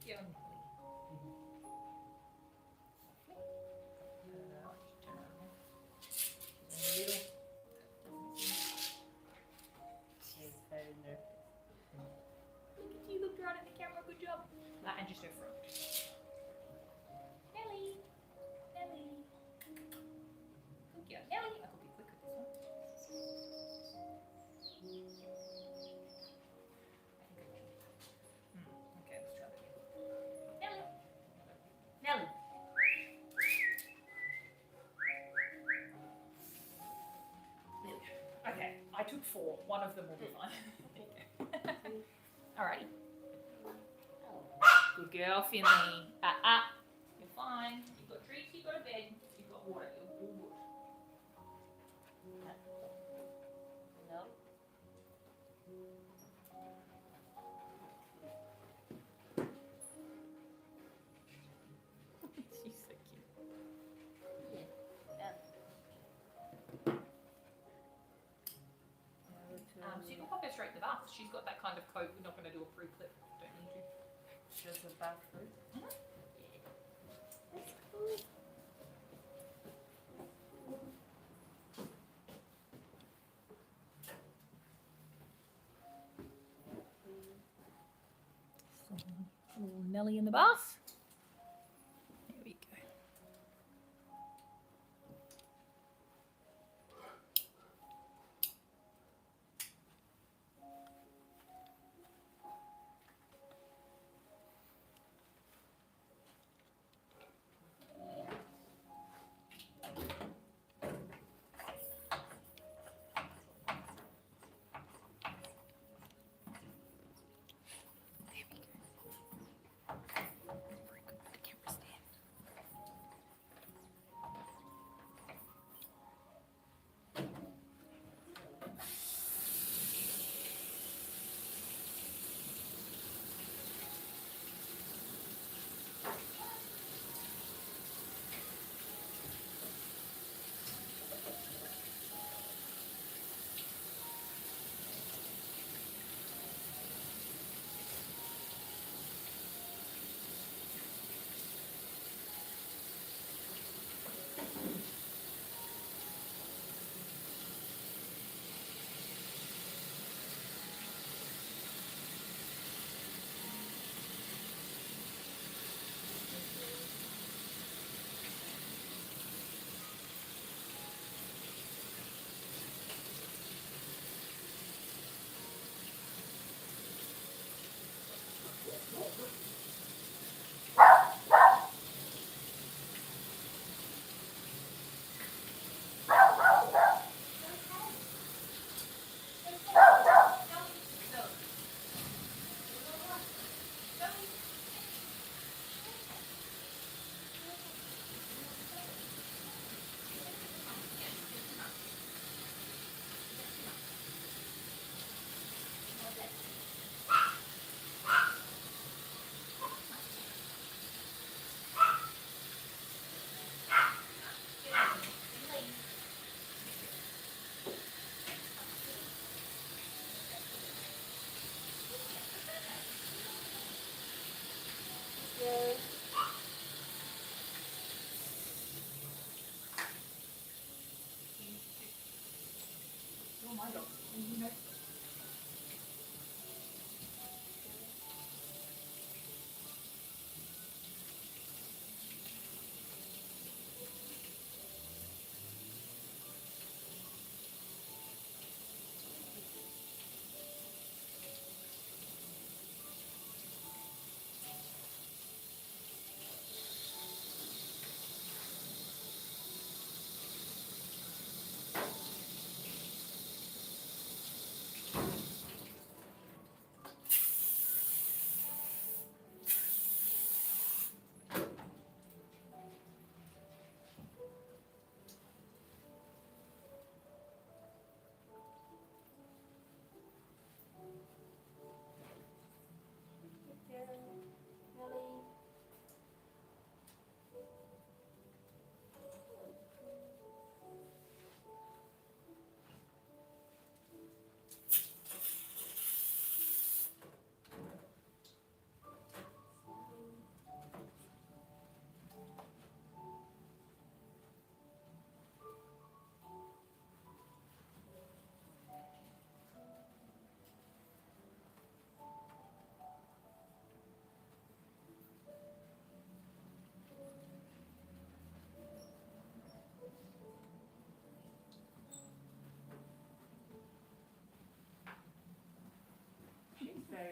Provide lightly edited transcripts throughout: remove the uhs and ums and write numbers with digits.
Yeah. She's very nervous. Look at you, look right at the camera, good job. And just her front. Nelly. Nelly. Good girl. Nelly. I could be quick with this one. Okay, let's try that again. Nelly. Nelly. There we go. Okay, I took 4. One of them will be fine. Alrighty. Good girl, Finley. You're fine. You've got treats, you've got a bed, you've got water. You're all good. No. She's so cute. So you can pop her straight in the bath. She's got that kind of coat. We're not going to do a pre-clip. Don't need to. Just a bathroom. That's cool. Little Nelly in the bath. There we go.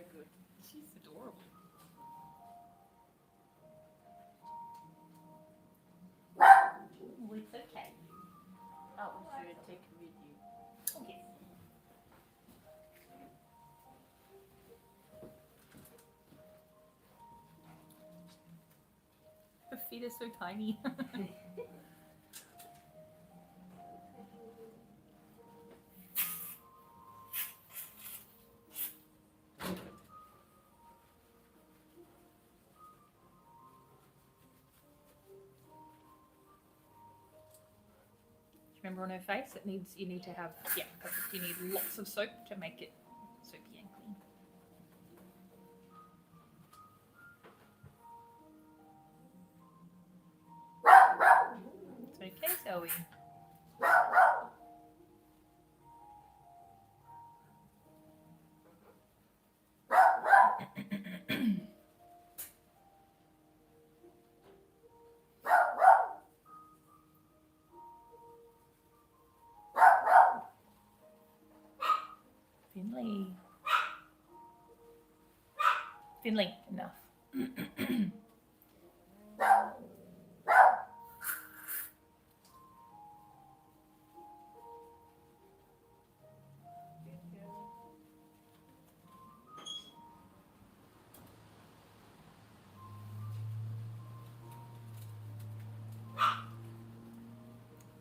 very good. She's adorable. Oh, it's okay. Oh, we should take a video. Oh, yes. Her feet are so tiny. Remember on her face, you need to have, yeah, perfect. You need lots of soap to make it soapy and clean. It's okay, Zoe. Finley. Finley, enough. It's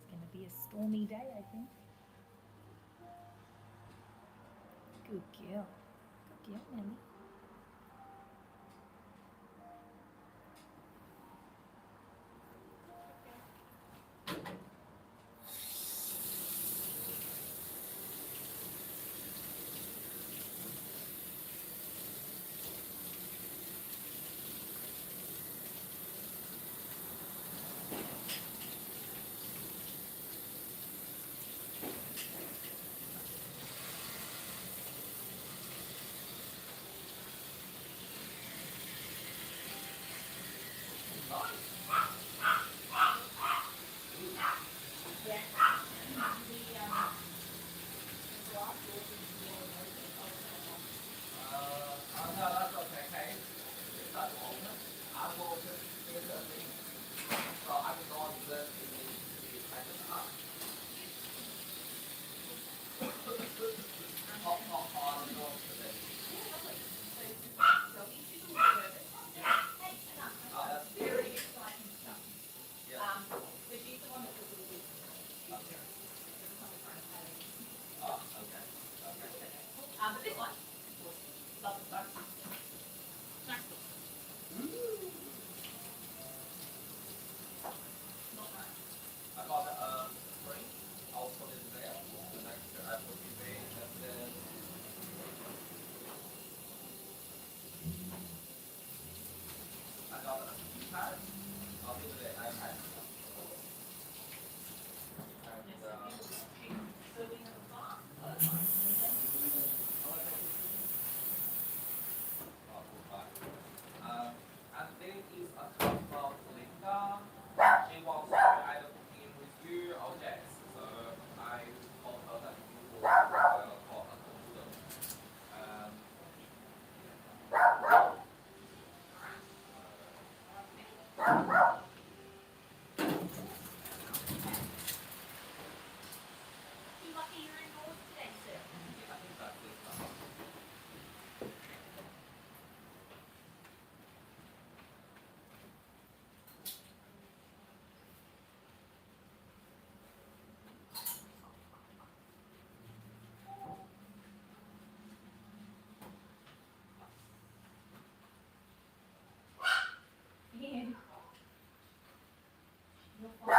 going to be a stormy day, I think. Good girl. Good girl, Nelly. But this one, love the stuff. Nice. Not nice. I got spring. I'll put it there. The next I put it there, and then I got a keypad. I'll leave it there. iPad. And there is a cup of Linda. She wants to either cooking with you or Jess. So I told her that you will talk a computer. You lucky you're indoors today, sir. I think that's it. Ian. You're fine.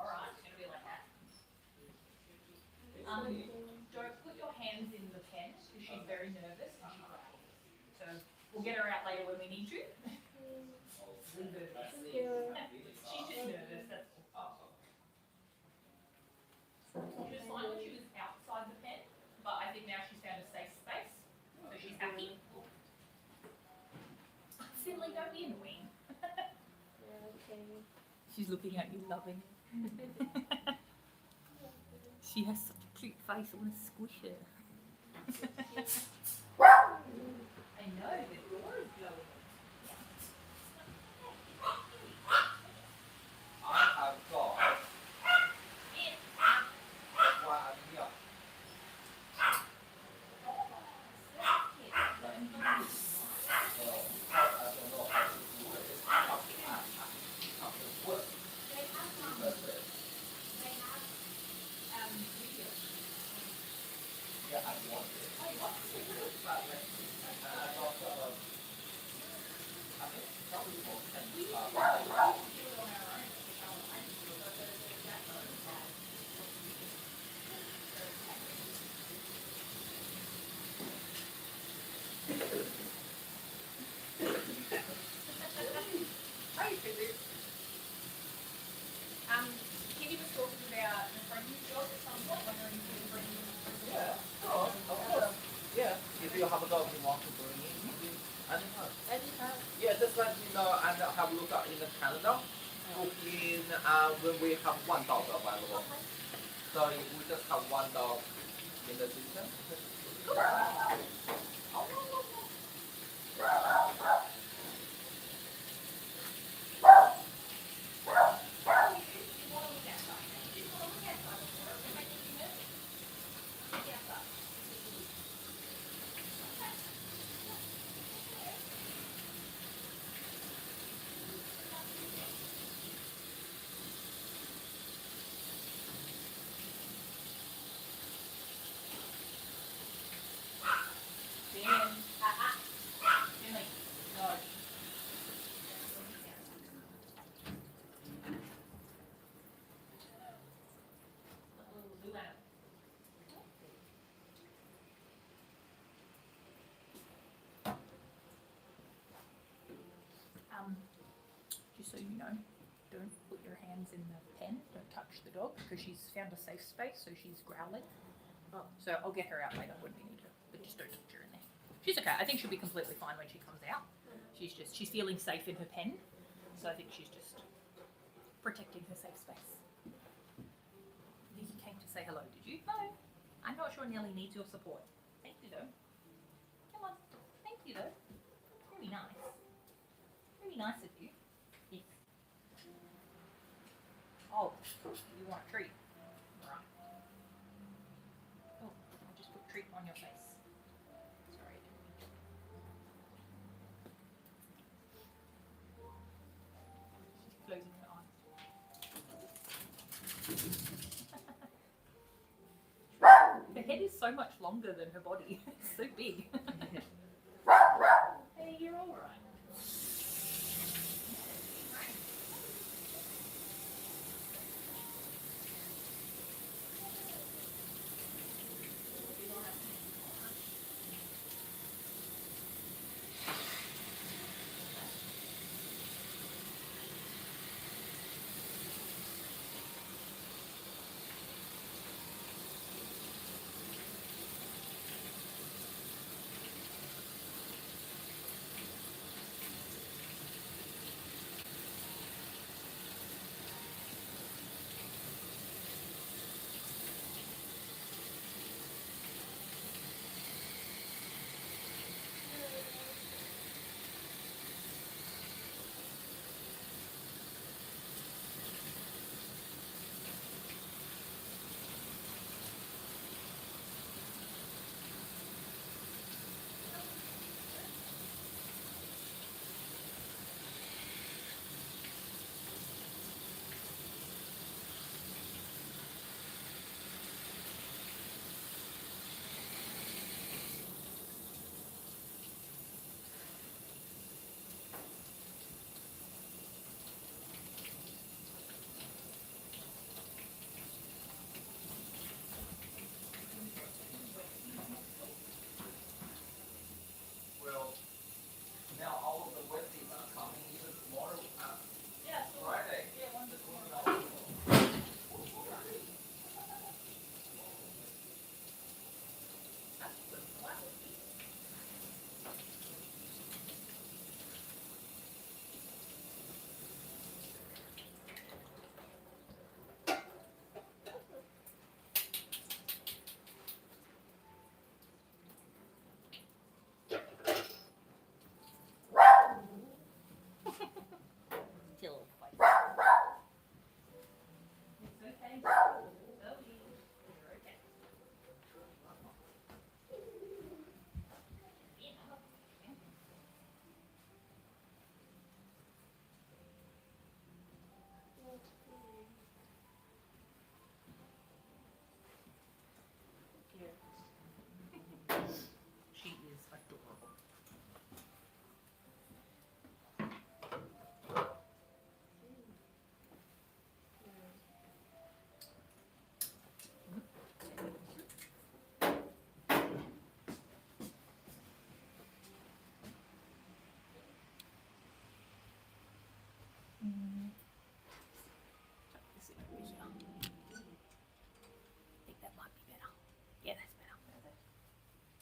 Alright, it's gonna be like that. Don't put your hands in the pen because she's very nervous and she's like, so we'll get her out later when we need to. Leave her there. She's looking at you loving. She has such a cute face, I want to squish her. I know, the door is blowing. I have got one idea. So, because I don't know how to do it, it's up to wood. Yeah, I want it. But I got I think probably for 10 Hi, Philip. Kitty was talking about a friend's job at some point, wondering if we bring Yeah. Oh, of course. Yeah. If you have a dog you want to bring in, anytime. anytime. Yeah, just let me know and have a look at in the calendar. Book in when we have one dog available. So if we just have one dog in the system. Billy, no. Just so you know, don't put your hands in the pen, don't touch the dog, because she's found a safe space, so she's growling. Oh. So I'll get her out later when we need her, but just don't touch her in there. She's okay, I think she'll be completely fine when she comes out. She's feeling safe in her pen, so I think she's just protecting her safe space. I think you came to say hello, did you? No. I'm not sure Nelly needs your support. Thank you though. Come on. Thank you though. Very nice. Very nice of you. Yes. Oh, you want a treat? Right. Oh, I just put treat on your face. Sorry, I didn't mean to. She's closing her eyes. Her head is so much longer than her body. It's so big. Hey, you're all right.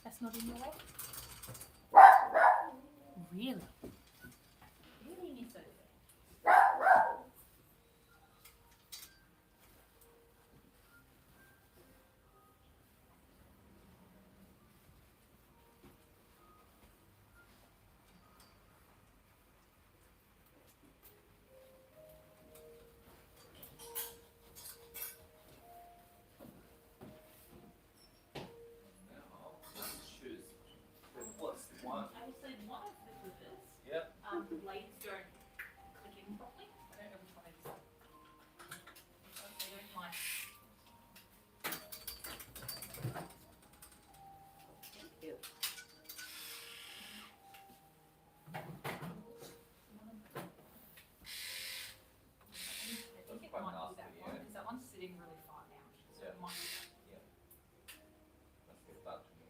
That's not in your way? Really? Really, Miss Sophie? Now, let's choose the worst one. I will say one of the clippers, Yep. the blades don't click in properly. I don't know which one it is. They don't like. Thank you. I think it quite might be nasty, that yeah. one because that one's sitting really far out. So Yeah. it might be that. Let's give that to me.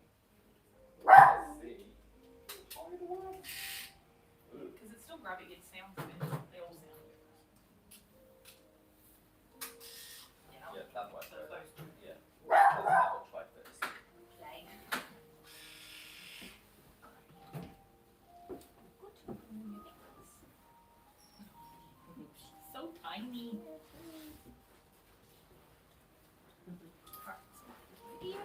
Let's see. How it works. Ooh. Because it's still grabby, it sounds a bit, they all sound a bit yeah, Yeah, that one. so those two. Yeah. Let's have a try first. Okay. Good. So tiny. Alright, so video.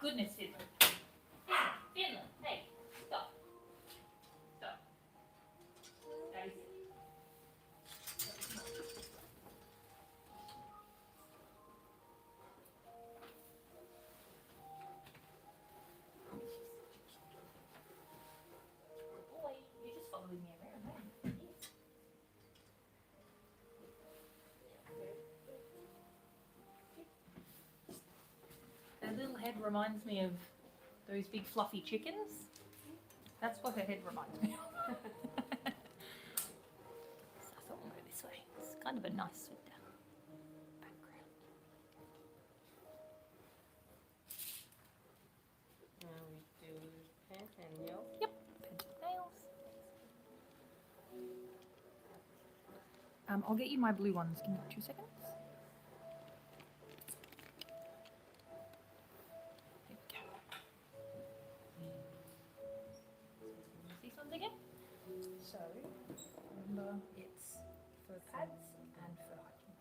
goodness, Finland. Finland, hey, stop. Stop. Daisy. Boy, you're just following me around, aren't you? Yes. Her little head reminds me of those big fluffy chickens. That's what her head reminds me of. So I thought we'll go this way. It's kind of a nice background. Now we do pen and nail. Yep, pencil nails. I'll get you my blue ones. Give me 2 seconds. There we go. These ones again. So remember, it's for pads and for hiking.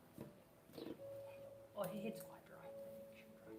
Oh, her head's quite dry. I think it should dry.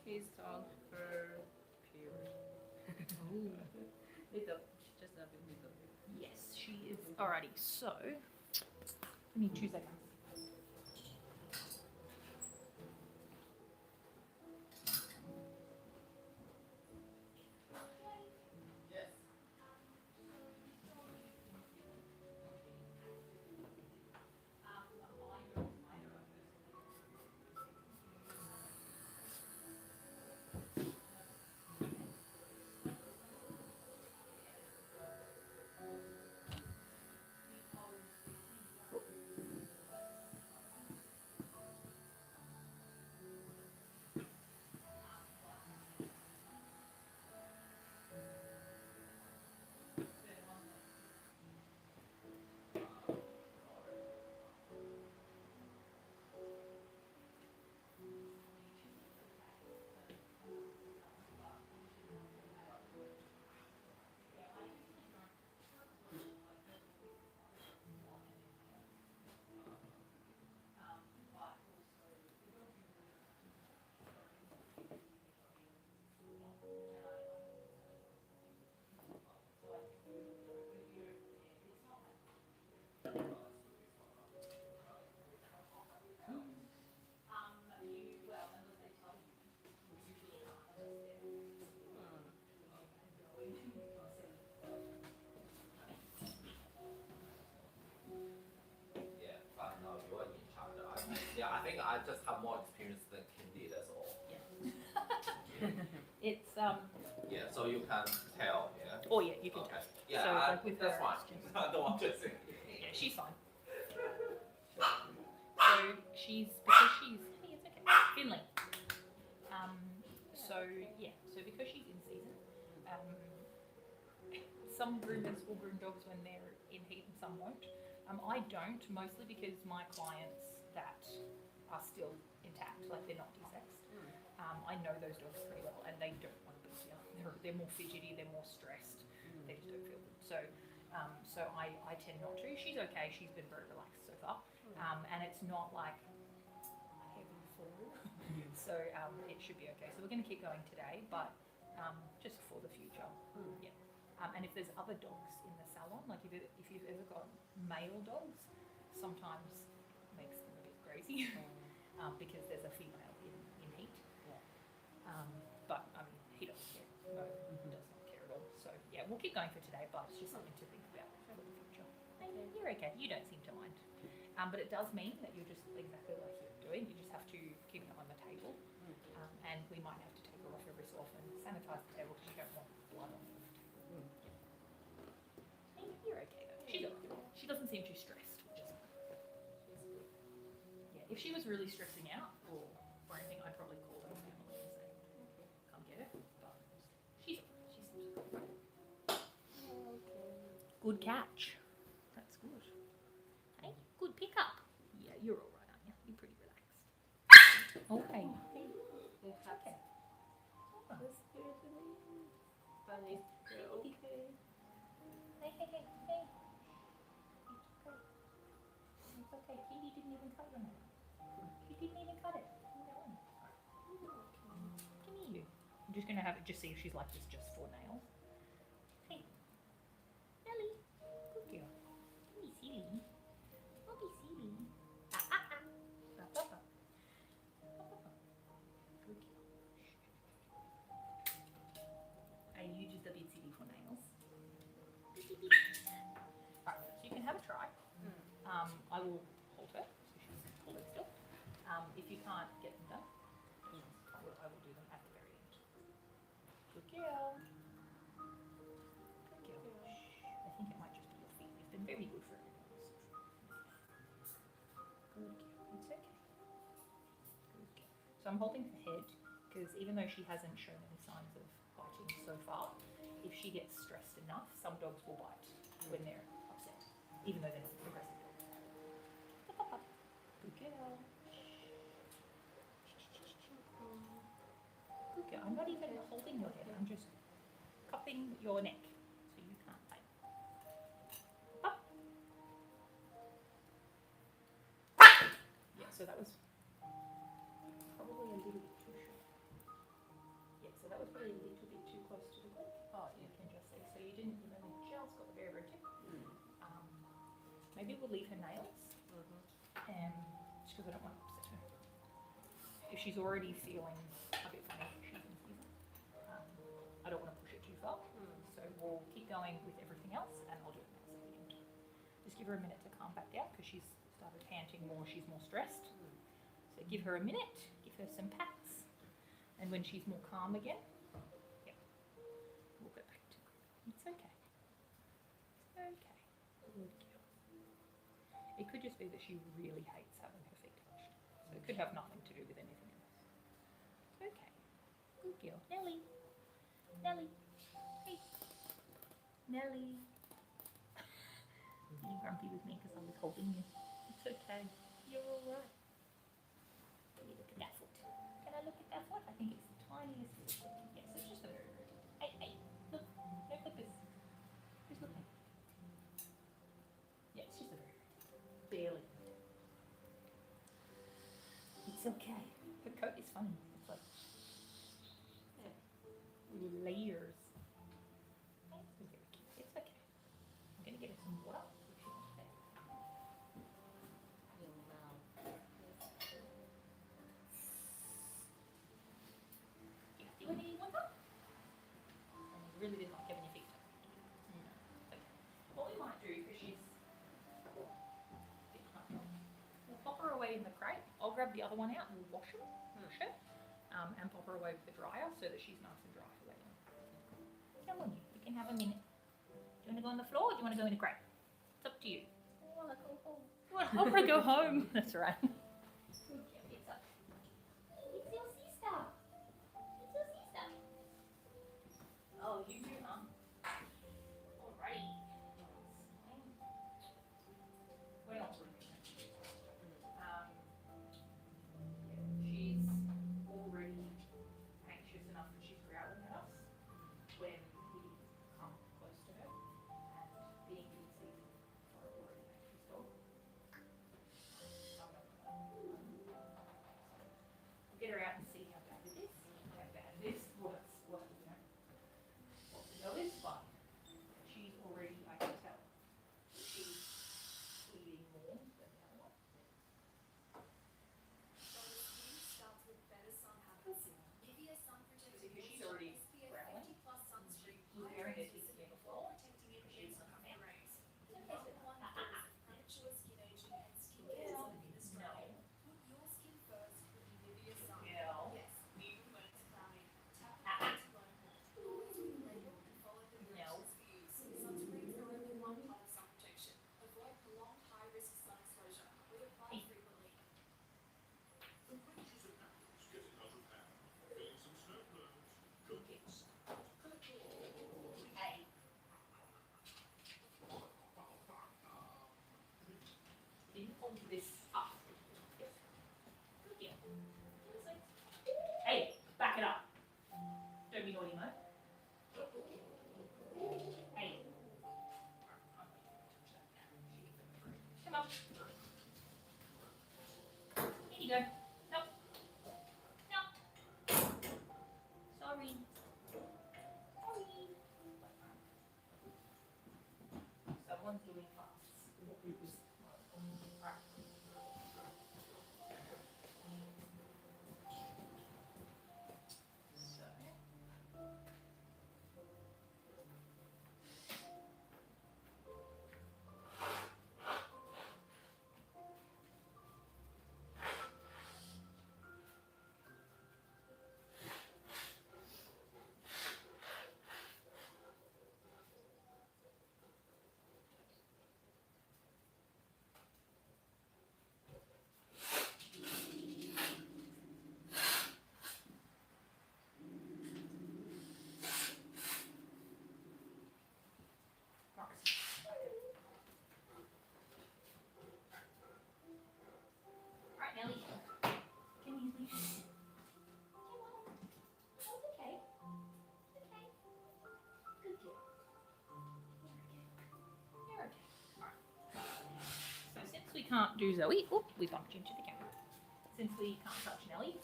His dog her period. Little, just a bit little. Yes, she is. Alrighty, so give me 2 seconds. Yes. Yeah, but no, you're in charge. I think I just have more experience than Kim did. That's all. It's Yeah, so you can tell. Yeah. Oh yeah, you can Okay. tell. Yeah, So, I, like, with that's her, fine. it's just- I don't want to say. Yeah, she's fine. So she's because she's hey, it's okay. Finley. So yeah, so because she's in season, some groomers will groom dogs when they're in heat and some won't. I don't, mostly because my clients that are still intact, like they're not desexed, I know those dogs pretty well and they don't want to be here. They're more fidgety, they're more stressed, they just don't feel good. So I tend not to. She's okay, she's been very relaxed so far. And it's not like a heavy fall. So it should be okay. So we're going to keep going today, but just for the future. Yeah. And if there's other dogs in the salon, like if you've ever got male dogs, sometimes makes them a bit crazy because there's a female in heat. But I mean, he doesn't care. No, he does not care at all. So yeah, we'll keep going for today, but it's just something to think about for the future. Maybe you're okay. You don't seem to mind. But it does mean that you're just exactly like you're doing. You just have to keep it on the table. And we might have to take her off every so often, sanitize the table because you don't want blood on the table. Hey, you're okay though. She's okay. She doesn't seem too stressed, which is fine. Yeah, if she was really stressing out or anything, I'd probably call her family and say, come get her. But she's alright. She seems good. Good catch. That's good. Hey, good pickup. Yeah, you're alright, aren't you? You're pretty relaxed. Okay. They have Okay. the spirit in me. But if they're okay. Hey. It's okay. Katie didn't even cut your nail. You didn't even cut it. No. Come here. I'm just gonna have it just see if she's like this just for nails. Hey. Ellie. Good girl. Don't be silly. Don't be silly. Up. Good girl. Are you just a bit silly for nails? Alright, so you can have a try. I will hold her, so she's holding still. If you can't get them done, I will do them at the very end. Good girl. Good girl. I think it might just be your feet. You've been very good for everyone else. Good girl. It's okay. Good girl. So I'm holding her head because even though she hasn't shown any signs of biting so far, if she gets stressed enough, some dogs will bite when they're upset, even though they're not aggressive dogs. Good girl. Good girl. I'm not even holding your head. I'm just cupping your neck so you can't bite. Up. Yeah, so that was probably a little bit too short. So that was probably a little bit too close to the clip. Oh, you can just see. So you didn't, you've only just got the very, very tip. Maybe we'll leave her nails. Just because I don't want to upset her. If she's already feeling a bit funny, she's in season. I don't want to push it too far. So we'll keep going with everything else and I'll do it next second. Just give her a minute to calm back down because she's started panting more, she's more stressed. So give her a minute, give her some pats. And when she's more calm again, we'll go back to it. It's okay. It's okay. Good girl. It could just be that she really hates having her feet touched. So it could have nothing to do with anything else. Okay. Good girl. Nelly. Nelly. Hey. Nelly. You're grumpy with me because I was holding you. It's okay. You're alright. Let me look at that foot. Can I look at that foot? I think it's the tiniest little foot. Yes, it's just a very, very. Hey, hey, look. No clippers. Who's looking? Yeah, it's just a very, barely. It's okay. Her coat is funny. It's like layers. It's very cute. It's okay. I'm gonna get her some water. If she wants that. Do you need water? And you really did not give any feet. No. Okay. What we might do, because she's we'll pop her away in the crate. I'll grab the other one out and we'll wash her, and pop her away with the dryer so that she's nice and dry for later. Come on, you can have a minute. Do you want to go on the floor or do you want to go in the crate? It's up to you. I want to go home. I want to go home. That's right. It's your sister. It's your sister. Oh, you too, huh? Alrighty. We're not doing it. She's already anxious enough that she's growling at us when we come close to her, and being in season for a already anxious dog. We'll get her out and see how bad it is. How bad it is. What the go is, but she's already, I can tell, she's eating more than the other one. Because she's already growling. We're wearing her teeth again before. She's not coming out. Hold this up. Yes. Good girl. Hey, back it up. Don't be naughty, Mo. Hey. Come on. Here you go. Nope. Nope. Sorry. Someone's doing fast. Alright, Nelly. Can you leave? Come on. Oh, it's okay. It's okay. Good girl. You're okay. Alright. So since we can't do Zoe, we bumped into the camera. Since we can't touch Nelly,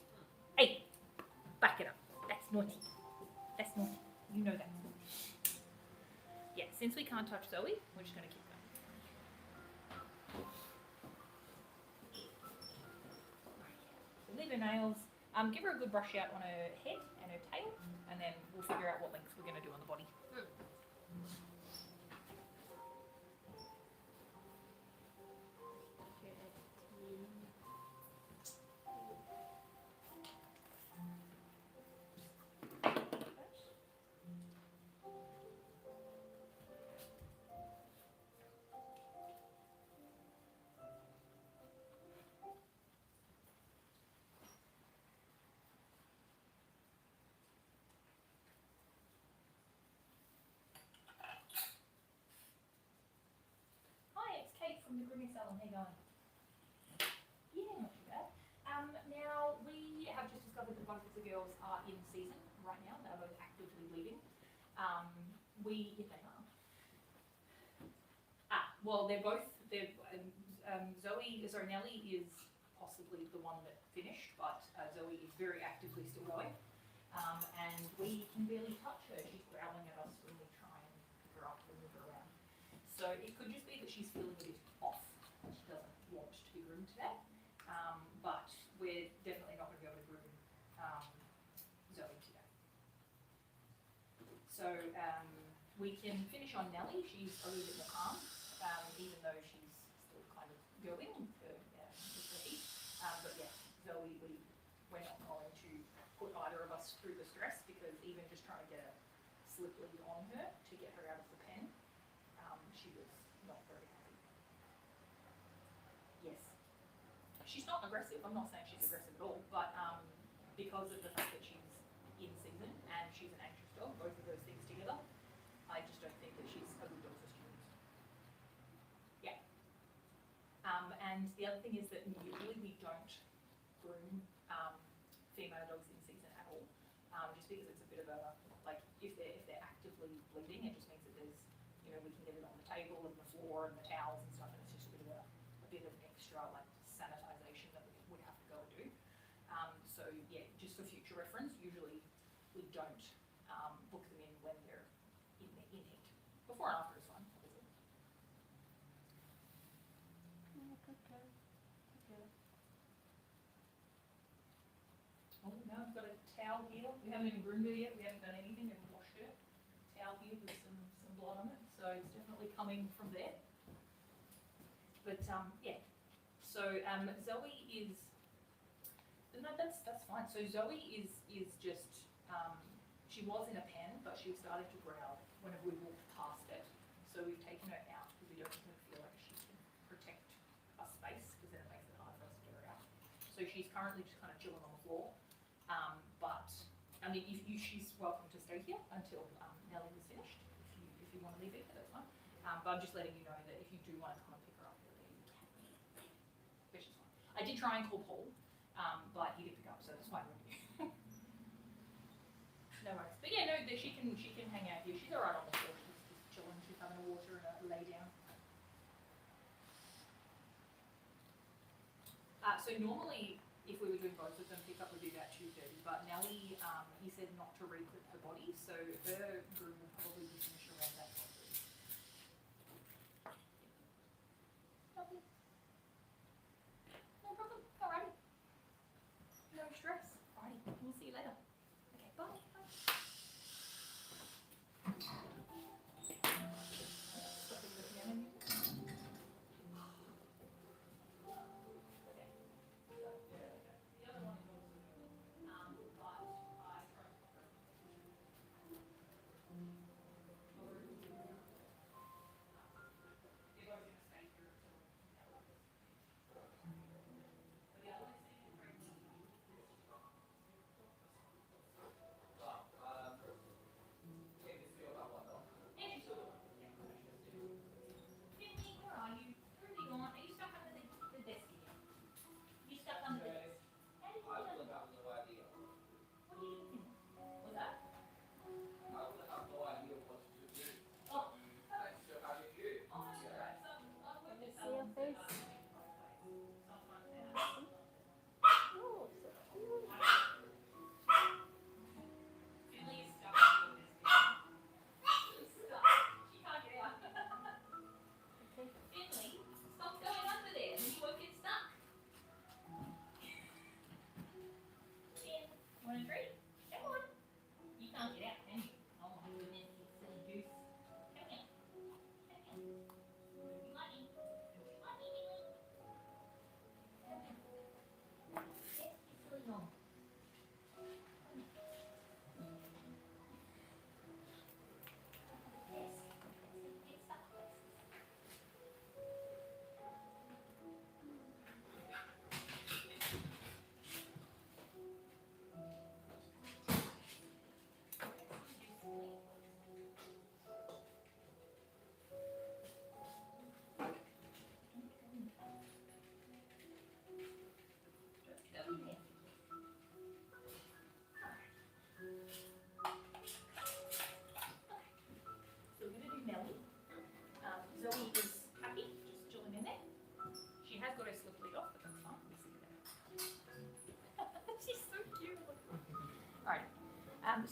hey, back it up. That's naughty. That's naughty. You know that. Yeah, since we can't touch Zoe, we're just going to keep going. So leave her nails. Give her a good brush out on her head and her tail, and then we'll figure out what lengths we're going to do on the body. Hi, it's Kate from the Grooming Salon. How you going? Yeah, not too bad. Now we have just discovered that both of the girls are in season right now. They're both actively bleeding. If they are. Well, they're both. Nellie is possibly the one that finished, but Zoe is very actively still going. And we can barely touch her. She's growling at us when we try and pick her up and move her around. So it could just be that she's feeling a bit off and she doesn't want to be groomed today. But we're definitely not going to be able to groom Zoe today. So we can finish on Nellie. She's a little bit more calm, even though she's still kind of going with the heat. But yeah, Zoe, we're not going to put either of us through the stress, because even just trying to get a slip lead on her to get her out of the pen, she was not very happy. Yes. She's not aggressive. I'm not saying she's aggressive at all, but because of the fact that she's in season and she's an anxious dog, both of those things together, I just don't think that she's a good dog for students. Yeah. And the other thing is that usually we don't groom female dogs in season at all, just because it's a bit of a, like, if they're actively bleeding, it just means that there's, we can get it on the table and the floor and the towels and stuff, and it's just a bit of extra, like, sanitization that we have to go and do. So yeah, just for future reference, usually we don't book them in when they're in heat. Before and after is fine, obviously. Oh, no, I've got a towel here. We haven't even groomed her yet. We haven't done anything. We haven't washed her. Towel here with some blood on it. So it's definitely coming from there. But yeah. So Zoe is. No, that's fine. So Zoe is just. She was in a pen, but she was starting to growl whenever we walked past it. So we've taken her out because we don't feel like she can protect a space, because then it makes it hard for us to get her out. So she's currently just kind of chilling on the floor. But I mean, she's welcome to stay here until Nellie is finished. If you want to leave it, that's fine. But I'm just letting you know that if you do want to come and pick her up, you can. But she's fine. I did try and call Paul, but he didn't pick up, so that's fine with you. No worries. But yeah, no, she can hang out here. She's alright on the floor. She's just chilling. She's having a water and a lay down. So normally, if we were doing both of them, pick up would be about 2:30. But Nellie, he said not to re-clip her body, so her groom will probably be finished around that 12:30. Lovely. No problem. Alrighty. No stress. Alrighty. We'll see you later. Okay. Bye. Bye. Stopping the piano music.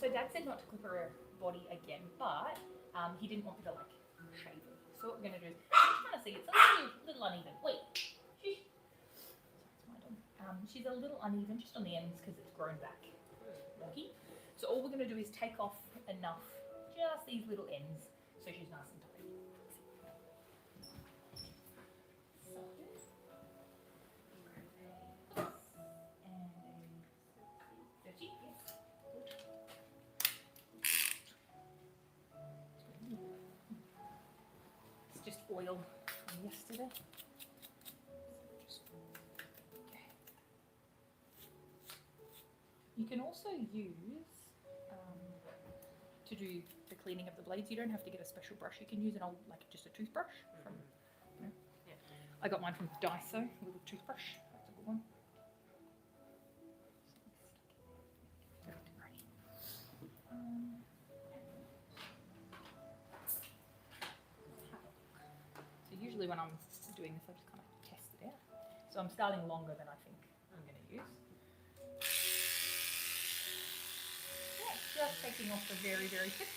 So Dad said not to clip her body again, but he didn't want me to like shave it. So what we're gonna do is, I'm trying to see, it's a little uneven. Wait, sheesh. That's my dog. She's a little uneven just on the ends because it's grown back. Wonky. So all we're gonna do is take off enough, just these little ends, so she's nice and tight. So, and a 30, yes. It's just oil from yesterday. Okay. You can also use, to do the cleaning of the blades, you don't have to get a special brush. You can use an old, like just a toothbrush from, you know. Yeah. I got mine from Daiso, a little toothbrush. That's a good one. So usually when I'm doing this, I just kind of test it out. So I'm starting longer than I think I'm going to use. Yeah, just taking off the very, very tip.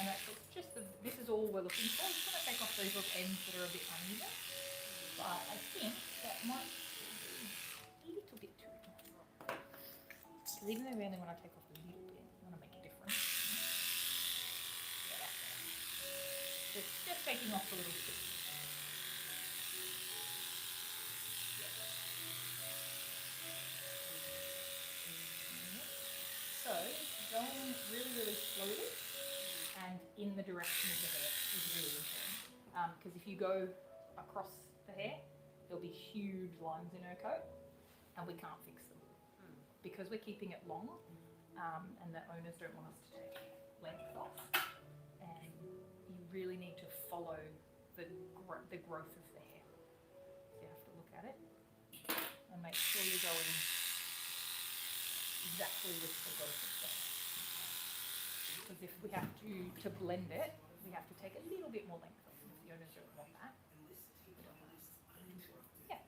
And that's just this is all we're looking for. I'm just going to take off those little ends that are a bit uneven. But I think that might be a little bit too much. Because even though we only want to take off a little bit, we want to make a difference. Yeah, that's it. Just taking off a little bit. So, going really, really slowly and in the direction of the hair is really important. Because if you go across the hair, there'll be huge lines in her coat and we can't fix them. Because we're keeping it long and the owners don't want us to take length off. And you really need to follow the growth of the hair. So you have to look at it and make sure you're going exactly with the growth of the hair. Because if we have to blend it, we have to take a little bit more length off. If the owners don't want that. Yeah.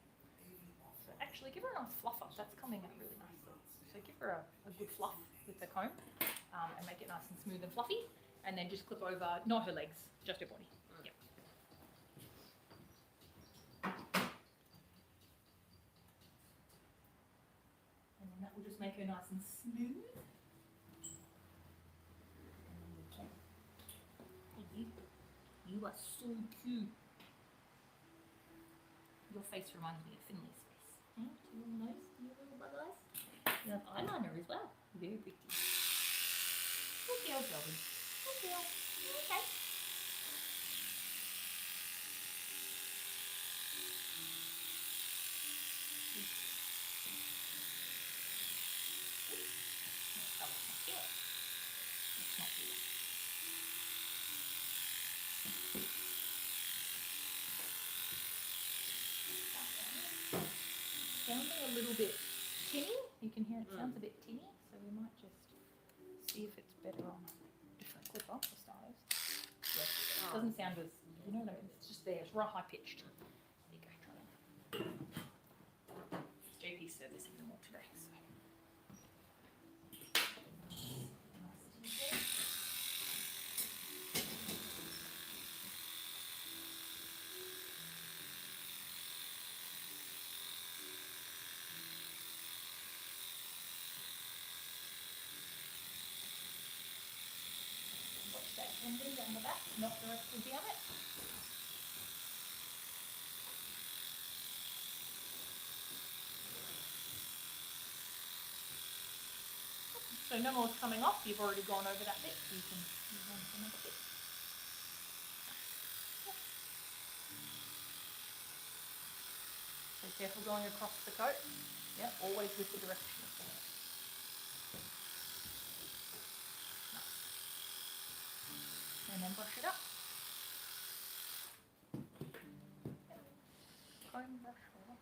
So actually give her a nice fluff up. That's coming out really nicely. So give her a good fluff with the comb and make it nice and smooth and fluffy. And then just clip over, not her legs, just her body. Yep. And then that will just make her nice and smooth. You are so cute. Your face reminds me of Finley's face. Hey, your little nose, your little bug eyes. You have eyeliner as well. Very pretty. Good girl, Dobby. Good girl. Okay. Oh, let's not do it. Let's not do it. Sounding a little bit tinny. You can hear it sounds a bit tinny, so we might just see if it's better on a different clipper for starters. Yes, it doesn't sound as, you know what I mean? It's just there, it's right high pitched. There you go, try that. JP's servicing them all today, so. Watch that ending down the back, not directly down it. So no more coming off, you've already gone over that bit, so you can move on to another bit. So careful going across the coat. Yeah, always with the direction of the hair. Nice. And then brush it up. Yep. Comb, brush, whatever.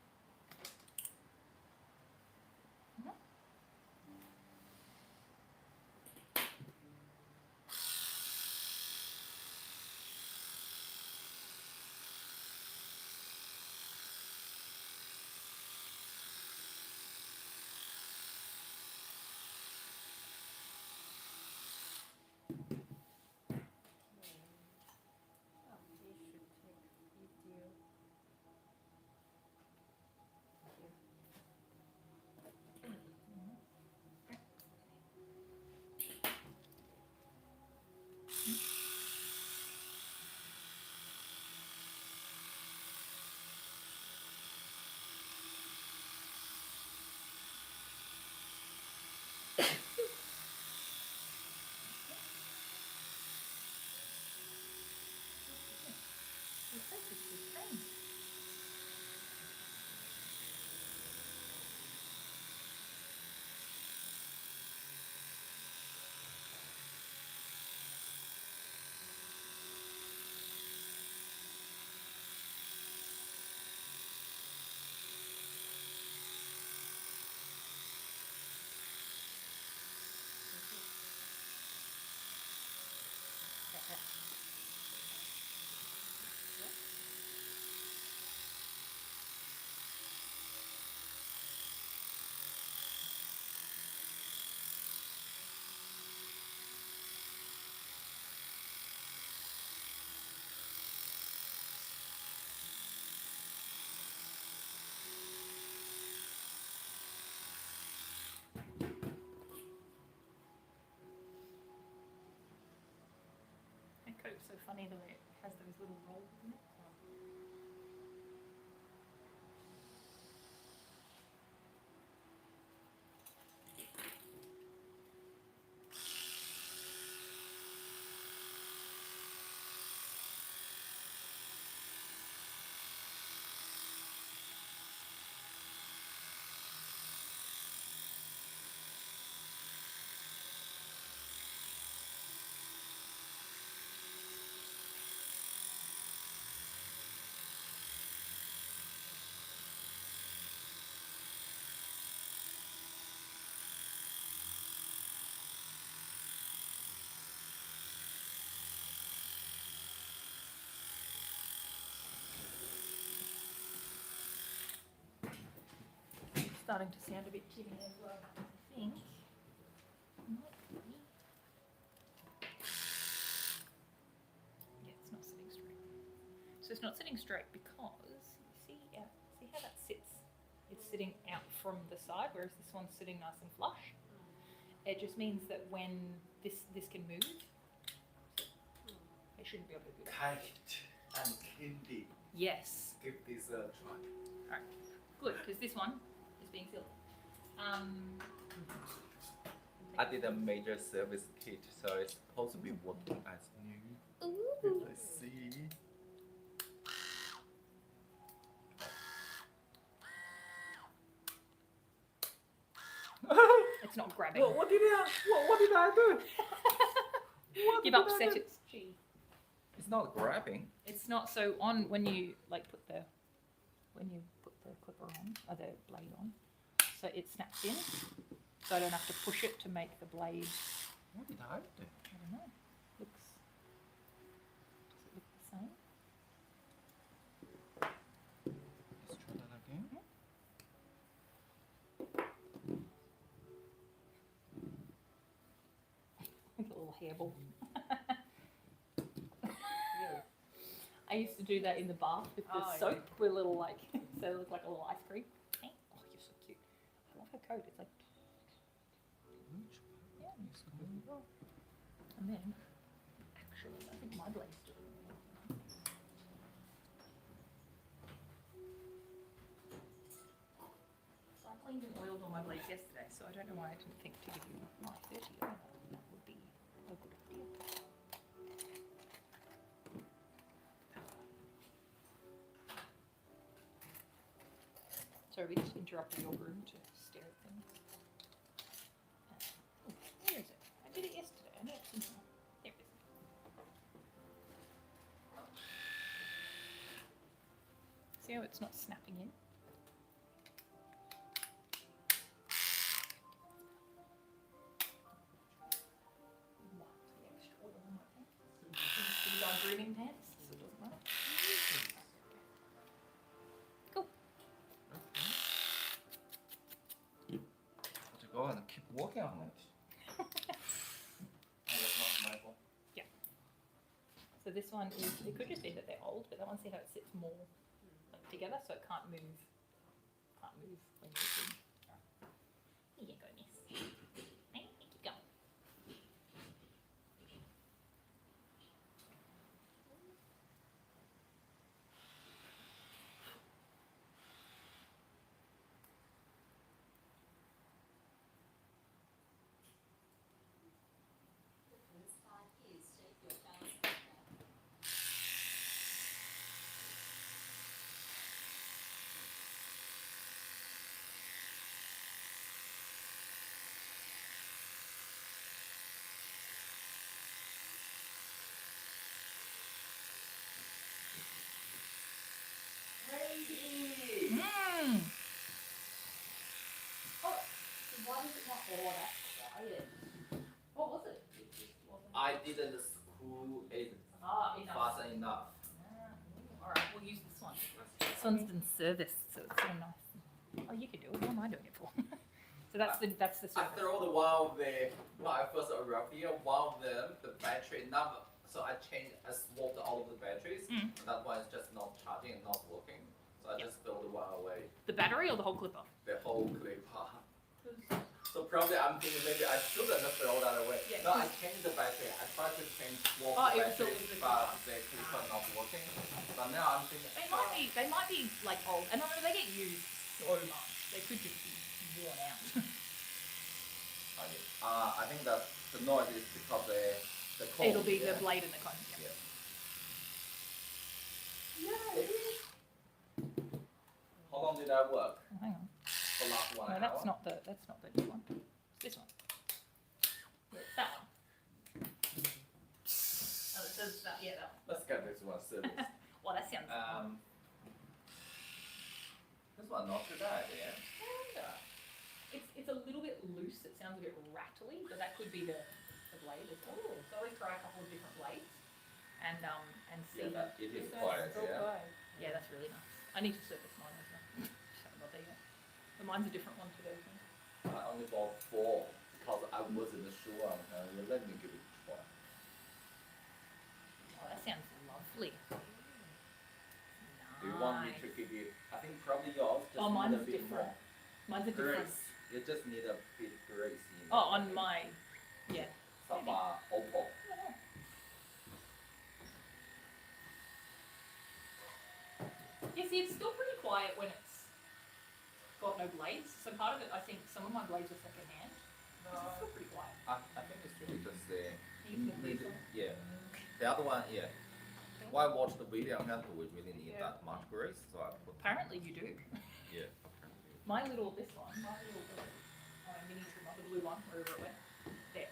looks so funny the way it has those little rolls in it. Starting to sound a bit jimmy as well, I think. Might be. Yeah, it's not sitting straight. So it's not sitting straight because you see how that sits? It's sitting out from the side, whereas this one's sitting nice and flush. It just means that when this can move, it shouldn't be able to do that. Kite and candy. Yes. Give this a try. Alright. Good, because this one is being filled. I did a major service kit, so it's supposed to be working as new. Ooh. Let's see. It's not grabbing. What did I do? You've upset its G. It's not grabbing. It's not so on when you put the clipper on or the blade on, so it snaps in. So I don't have to push it to make the blade. What did I do? I don't know. Does it look the same? Let's try that again. Like a little hairball. I used to do that in the bath with the soap with a little so it looked like a little ice cream. Oh, you're so cute. I love her coat. It's like, yeah. And then, actually, I think my blade's doing it. So I cleaned and oiled all my blades yesterday, so I don't know why I didn't think to give you my 30 oil. That would be a good idea. Sorry, we just interrupted your room to stare at things. Oh, where is it? I did it yesterday. I know it's in there. There it is. See how it's not snapping in? Wipe the extra oil on my pants. These are grooming pants, so it doesn't matter. Cool. To go and keep working on it. That's not my fault. So this one is, it could just be that they're old, but that one, see how it sits more together, so it can't move. Can't move when you're sitting. Here you go, miss. Hey, keep going. Mmm. Oh, why was it not all that quiet? What was it? It just wasn't. I didn't screw it Enough. fast enough. Alright, we'll use this one. This one's been serviced, so it's so nice. Oh, you can do it. What am I doing it for? So that's the I service. threw the one of the when I first arrived here. One of them, the battery number. So I swapped all of the batteries. Mm. And that one is just not charging and not working. So I just threw the one away. The battery or the whole clipper? The whole clip. So probably I'm thinking maybe I shouldn't throw that away. Yeah, No, I changed the battery. I tried to change swap Oh, the it was battery, always the but clicker. the clicker not working. But now I'm thinking They might be like old, and I know they get used so much. They could just be worn out. I think that the noise is because the cold. It'll be the blade and the cone. Yeah. Yeah. How long did that work? Oh, hang on. The last 1 No, hour? that's not the new one. It's this one. Yeah, it's that one. Oh, it says that. Yeah, that one. Let's get this one serviced. Well, that sounds. This one not too bad, yeah. It's a little bit loose. It sounds a bit rattly, but that could be the blade as well. So I always try a couple of different blades and see. Yeah, that, it is It's quiet, so yeah. quiet. Yeah, that's really nice. I need to service mine as well. Sorry about that. But mine's a different one today. I only bought 4 because I wasn't sure. Let me give it a try. Oh, that sounds lovely. Do you want me to give you? I think probably yours just Oh, need mine's a bit different. more. Mine's a different. Grace. You just need a bit grace in it. Oh, on my. Yeah. Some opal. You see, it's still pretty quiet when it's got no blades. So part of it, I think some of my blades are second hand. It's still pretty quiet. I think it's really just You can need, flip this one. yeah. The other one, yeah. When I watched the video, I can't we really need that much grace, so I put. Apparently you do. Yeah, apparently. My little mini trimmer, the blue one, wherever it went, there.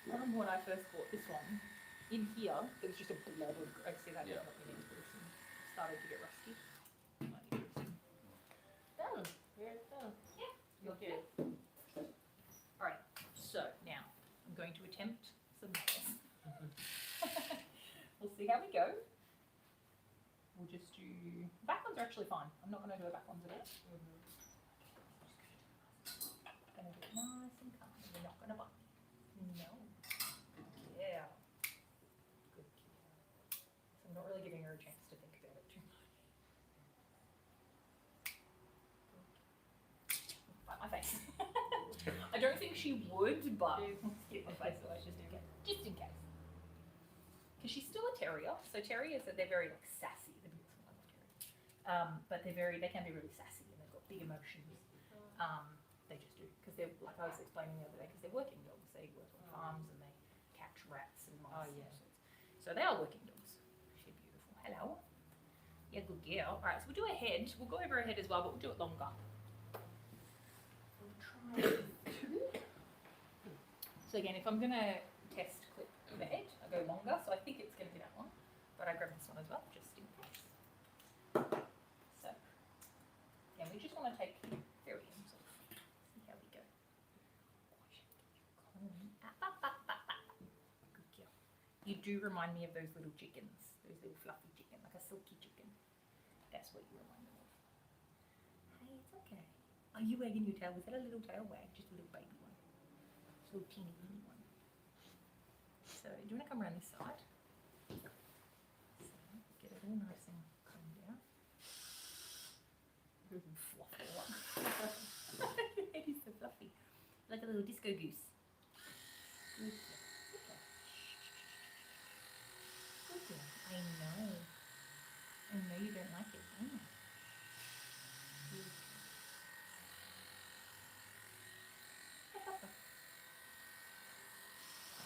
When I first bought this one, in here, there was just a blob of, I see that Yeah. definitely needs greasing. Started to get rusty. Might need greasing. Done. Very done. Yeah. You're good. Alright, so now, I'm going to attempt some nails. We'll see how we go. We'll just do, back ones are actually fine. I'm not going to do a back ones at all. Gonna do it nice and calm. We're not gonna bite. No. Yeah. Good girl. So I'm not really giving her a chance to think about it too much. Bite my face. I don't think she would, but let's get my face away just in case. Just in case. Because she's still a terrier. So terriers, they're very like sassy. They're beautiful. I love terriers. But they can be really sassy and they've got big emotions. They just do, because they're, like I was explaining the other day, because they're working dogs. They work on farms and they catch rats and mice. Oh, yeah. So they are working dogs. She's beautiful. Hello. Yeah, good girl. All right, so we'll do a head. We'll go over her head as well, but we'll do it longer. We'll try to. So again, if I'm going to test clip the head, I go longer. So I think it's going to be that one, but I grab this one as well, just in case. So, yeah, we just want to take very sort of see how we go. Good girl. You do remind me of those little chickens, those little fluffy chicken, like a silky chicken. That's what you remind me of. Hey, it's okay. Are you wagging your tail? Was that a little tail wag? Just a little baby one. Just a little teeny weeny one. So, do you want to come around this side? So, get it all nice and combed down. Fluffy one. It is so fluffy. Like a little disco goose. Good girl. Okay. Good girl. I know. I know you don't like it, do you? Good.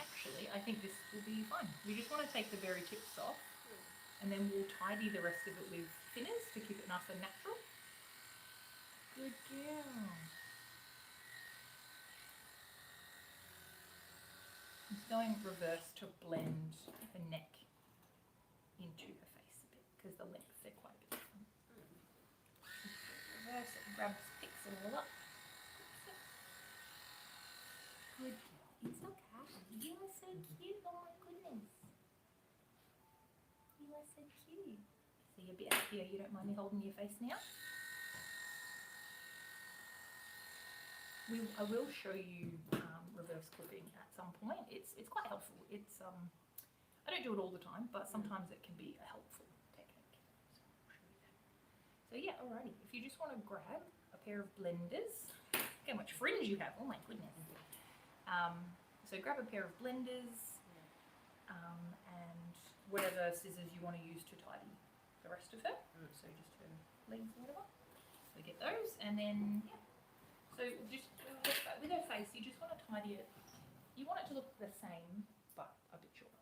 Actually, I think this will be fine. We just want to take the very tips off, and then we'll tidy the rest of it with thinners to keep it nice and natural. Good girl. I'm just going reverse to blend the neck into her face a bit, because the lengths are quite a bit different. Reverse it, grabs, picks it all up. Good girl. It's okay. You are so cute. Oh my goodness. You are so cute. So you're a bit happier. You don't mind me holding your face now? I will show you reverse clipping at some point. It's quite helpful. It's I don't do it all the time, but sometimes it can be a helpful technique. So I'll show you that. So yeah, alrighty. If you just want to grab a pair of blenders, Look how much fringe you have. Oh my goodness. So grab a pair of blenders and whatever scissors you want to use to tidy the rest of her. So just her legs or whatever. So get those, and then yeah. So just with her face, you just want to tidy it. You want it to look the same, but a bit shorter.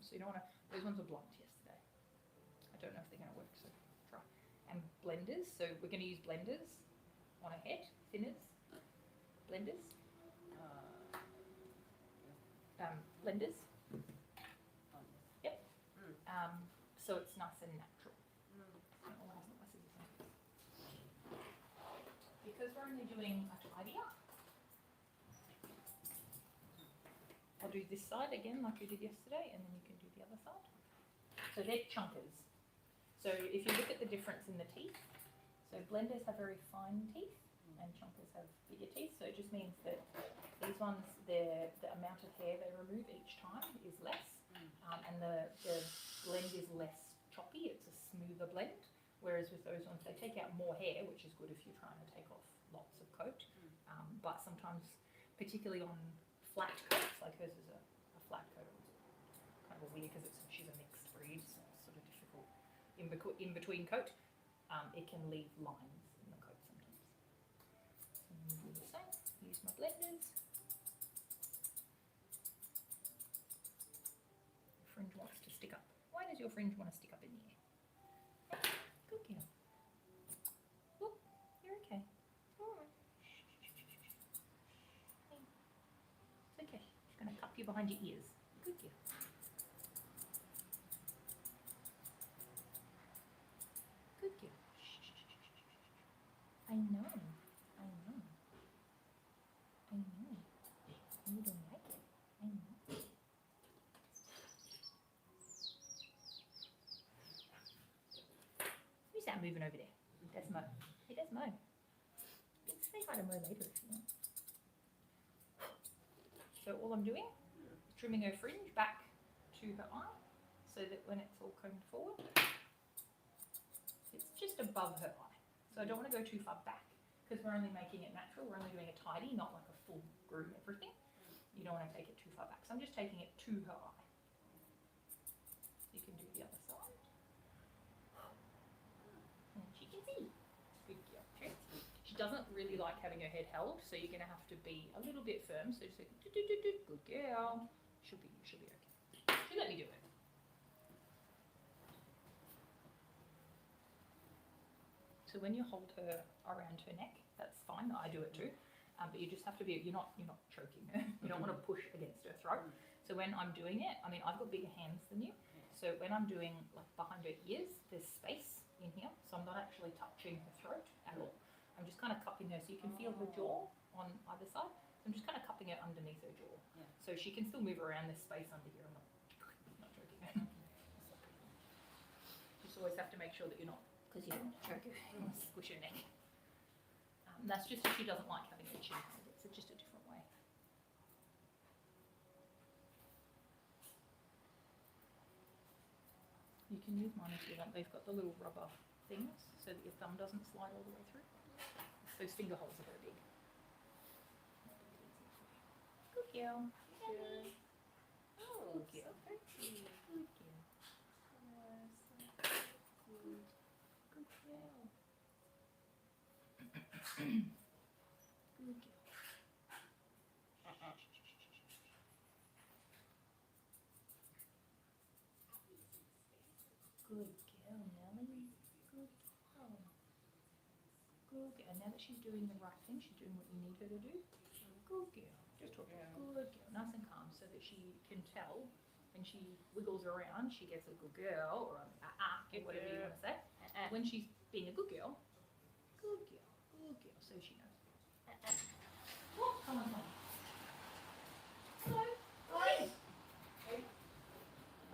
So you don't want to. Those ones were blunt yesterday. I don't know if they're going to work, so try. And blenders. So we're going to use blenders on her head, thinners, blenders. Blenders. Yep. So it's nice and natural. Because we're only doing a tidy up, I'll do this side again like we did yesterday, and then you can do the other side. So they're chunkers. So if you look at the difference in the teeth, so blenders have very fine teeth and chunkers have bigger teeth. So it just means that these ones, the amount of hair they remove each time is less, and the blend is less choppy. It's a smoother blend. Whereas with those ones, they take out more hair, which is good if you're trying to take off lots of coat. But sometimes, particularly on flat coats, like hers is a flat coat, it's kind of weird because she's a mixed breed, so it's sort of difficult in between coat. It can leave lines in the coat sometimes. So I'm going to do the same. Use my blenders. Your fringe wants to stick up. Why does your fringe want to stick up in the air? Good girl. Look, you're okay. Alright. It's okay. She's going to cup you behind your ears. Good girl. Good girl. I know. I know. I know. You don't like it. I know. Who's that moving over there? That's Mo. Hey, that's Mo. Let's say hi to Mo later if you want. So all I'm doing is trimming her fringe back to her eye so that when it's all combed forward, it's just above her eye. So I don't want to go too far back because we're only making it natural. We're only doing a tidy, not like a full groom everything. You don't want to take it too far back. So I'm just taking it to her eye. You can do the other side. And she can see. Good girl. She doesn't really like having her head held, so you're going to have to be a little bit firm. So just like, good girl. She'll be okay. She'll let me do it. So when you hold her around her neck, that's fine. I do it too. But you just have to be. You're not choking her. You don't want to push against her throat. So when I'm doing it, I mean, I've got bigger hands than you. So when I'm doing like behind her ears, there's space in here. So I'm not actually touching her throat at all. I'm just kind of cupping her so you can feel her jaw on either side. So I'm just kind of cupping her underneath her jaw. Yeah. So she can still move around this space under here. I'm not joking. Just always have to make sure that you're not, because you don't want to choke her, you want to squish her neck. That's just if she doesn't like having her chin held. It's just a different way. You can use mine if you want. They've got the little rubber things so that your thumb doesn't slide all the way through. Those finger holes are very big. Good girl. Yummy. Oh, Good girl. so pretty. Good girl. Good girl. Good girl. Good girl, Nellie. Good girl. Good girl. And now that she's doing the right thing, she's doing what you need her to do. Good girl. Just talk to her. Good girl. Nice and calm so that she can tell when she wiggles around, she gets a good girl or whatever you want to say. When she's being a good girl, so she knows. Oh, come on. Hello. Hi. Hey.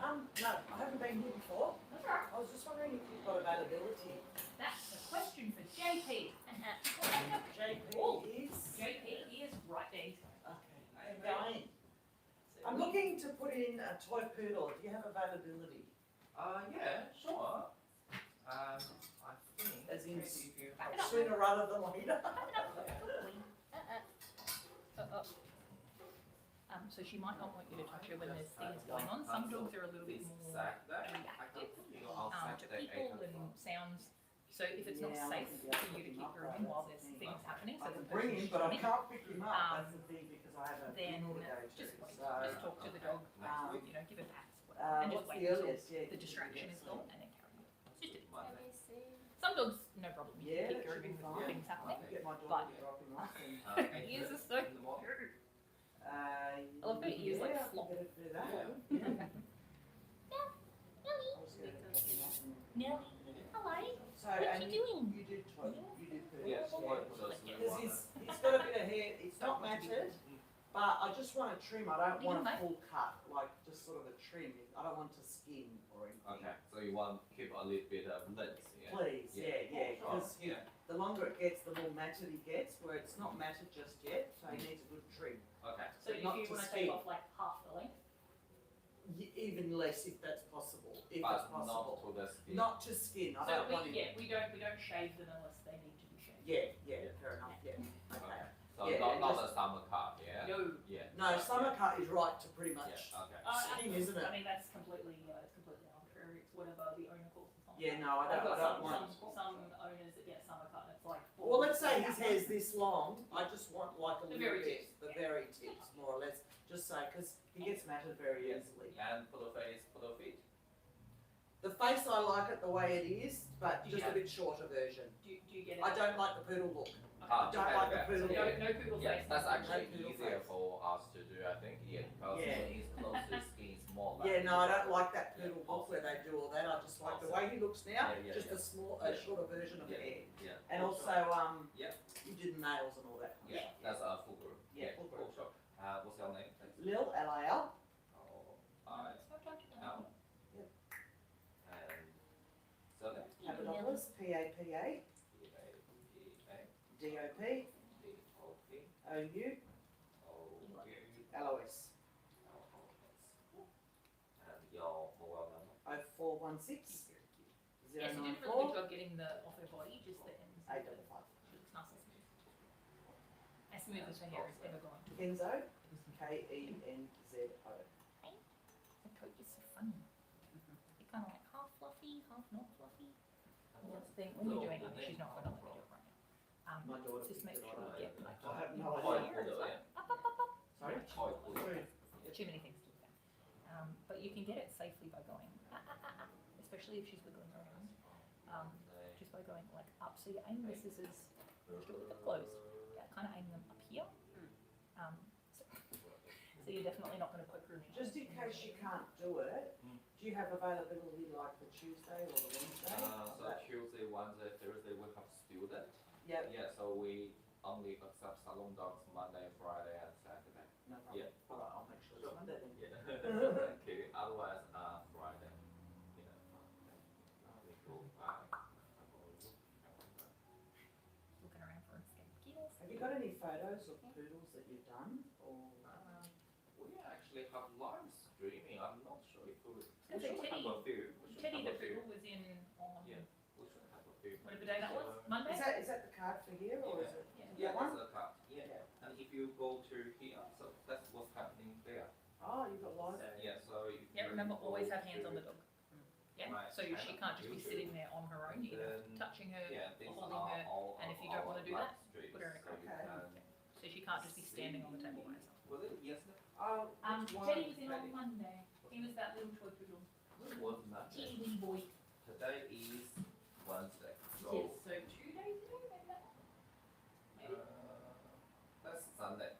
No, I haven't been here before. That's all right. I was just wondering if you've got availability. That's a question for JP. JP Oh. is. JP is right there. Okay. I'm going. I'm looking to put in a toy poodle. Do you have availability? Yeah, sure. I think. As in maybe if you Back it up. Sooner rather than later. So she might not want you to touch her when there's things going on. Some dogs are a little bit more reactive to people and sounds. So if it's not Yeah, safe I think for you to keep grooming while there's things happening, so I the can bring him, person's but I grooming, can't pick him up. That's the thing because I have a then funeral to go to. just wait. So, Just talk to the dog. You know, give it pats, whatever, and just what's wait the until earliest? Yeah, the distraction is gone, and then carry it. It's just a bit. Monday. Some dogs, no problem. You Yeah, can keep that should be grooming fine. with things happening. Get my But- daughter to drop him off. And, Ears are so cute. I love her ears, like, flop. Get her to do that. Yeah. Yeah. Nelly, I was gonna drop him off and- hello. So, What and you doing? you did try, you did put it. Yes, one of those. Because he's got a bit of hair, it's not matted, but I just want a trim, I don't want a full cut, like just sort of a trim, I don't want to skin or anything. Okay, so you want to keep a little bit of length, yeah? Please, yeah, because Yeah. the longer it gets, the more matted he gets, where it's not matted just yet, so he needs a good trim. Okay. So if Not you to want to skin. take off like half the length, Even less if that's possible, if it's But possible. not to the skin. Not to skin, I so don't want him. we don't shave them unless they need to be shaved. Yeah, fair enough, yeah, okay. Okay. So Yeah, not just- a summer cut, yeah? No. Yeah. No, summer cut is right to pretty Yeah, much, okay. Skin, isn't it? I mean that's completely arbitrary. It's whatever the owner calls it. yeah, no, I I've don't got want. some owners that get summer cut and it's like. Well, let's say his hair's this long, I just want like a The little very bit, tips, the yeah. very tips, more or less, just so, cause he gets matted very Yes. easily. And for the face, for the feet. The face, I like it the way it is, but Do you just a have- bit shorter version. Do you get it? I don't like the poodle look. Ah, don't like the poodle No, look. no poodle Yes, face. that's actually No poodle easier face. for us to do, I think, yeah, because Yeah. when he's close to the skin, it's more like. Yeah, no, I don't like that poodle Yeah, look where they do all that, I just like the way he looks now, Yeah, yeah, just yeah. a small, Yeah. a shorter version of Yeah. hair. Yeah. And for also, sure. Yeah. you do the nails and all that. Yeah, that's a full group. Yeah, full group. For sure. What's your name? please? Lil, L-I-L, Oh, I, No. and surname? Papadopoulos, P-A-P-A, P-A-P-A, D-O-P, D-O-P, O-U, O-U, L-O-S. and your mobile number? 0416 Yeah, she did a really 094 good job getting the off her body, just the ends. of the- 855. She looks nice and smooth. As smooth as her hair is ever going to be. Kenzo, K-E-N-Z-O. The coat is so funny. You're kind of like half fluffy, half not fluffy. And that's the thing, when you're doing it, she's not going to let me do it right now. My daughter Just make picked it sure on. you get like I have no Toy idea. poodle, yeah. up, up, up, up. Sorry? Toy poodle. Too many things to do that. But you can get it safely by going, especially if she's wiggling around. Just by going like up. So you aim the scissors, just do it with them closed. Yeah, kind of aim them up here. So you're definitely not going to poke her in. Just in case you can't do it, do you have availability like the Tuesday or the Wednesday? So Tuesday, Wednesday, Thursday, we have student. Yep, Yeah, so we only accept salon dogs Monday, Friday, and Saturday. no problem. Yeah. Alright, I'll make sure it's Monday then. Yeah. Okay, otherwise, Friday. Yeah. We go, Looking around for escape kittles. Have you got any photos of poodles that you've done or? we actually have live streaming. I'm not sure if we And so should have Teddy- a few. We should Teddy the have a few. poodle was in on Yeah. We should have a few. whatever day that was, Monday. Is that the card for here or is it? Yeah, That one? that's a cut. Yeah. And if you go to here, so that's what's happening there. Oh, you've got live. Yeah, so if Yeah, you remember go always have hands to- on the dog. Yeah, Right, so she and can't just be YouTube, sitting there on her own. You're either then, touching her, Yeah, these holding are her, all and if you don't wanna do that, streams, put her in a so crate. you Okay. can so she can't just be standing on the table by herself. Was it yesterday? Oh, which one? Teddy was in on Monday. He was that little toy poodle, It was Monday. teeny wee boy. Today is Wednesday. So, Yes, so 2 days ago, maybe that. Maybe. that's Sunday.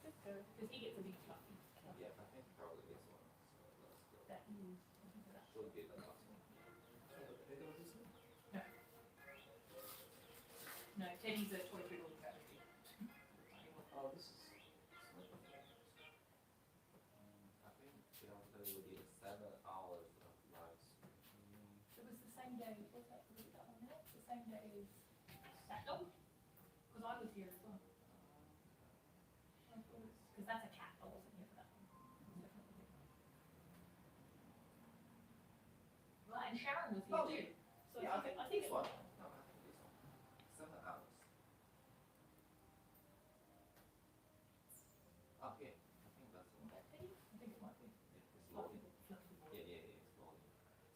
Because he gets a big fluffy. Yeah, I think probably this one. So let's go. That is. that. Should be the last one. No, Teddy's a toy poodle travesty. Oh, this is. I think the other day we did 7 hours of live streaming. It was the same day, was that one there? The same day as that dog? Because I was here as well. Because that's a cat, I wasn't here for that one. It was definitely different. Right, and Sharon was here Oh, too. So Yeah, I think this it one. was. No, I think this one. 7 hours.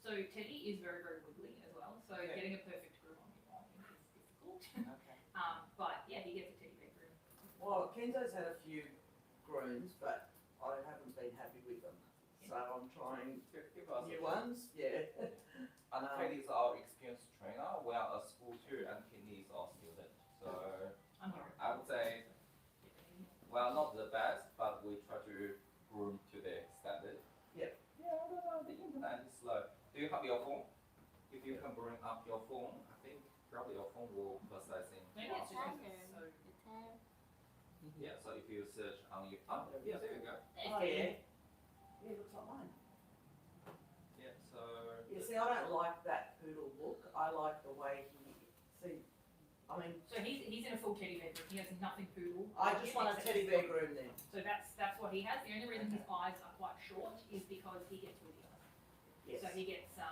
So Teddy is very, very wiggly as well. So Yeah. getting a perfect groom on him, I think, is difficult. Okay. But yeah, he gets a teddy bear groom. Well, Kenzo's had a few grooms, but I haven't been happy with them. So I'm trying Give us new ones. Yeah. And Katie is our experienced trainer. We are a school too, and Kenny is our student. So I'm here. I would say we are not the best, but we try to groom to the standard. Yep. Yeah, I don't know. The internet is slow. Do you have your phone? If you can bring up your phone, I think probably your phone will processing. Maybe it's just because it's so. Yeah. So if you search on your yeah, there you go. Oh yeah. Yeah, looks like mine. Yeah. So Yeah, see, I don't like that poodle look. I like the way I mean, So he's in a full teddy bear groom. He has nothing poodle. I just want a teddy bear groom then. So that's what he has. The only reason his eyes are quite short is because he gets wiggy eyes. Yes. So he gets a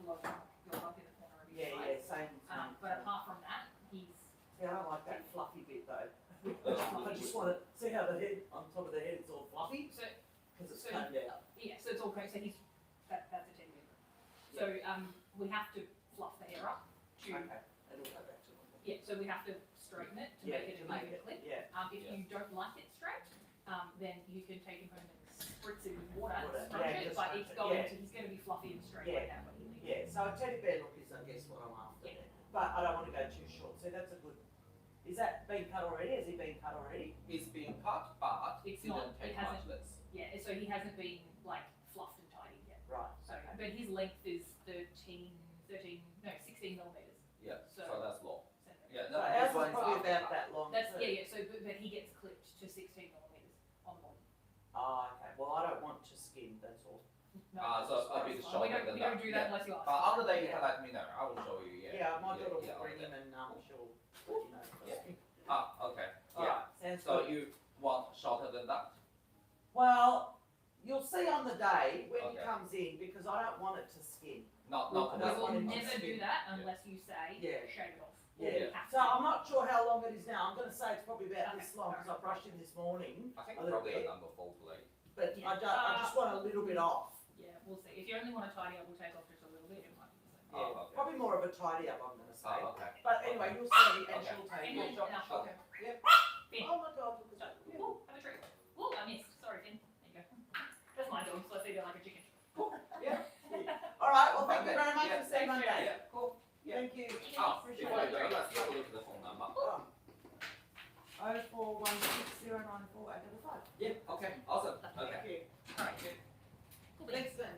lot of your bump in the corner of his Yeah, eye. same. But apart from that, he's See, I don't like that fluffy bit though. I just want to see how the head on top of the head is all fluffy so because it's So- combed out. yeah. So it's all great. So that's a teddy bear groom. So we have to fluff the hair up to Okay, it'll go back to normal. yeah. So we have to straighten it to make it an even clip. Yeah. If you don't like it straight, then you can take him home and spritz it with water and Water, scrunch yeah, it. just But scrunch it's it, going yeah. to he's going to be fluffy and straight Yeah. like that when he leaves. Yeah, so a teddy bear look is, I guess, what I'm after. Yeah. But I don't want to go too short. So that's a good. Is that been cut already? Has he been cut already? it's being cut, but It's didn't not- take it hasn't- much less. Yeah. So he hasn't been like fluffed and tidied yet. Right. So, but his length is 16 millimeters. Yeah. So- So that's low. centimeters. Yeah. So No, ours this is one's probably up. about that long. That's too. yeah. So but he gets clipped to 16 millimeters on the body. Oh, okay. Well, I don't want to skin. That's all. No, So a bit we shorter don't than we don't that. do that Yeah. unless you ask. But other day you can let me know. I will show you. Yeah. Yeah, my daughter will yeah, bring okay. him and she'll let you know. Yeah. Okay. All right. Sounds So good. you want shorter than that? Well, you'll see on the day when he Okay. comes in because I don't want it to skin. Not We I don't will want him to never do skin. that unless you say Yeah. shave it off. Or Yeah. we have So to. I'm not sure how long it is now. I'm going to say it's probably about this Okay. long because I brushed him this morning. I think A little probably bit. a number 4 blade. But Yeah. I just want a little bit off. Yeah, we'll see. If you only want to tidy up, we'll take off just a little bit. It might be the same. Yeah. Oh, okay. Probably more of a tidy up, I'm going to say. Oh, okay. But anyway, you'll see and Okay. she'll take And it. then and I'll show Okay. her. Yep. Finn. Oh my God, look at that. So, woo, have a treat. Woo, I missed. Sorry, Finn. There you go. That's my dog, so I feed her like a chicken. All right, well, thank you very much. Yeah. We'll see you Monday. Yeah. Cool. Yeah. Thank you. Oh, before you go, let's have a look at the phone number. Oh. 0416094855. Yeah. Okay. Awesome. Thank Okay. you. Alright, Okay. cool beans. Thanks then.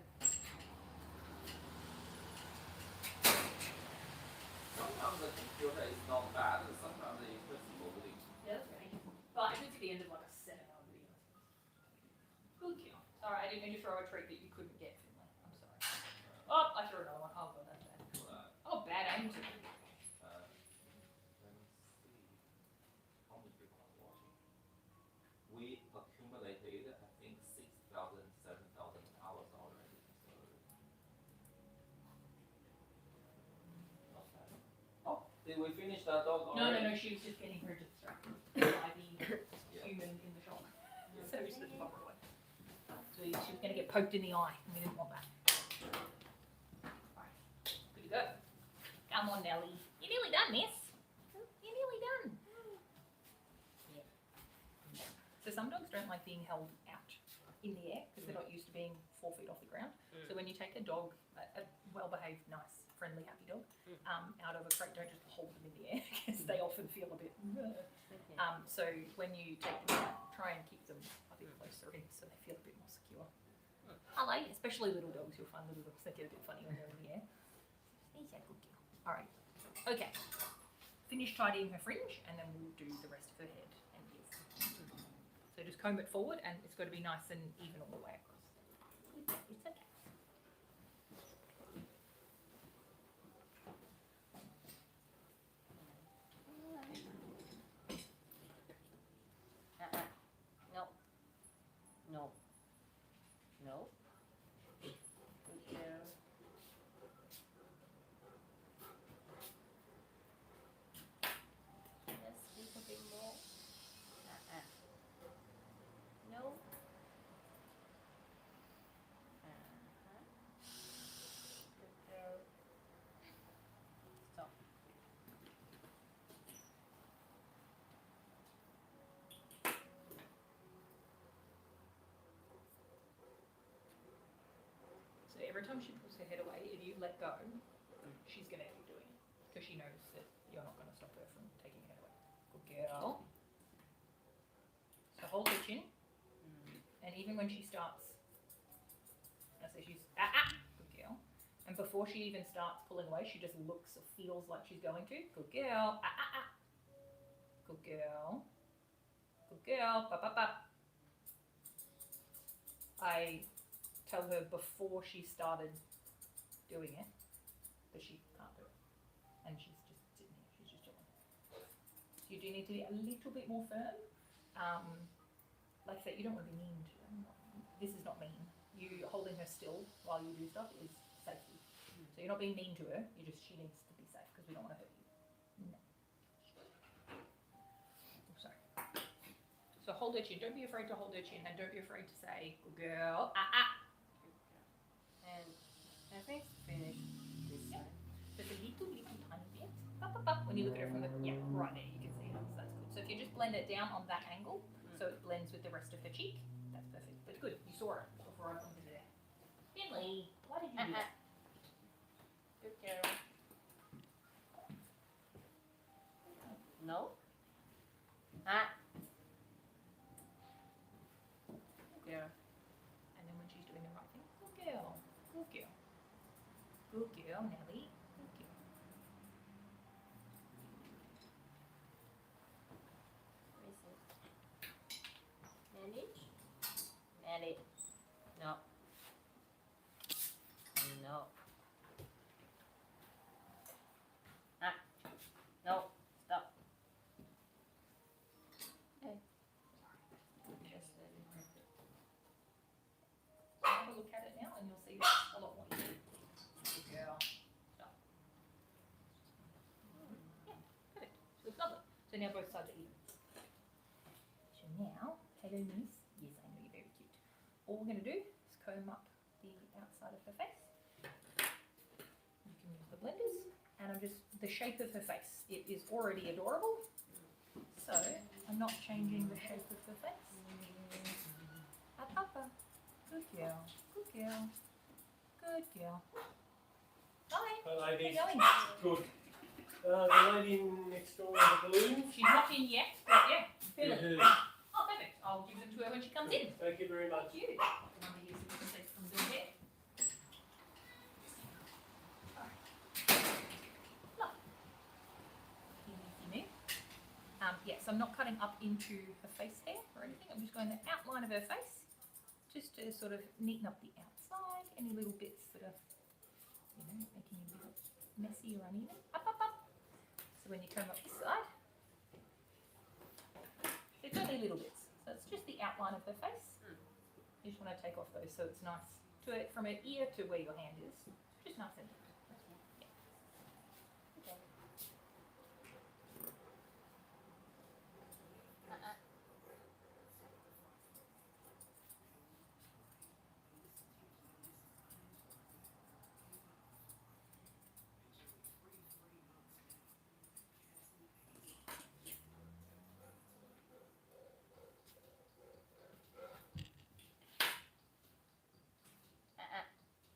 Sometimes the computer is not bad, and sometimes it's just moving. Yeah, that's right. But it was at the end of like a 7-hour video. Good kill. Sorry, I didn't mean to throw a treat that you couldn't get, Finley. I'm sorry. Oh, I threw another one. Oh god, that's bad. Oh, bad aim too. Let me see how many people are watching. We accumulated, I think, 6,000, 7,000 hours already. So not bad. Oh, did we finish that dog No, already? no, she was just getting her distracted by the Yeah. human in the shop. So we just didn't bother away. So she was going to get poked in the eye, and we didn't want that. Alright, good to go. Come on, Nelly. You're nearly done, miss. You're nearly done. Yeah. So some dogs don't like being held out in the air because they're not used to being 4 feet off the ground. So when you take a dog, a well-behaved, nice, friendly, happy dog, out of a crate, don't just hold them in the air because they often feel a bit. So when you take them out, try and keep them a bit closer in so they feel a bit more secure. Hello, especially little dogs. You'll find little dogs that get a bit funny when they're in the air. He's a good girl. All right. Okay. Finish tidying her fringe, and then we'll do the rest of her head and ears. So just comb it forward, and it's got to be nice and even all the way across. It's okay. No. No. No. Good girl. Yes, a bit more. No. every time she pulls her head away, if you let go, she's going to keep doing it because she knows that you're not going to stop her from taking her head away. Good girl. So hold her chin, and even when she starts, I say she's good girl. And before she even starts pulling away, she just looks or feels like she's going to. Good girl. Good girl. Good girl. I tell her before she started doing it that she can't do it. And she's just sitting here. She's just chilling. So you do need to be a little bit more firm. Like I said, you don't want to be mean to her. This is not mean. You holding her still while you do stuff is safety. So you're not being mean to her. She needs to be safe because we don't want to hurt you. No. Oh, sorry. So hold her chin. Don't be afraid to hold her chin, and don't be afraid to say, "Good girl." And I think it's finished this side. Just a little tiny bit. When you look at it from the right there, you can see it. So that's good. So if you just blend it down on that angle, so it blends with the rest of her cheek, that's perfect. But good, you saw it before I pointed it out. Finley, why did you do that? Good girl. No? Good girl. And then when she's doing the right thing, good girl, good girl. Good girl, Nelly. Good girl. Where is it? Manage? Manage. No. No. No. Stop. Okay. Just let it rip it. Have a look at it now and you'll see that's a lot more easy. Good girl. Stop. Yeah, perfect. So it's lovely. So now both sides are even. So now, hello niece. Yes, I know you're very cute. All we're going to do is comb up the outside of her face. You can use the blenders. And I'm just, the shape of her face, it is already adorable. So I'm not changing the shape of her face. Up. Good girl. Good girl. Good girl. Hi. Hi ladies. How you going? Good. The lady next door with the balloons. She's not in yet, but yeah. Yeah, Perfect. her. Oh, perfect. I'll give them to her when she comes in. Thank you very much. Thank you. I'm going to use them to take from the bed. Yes, I'm not cutting up into her face hair or anything. I'm just going the outline of her face, just to sort of neaten up the outside, any little bits that are, making it a bit messy or uneven. Up. So when you comb up this side, it's only little bits. So it's just the outline of her face. You just want to take off those so it's nice from her ear to where your hand is. Just nice and neat.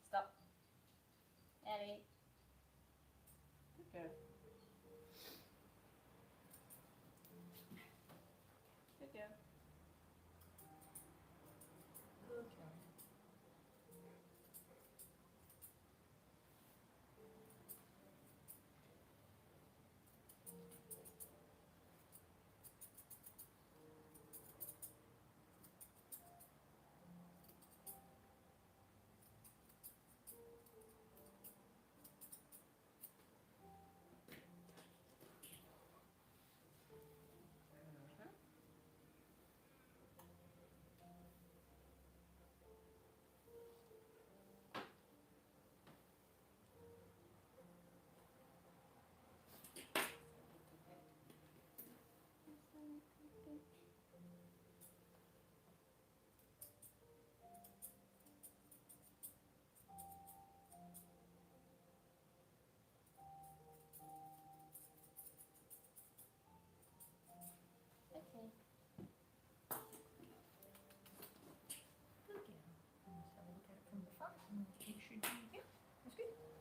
Stop. Ellie. Good girl. Good girl. Good girl.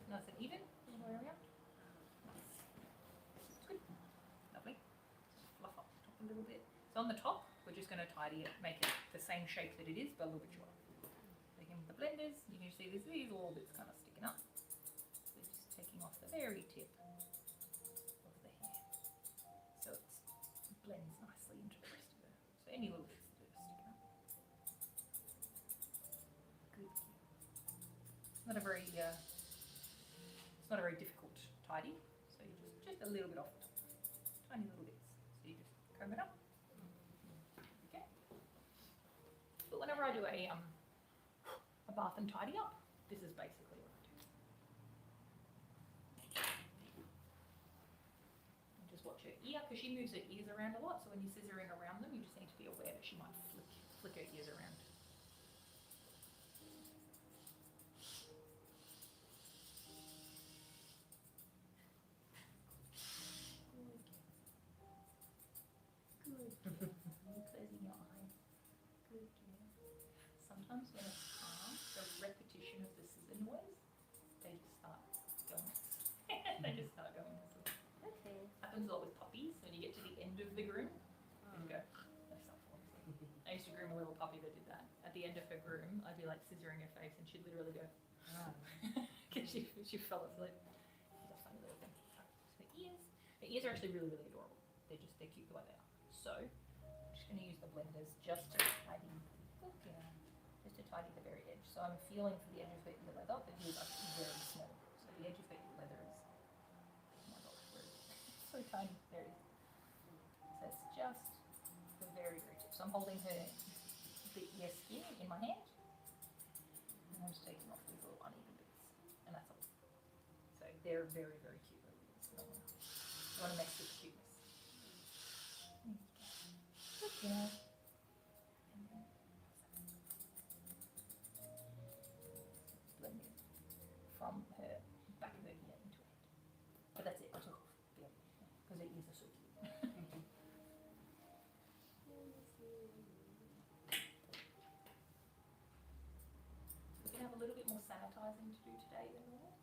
nice and even all the way around. It's good. Lovely. Fluff up the top a little bit. So on the top, we're just going to tidy it, make it the same shape that it is, but a little bit shorter. So again with the blenders, you can see these little bits kind of sticking up. So just taking off the very tip of the hair. So it blends nicely into the rest of it. So any little bits that are sticking up. Good. It's not a very difficult tidy. So you just a little bit off the top. Tiny little bits. So you just comb it up. Okay. But whenever I do a bath and tidy up, this is basically what I do. And just watch her ear, because she moves her ears around a lot, so when you're scissoring around them, you just need to be aware that she might flick her ears around. Good. Good. You're closing your eyes. Good. Sometimes when it's calm, the repetition of the scissor noise, they just start going. They just start going. Okay. Happens a lot with puppies. When you get to the end of the groom, and you go, they start falling asleep. I used to groom a little puppy that did that. At the end of her groom, I'd be like scissoring her face, and she'd literally go, because she fell asleep. It's a funny little thing. So her ears are actually really, really adorable. They're cute the way they are. So I'm just going to use the blenders just to tidy. Just to tidy the very edge. So I'm feeling for the edge of her ear leather. The ear is actually very small. So the edge of her ear leather is, oh my gosh, where is it? So tiny. There it is. So it's just the very, very tip. So I'm holding the ear skin in my hand. And I'm just taking off these little uneven bits. And that's all. So they're very, very cute. It's phenomenal. You want to mess with the cuteness. Good job. Blend it from her back of her ear into her head. But that's it, I took off the other because her ears are so cute. We can have a little bit more sanitising to do today than normal,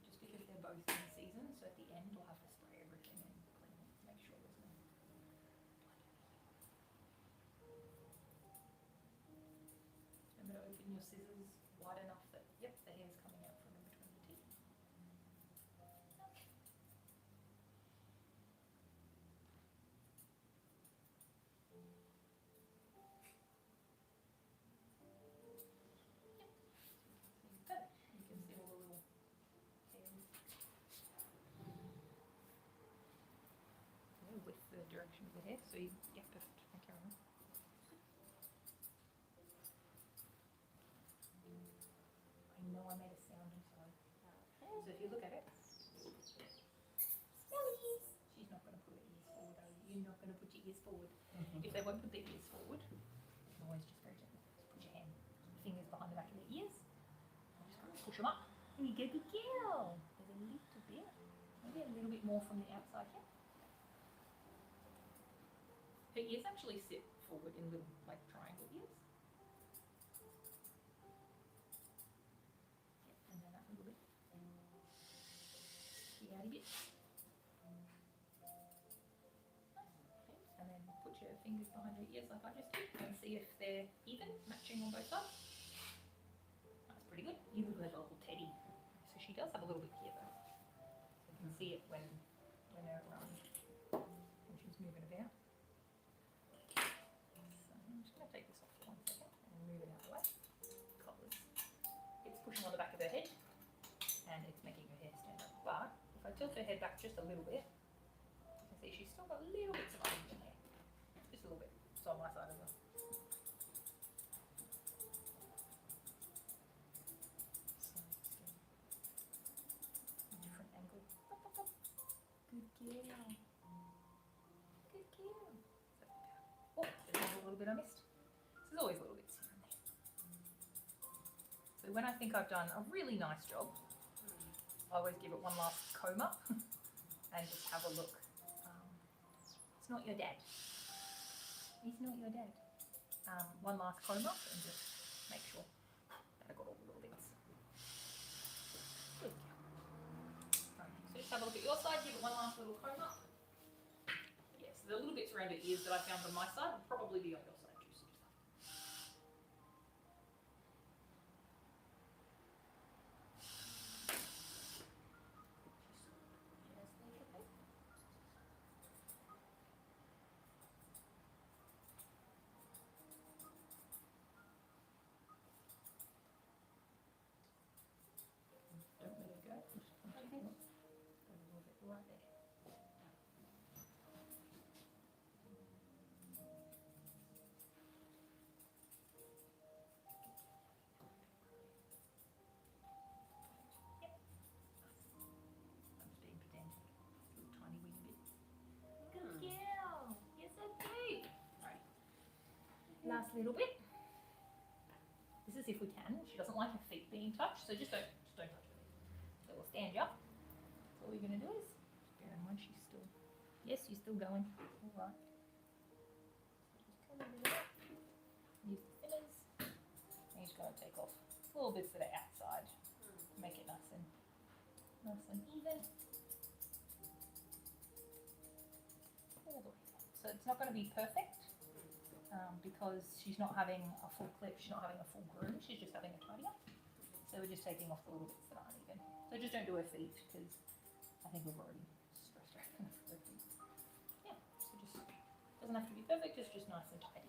just because they're both in season, so at the end we'll have to spray everything and clean it to make sure there's no blood. Remember to open your scissors wide enough that, yep, the hair's coming out from in between the teeth. Yep. You can see all the little hairs. Yeah, with the direction of the hair, so you, yeah, perfect. Okay, Ryan. I know I made a sound, I'm sorry. So if you look at it, smellies. She's not going to put her ears forward, are you? You're not going to put your ears forward. If they won't put their ears forward, you can always just very gently put your fingers behind the back of their ears. And just kind of push them up. And you go, good girl. There's a little bit, maybe a little bit more from the outside here. Her ears actually sit forward in little, like, triangle ears. Yep, and then that little bit. The outy bit. And then put your fingers behind your ears like I just did and see if they're even, matching on both sides. That's pretty good. You look like a little teddy. So she does have a little bit here though. So you can see it when she's moving about. So I'm just going to take this off for 1 second and move it out of the way. Because it's pushing on the back of her head and it's making her hair stand up. But if I tilt her head back just a little bit, you can see she's still got little bits of uneven hair. Just a little bit. So on my side as well. So just a different angle. Pop, pop, pop. Good girl. Good girl. Oh, there's a little bit I missed. So there's always little bits here and there. So when I think I've done a really nice job, I always give it one last comb up and just have a look. It's not your dad. It's not your dad. One last comb up and just make sure that I got all the little bits. have a look at your side, give it one last little comb up. Yes, the little bits around her ears that I found on my side will probably be on your side too. Don't let it go. Just punch it in. Go a little bit right there. I'm just being pedantic. Little tiny wee bit. Good girl. You're so cute. Right. Last little bit. This is if we can. She doesn't like her feet being touched, so just don't touch her feet. So we'll stand you up. So all you're gonna do is bear in mind she's still. Yes, you're still going. All right. Just come over there. Use the thinners. And you're just gonna take off little bits that are outside. Make it nice and even. All the way down. So it's not going to be perfect because she's not having a full clip, she's not having a full groom, she's just having a tidy up. So we're just taking off the little bits that aren't even. So just don't do her feet because I think we've already stressed her enough for her feet. Yeah, so just doesn't have to be perfect, it's just nice and tidy.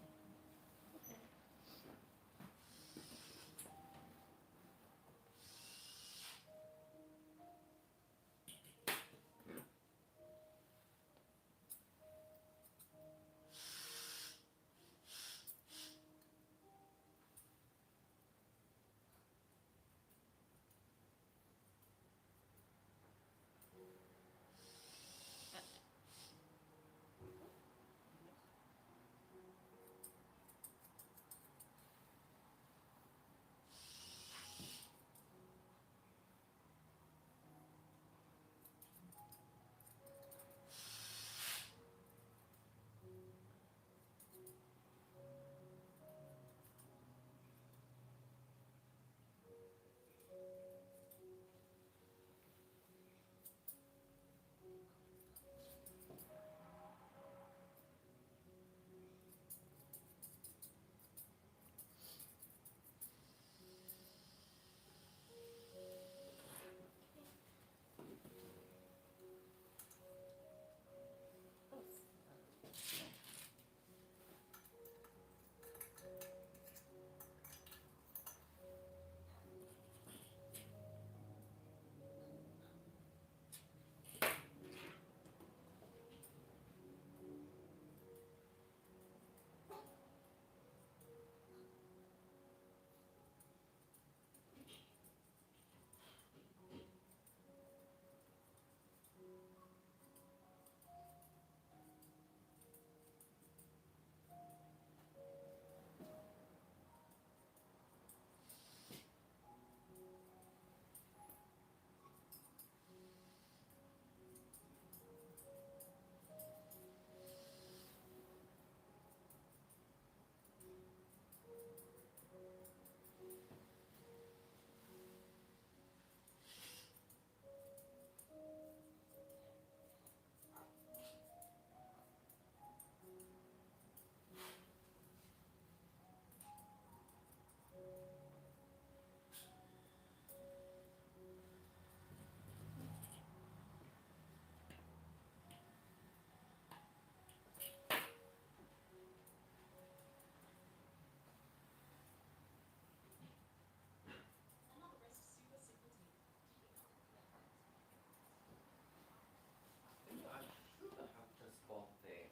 I should have just bought the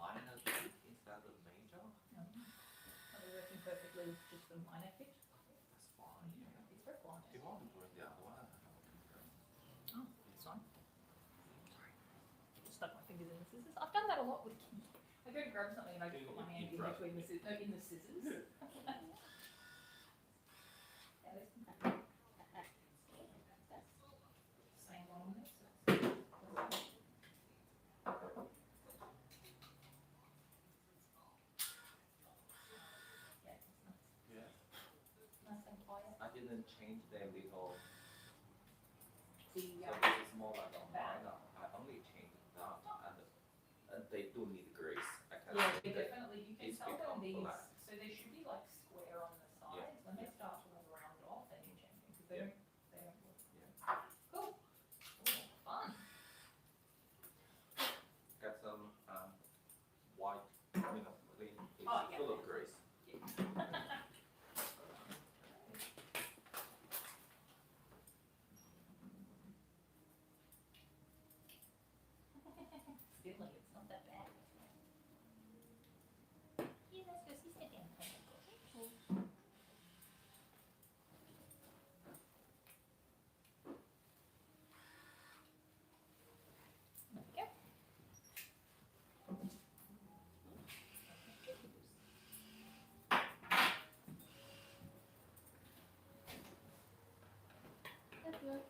minor fit instead of major. Are we working perfectly with just the minor fit? That's fine. Yeah. It's very quiet. Do you want to bring the other one? Oh, it's fine. Sorry. Just stuck my fingers in the scissors. I've done that a lot with Kim. I go to grab something and I just put my hand in between the scissors. No, in the scissors. Same one on this. Yeah. Nice and quiet. I didn't change the little. The So this is more like a minor. I only changed that, and they do need grace. I can Yeah, see that definitely. You can it's tell become when these, flat. so they should be like square on the sides. When they start to like round off, they need changing because they don't look. Cool. Ooh, fun. Got some white, clean. It's Oh, yeah. full of grace. Still, it's not that bad. Yeah, let's go see sit down. There we go.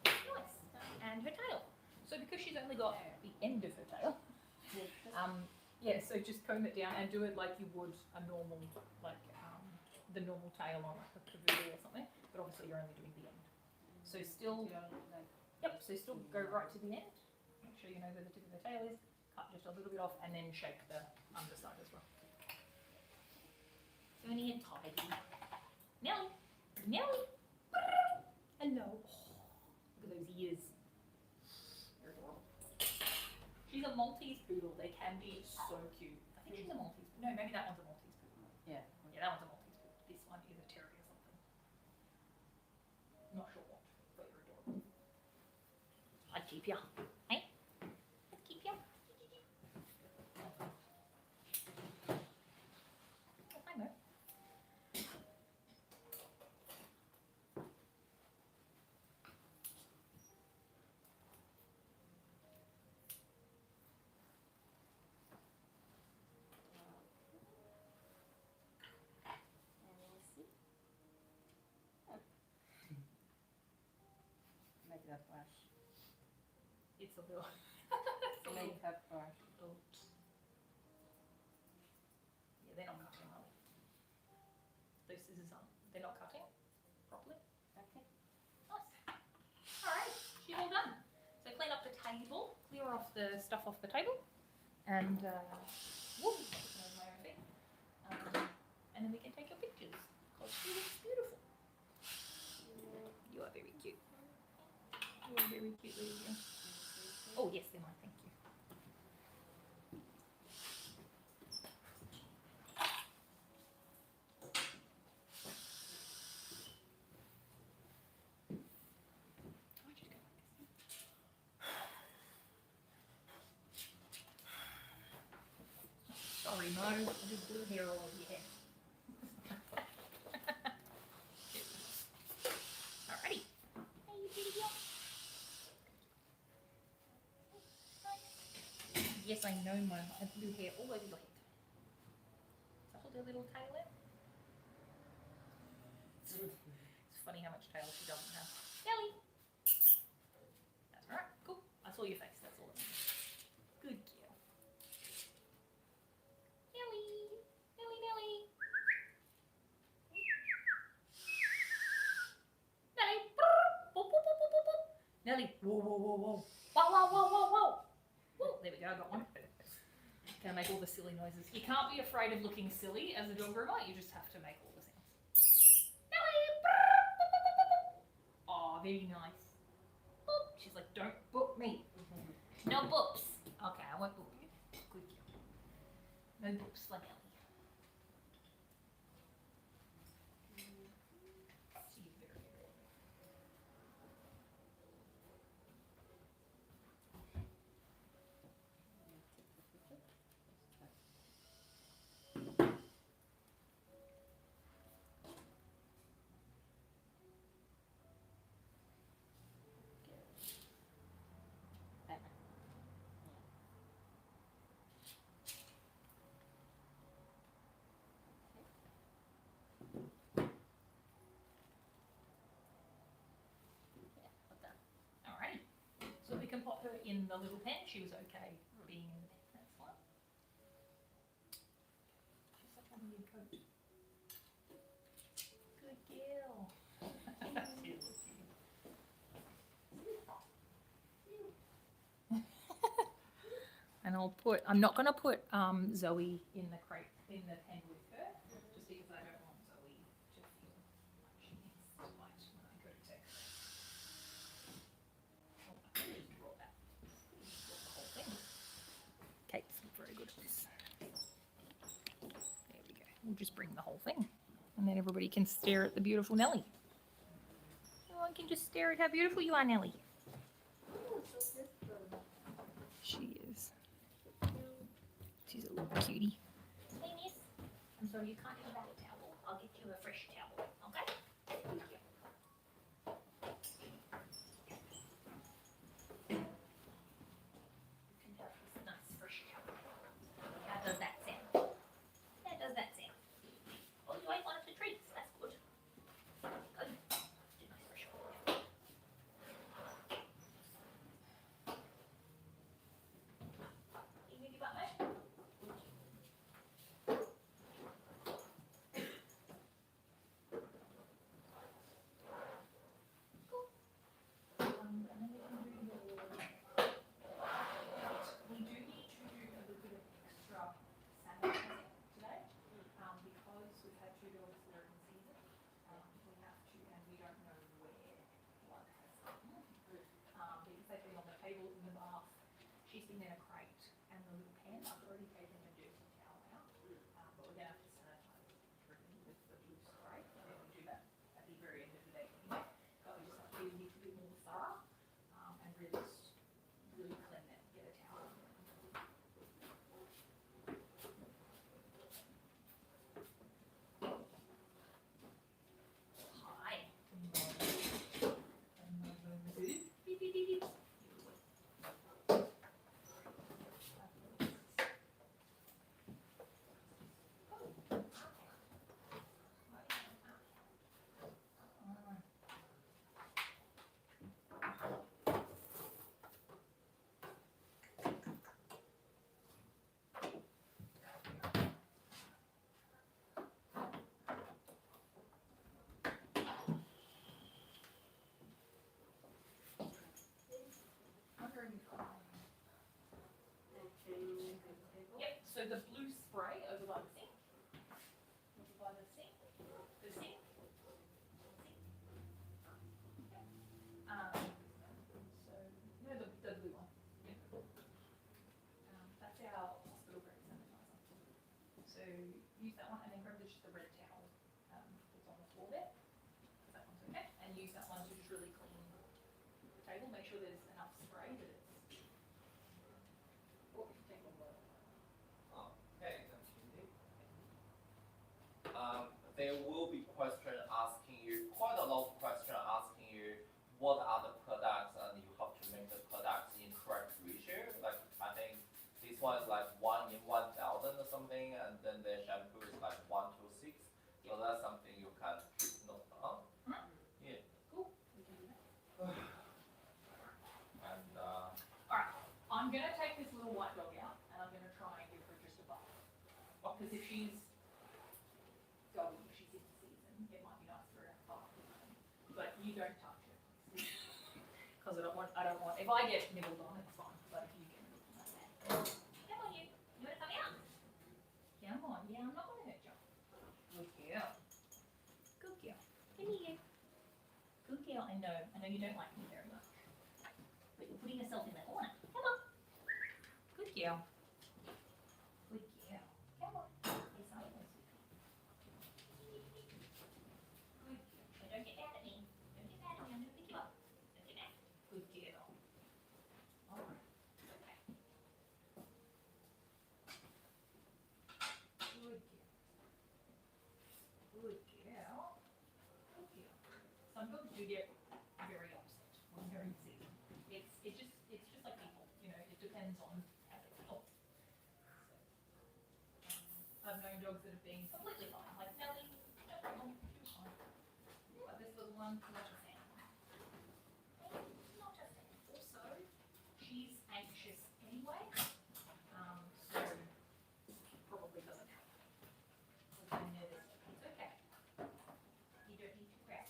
Nice. And her tail. So because she's only got the end of her tail, yeah, so just comb it down and do it like you would a normal, like the normal tail on like a cavoodle or something, but obviously you're only doing the end. So still, yep, so still go right to the end, make sure you know where the tip of the tail is, cut just a little bit off and then shake the underside as well. So any tidy. Nelly, Nelly, hello. Look at those ears. They're adorable. She's a Maltese poodle. They can be so cute. I think she's a Maltese. No, maybe that one's a Maltese poodle. Yeah. Yeah, that one's a Maltese poodle. This one is a terrier or something. Not sure what, but you're adorable. I'd keep ya. Hey? I'd keep ya. Oh, hi, Mo. Makeup brush. It's a little. It's a little. Makeup brush. Yeah, they're not cutting, are they? Those scissors aren't. They're not cutting properly. Okay. Nice. Alright, she's all done. So clean up the table, clear off the stuff off the table, and whoop, my own thing. And then we can take your pictures because she looks beautiful. You are very cute. You are very cute, little girl. Oh yes, they're mine. Thank you. Why'd you go like this? Sorry, Mo. I just blew hair all over your head. Alrighty. Hey, you pretty girl. Yes, I know, Mo. I blew hair all over your head. So hold her little tail in. It's funny how much tail she doesn't have. Nelly. That's alright. Cool. I saw your face. That's all that matters. Good girl. Nelly. Nelly, Nelly. Nelly. Boop, boop, boop, boop, boop, boop. Nelly. Whoa, whoa, whoa, whoa. Whoa, whoa, whoa, whoa, whoa. Whoa. There we go. I got one. Can I make all the silly noises? You can't be afraid of looking silly as a dog groomer. You just have to make all the sounds. Nelly. Oh, very nice. Boop. She's like, don't boop me. No boops. Okay, I won't boop you. Good girl. No boops for Nelly. She's very, very Alrighty. So we can pop her in the little pen. She was okay being in the pen. That's fine. She's such a weird coat. Good girl. That's really cute. and I'll put. I'm not going to put Zoe in the crate in the pen with her, just because I don't want Zoe to feel like she needs to bite when I go to. Oh, I could just draw that. Draw the whole thing. Kate's not very good at this. There we go. We'll just bring the whole thing, and then everybody can stare at the beautiful Nellie. Everyone can just stare at how beautiful you are, Nellie. She is. She's a little cutie. Hey, miss. I'm sorry, you can't have that towel. I'll get you a fresh towel, okay? Thank you. You can have this nice fresh towel. How does that sound? How does that sound? Oh, you ate one of the treats. That's good. Good. Do nice fresh towel. You with your butt, mate? We do need to do a little bit of extra sanitizing today, because we've had 2 dogs that are in season. We have to, and we don't know where one has come. Because they've been on the table in the bath. She's been in a crate and the little pen. I've already taken the dirty towel out, but we're going to have to sanitize everything with the blue spray. And then we do that at the very end of the day anyway. But we just have to need to be more thorough, and really clean it. Get a towel. Hi. Beep, beep, beep, beep. Yep, so the blue spray over by the sink. Over by the sink. The sink. Yep. So, no, the blue one. Yep. That's our hospital grade sanitizer. So use that one and then grab just the red towel that's on the floor there. That one's okay. And use that one to just really clean the table. Make sure there's enough spray that it's. Oh, you can take one more. Okay, continue. There will be question asking you, quite a lot of question asking you, what are the products, and you have to make the products in correct ratio. Like, I think this one is like 1 in 1,000 or something, and then the shampoo is like 1 to 6. So that's something you can keep note on. Yeah. Cool. We can do that. And Alright, I'm going to take this little white dog out and I'm going to try and give her just a bath. Because if she's going, if she's in season, it might be nice for her to have a bath. But you don't touch it. Because I don't want, if I get nibbled on, it's fine. But if you get nibbled on, that's bad. Come on, you. You want to come out? Come on, yeah, I'm not going to hurt you. Good girl. Good girl. Come here. Good girl. I know you don't like me very much. But you're putting yourself in the corner. Come on. Good girl. Good girl. Come on. Yes, I will. Good girl. But don't get mad at me. Don't get mad at me. I'm going to pick you up. Don't get mad. Good girl. All right. Okay. Good girl. Good girl. Good girl. Some dogs do get very upset when they're in season. It's just like people, you know, it depends on how they feel. So, I've known dogs that have been completely fine, like Nellie, no problem, she was fine. But this little one, not a fan. Not a fan. Also, she's anxious anyway, so probably doesn't help. Because I'm nervous. It's okay. You don't need to cry.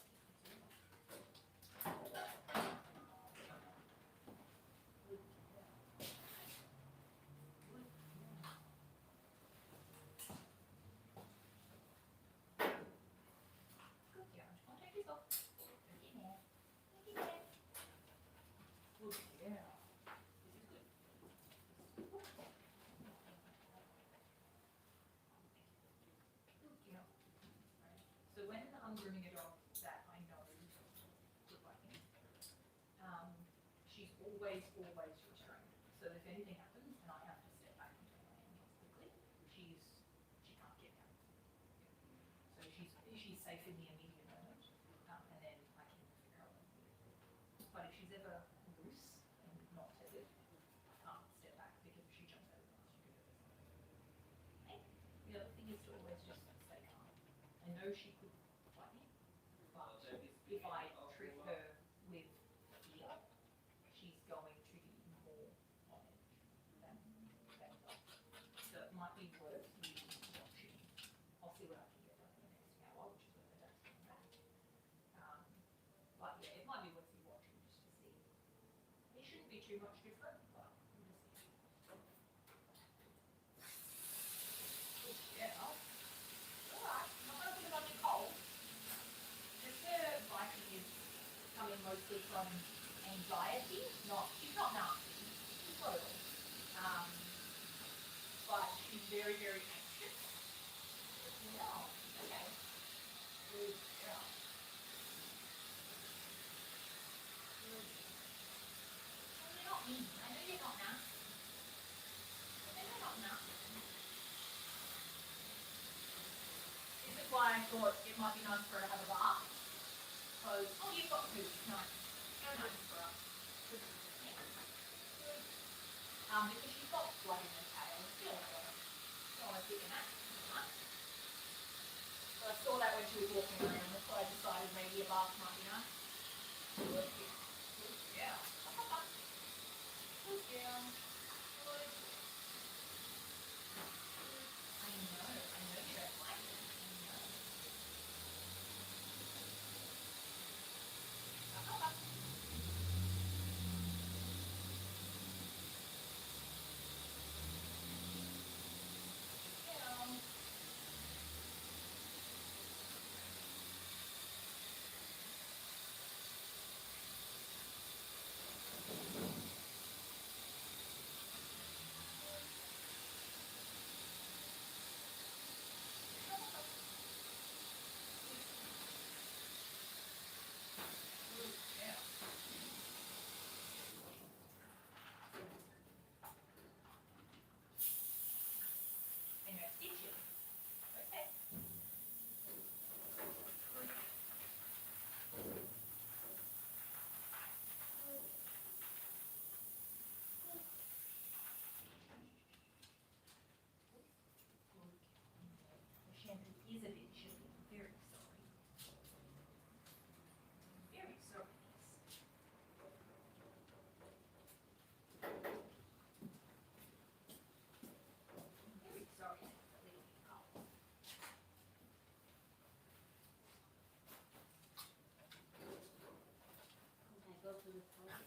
always restrained. So if anything happens and I have to step back and turn my hands quickly, she can't get out. So she's safe in the immediate moment, and then I can figure out what to do. But if she's ever loose and not tethered, I can't step back because she jumps over the last you could ever see. Okay? The other thing is to always just stay calm. I know she could bite me, but if I treat her with fear, she's going to be more on edge than better. So it might be worth you watching. I'll see what I can get done in the next hour, which is when the dad's coming back. But yeah, it might be worth you watching just to see. It shouldn't be too much different, but we'll just see. Good girl. Alright, I'm not going to put it on your cold. Just her biting is coming mostly from anxiety, she's not nasty, she's brutal. But she's very, very anxious. Yeah, okay. Good girl. Good. Well, you're not mean. I know you're not nasty. I know you're not nasty. This is why I thought it might be nice for her to have a bath. Because, oh, you've got food. Nice. So nice for us. Good. Yeah. Good. Because she's got blood in her tail. Still don't want to thicken that. Right? So I saw that when she was walking around. That's why I decided maybe a bath might be nice. Good. Good girl. Up, up, up. Good girl. Good. I know you don't like it. I know. Up, up, up. Girl. Good girl. And you're stitching. Okay. The shampoo is a bit chilly. I'm very sorry. Very sorry. I'm very sorry to have to leave you cold. I go to the toilet.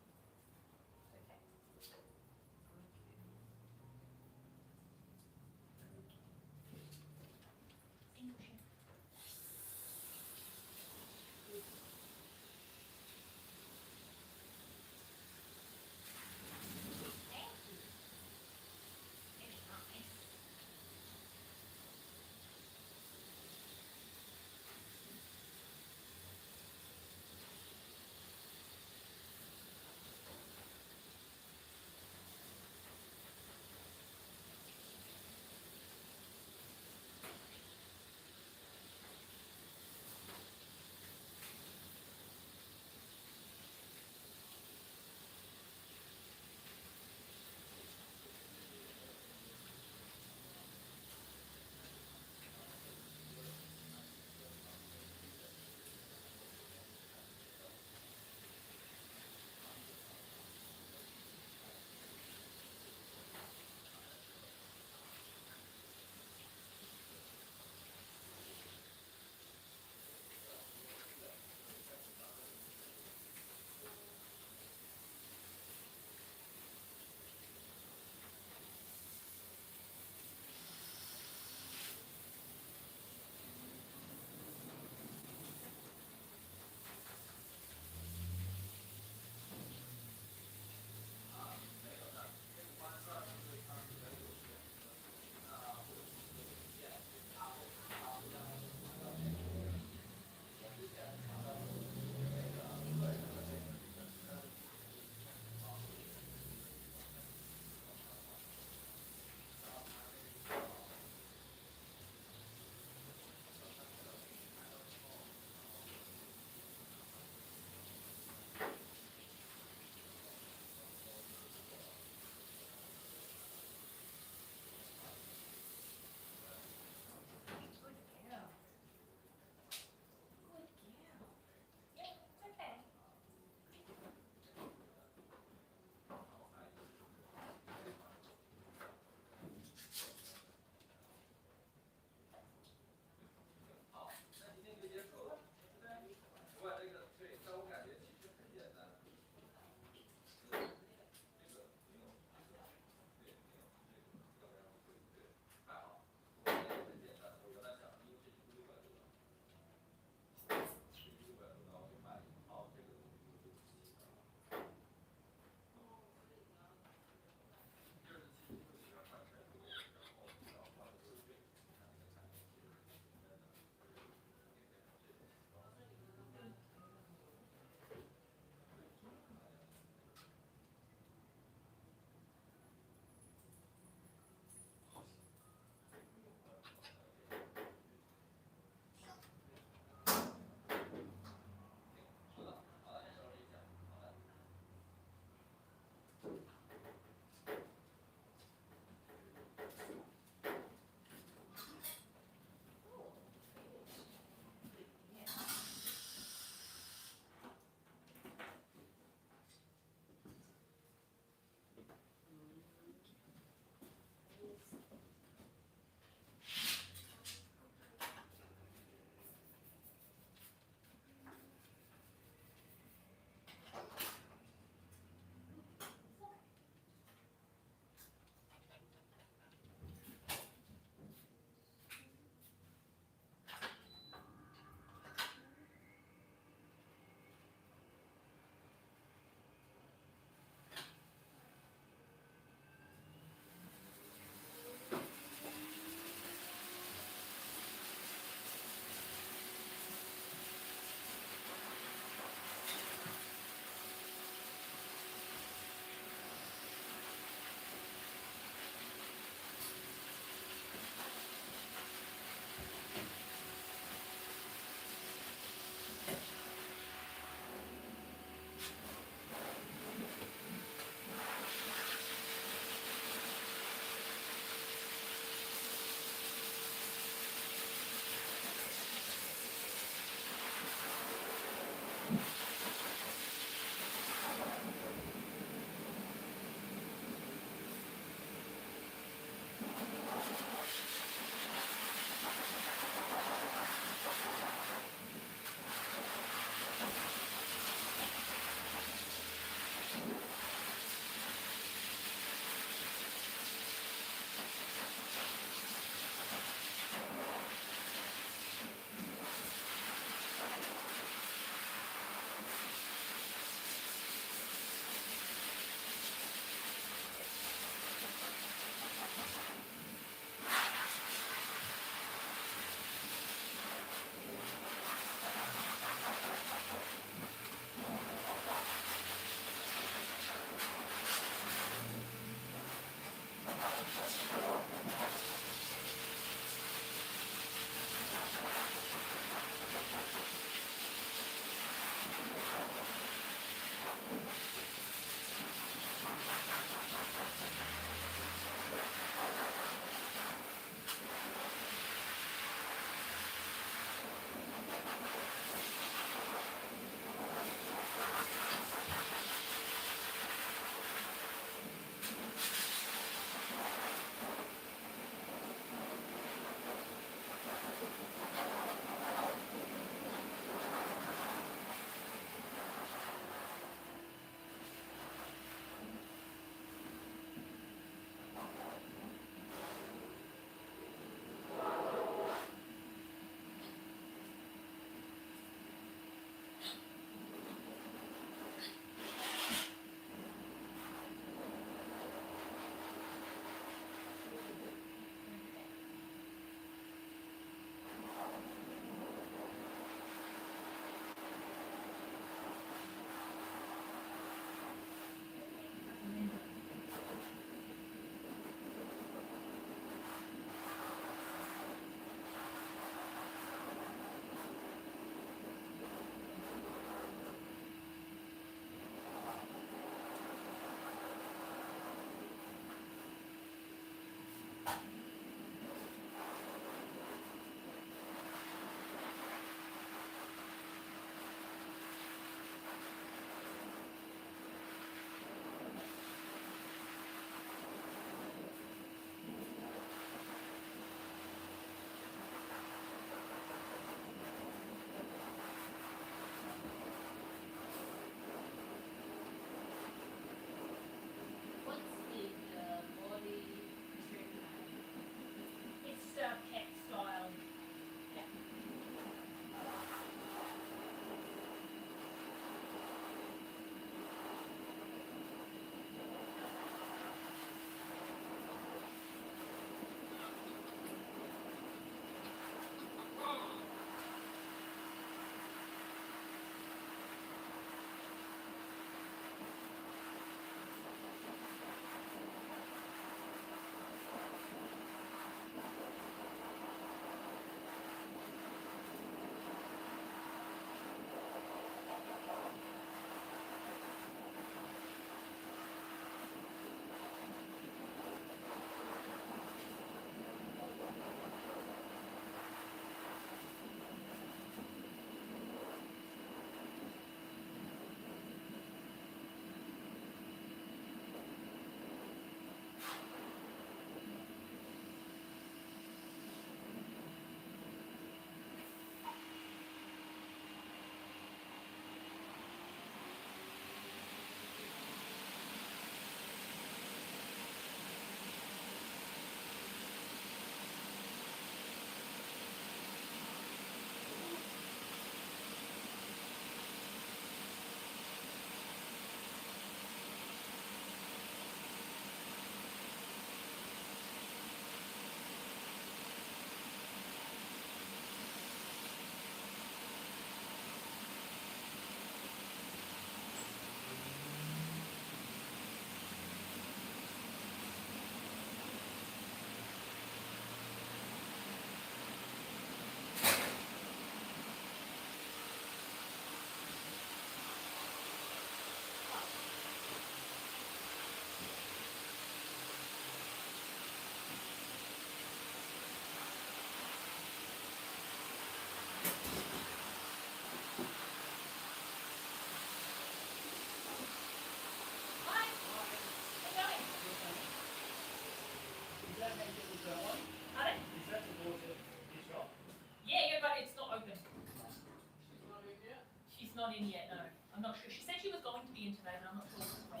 not in yet, no. I'm not sure. She said she was going to be in today, but I'm not sure when.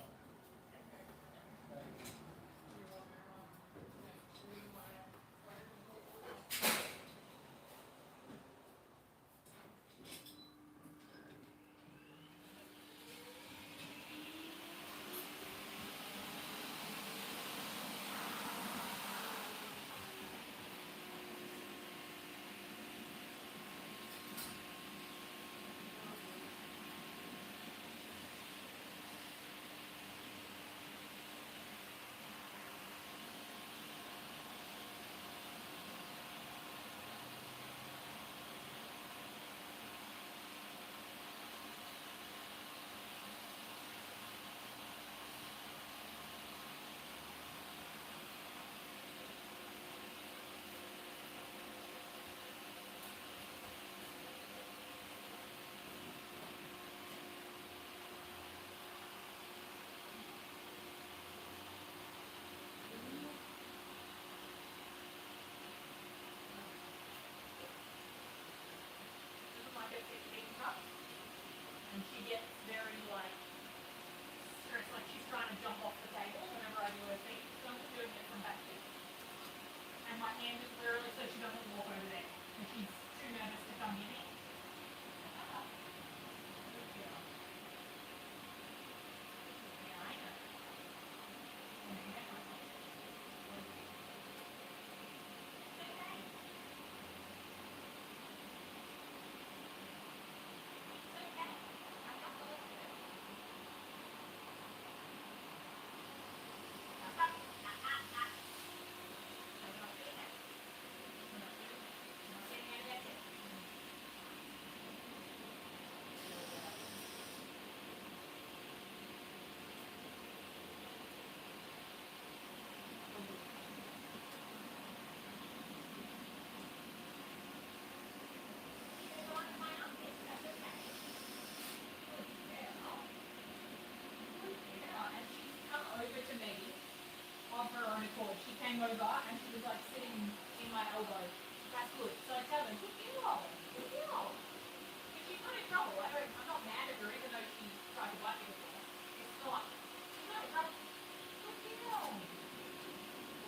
And she gets very like stressed, like she's trying to jump off the table whenever I do her feet. So I'm just doing it from back here. And my hand is literally so she doesn't walk over there. And she's too nervous to come near me. Good girl. Yeah, I know. Of her own accord. She came over and she was like sitting in my elbow. That's good. So I tell her, good girl, good girl. If she's not in trouble, I'm not mad at her even though she tried to bite me before. It's not. She's not in trouble. Good girl.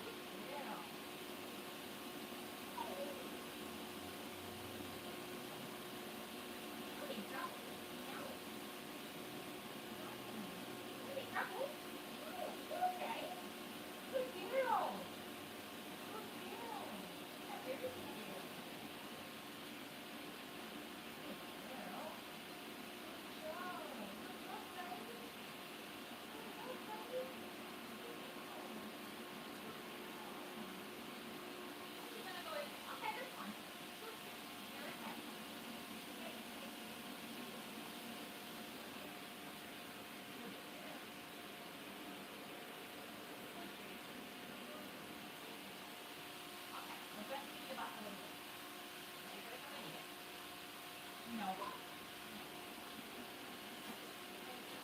Good girl. Oh. Not in trouble. No. Not in trouble. Oh, okay. Good girl. Good girl. That's everything. Good girl. Good job. Good job, baby. Good job, baby. She's gonna go in. Okay, that's fine. Good. You're okay. Hey, hey. Good girl. Okay, let's let me give up a little bit. Okay, go come in here. No.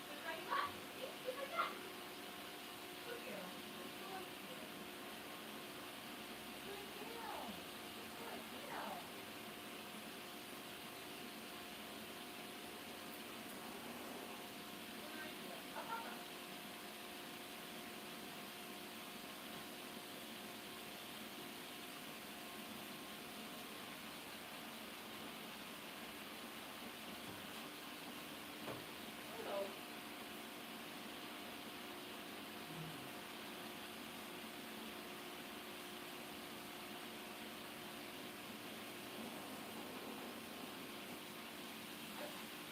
Good right back. Good right back. Good girl. Good girl. Good girl. Good girl. Good girl. Up, up, up. Hello.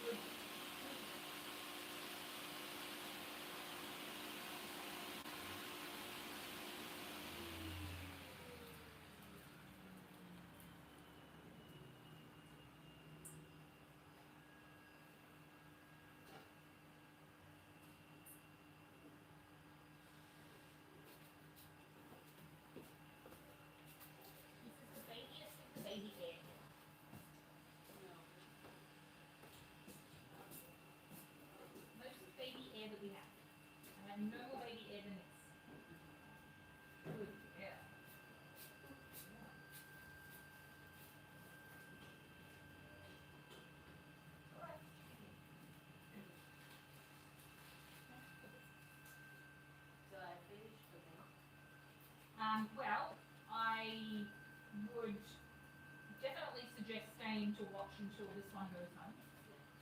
Good. This is the babiest baby egg. Most baby air that we have. I have no more baby air than this. Good. Yeah. Alright. until this one goes home.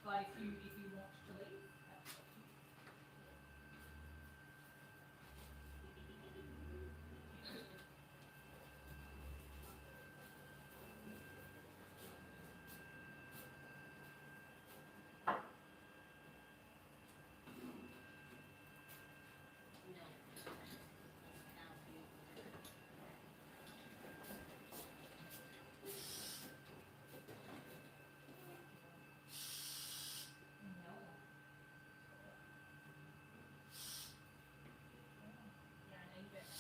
But if you want to leave, that's up to you. No. Now you. No. Yeah, I know you better.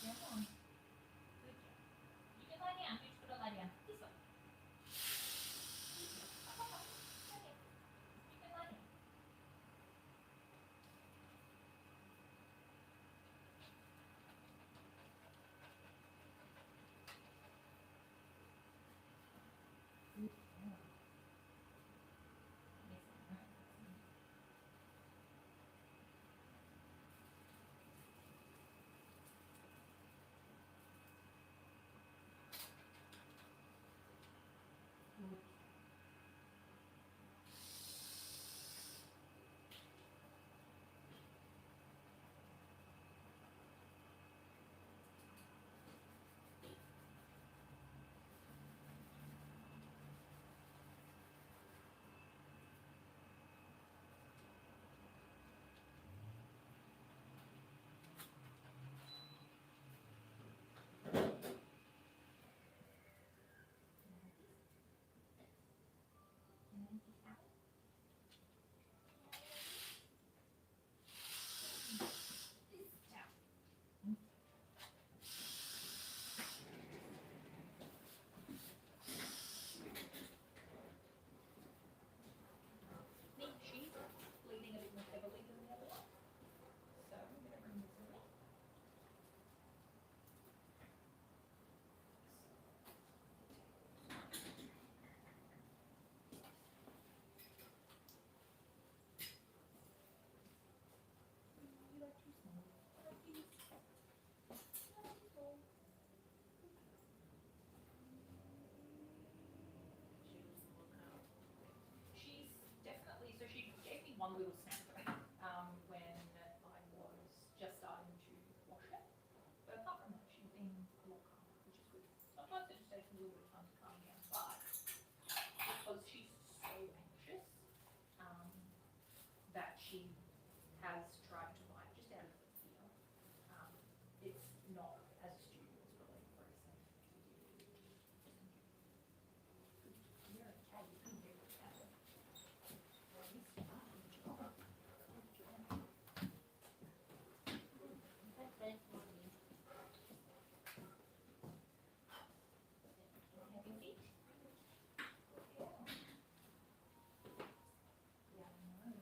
Yeah, go on. Good job. You can lie down. You just gotta lie down. This way. Up, up, up. Lie down. You can lie down. Good girl. Yes, I know. Good. She's bleeding a bit more heavily than the other one. So I'm going to bring this away. You like too small. I like these. I like too small. She's definitely, so she gave me one little snack when I was just starting to wash her. But apart from that, she's been a lot calmer, which is good. Sometimes it just takes a little bit of time to calm down, but because she's so anxious, that she has tried to bite just out of fear. It's not as astute, it's probably very safe. You're okay, you can do it. That's bad for me. Have your feet. Yeah. Yeah, I know.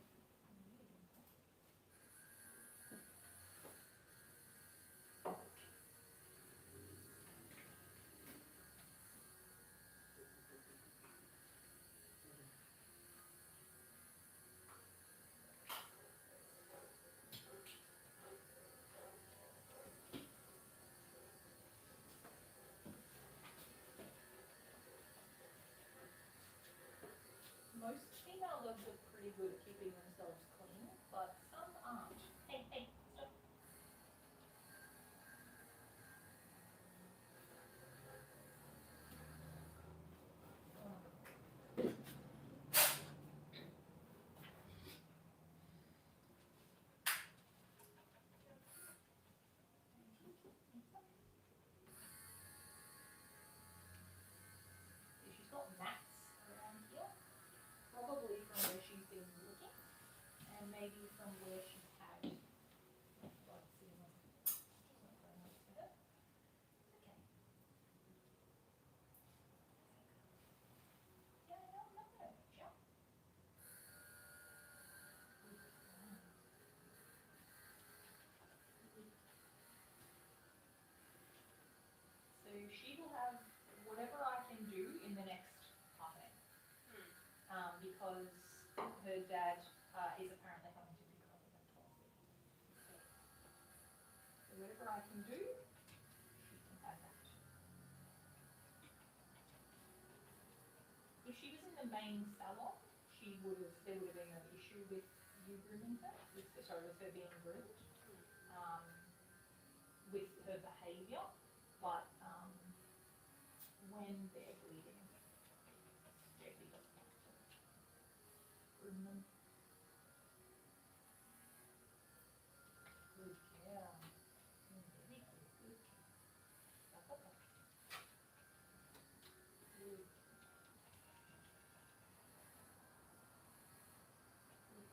Most female dogs are pretty good at keeping themselves clean, but some aren't. Hey, hey, stop. She's got mats around here, probably from where she's been looking, and maybe from where she's had blood sitting on, which is not very nice for her. Okay. Yeah, no, her dad is apparently having to pick her up about 12:30. So whatever I can do, she can have that. If she was in the main salon, there would have been no issue with you grooming her, with her being groomed, with her behaviour, but when they're bleeding, Jackie doesn't like to groom them. Good girl. Very good. Good. Up, up, up. Good. Good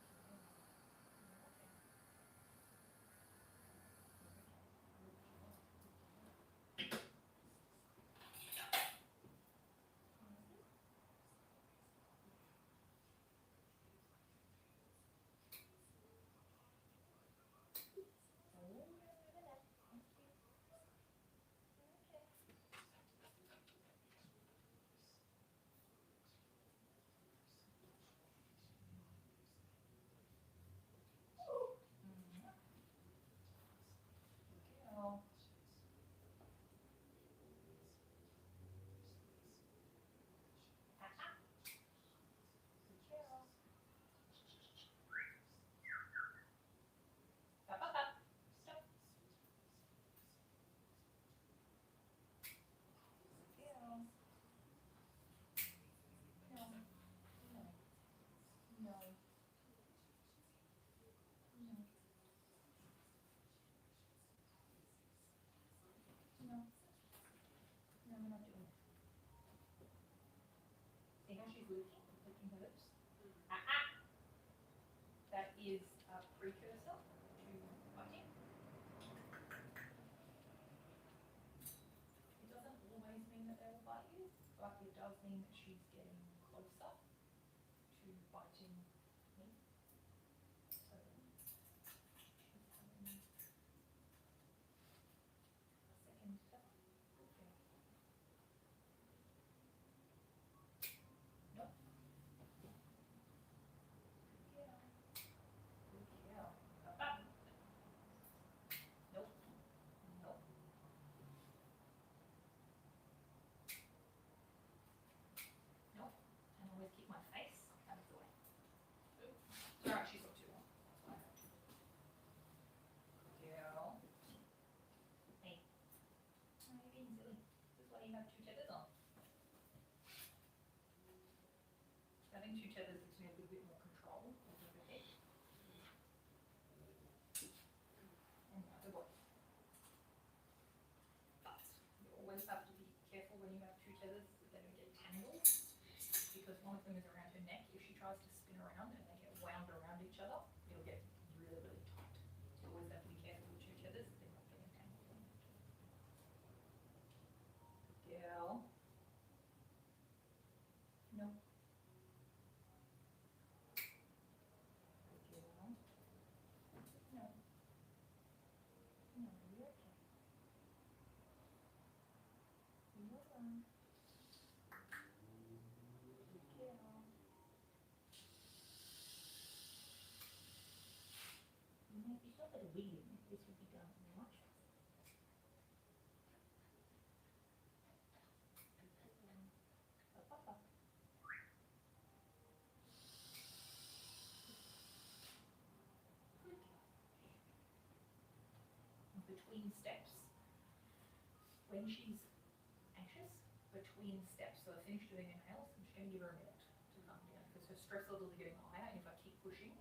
girl. Okay. No, we're not doing that. See how she's licking her lips? That is a precursor to biting. It doesn't always mean that they will bite you, but it does mean that she's getting closer to biting me. So she's having a second step. Good girl. Nope. Good girl. Good girl. Up, up. Nope. Nope. Nope. And always keep my face out of the way. It's alright, she's got two on. Girl. Hey. Oh, you're being silly. This is why you have two tethers on. Having two tethers gives me a little bit more control over the head. And the other one. But you always have to be careful when you have two tethers that they don't get tangled, because one of them is around her neck. If she tries to spin around and they get wound around each other, it'll get really, really tight. So you always have to be careful with two tethers that they're not getting tangled on each other. Good girl. No. Good girl. No. No, you're okay. You alone. Good girl. You might be so bad at reading. This would be done much faster. Up, up, up. Good girl. Between steps, when she's anxious, between steps, so I finished doing her nails, I'm just going to give her a minute to calm down, because her stress levels are getting higher, and if I keep pushing,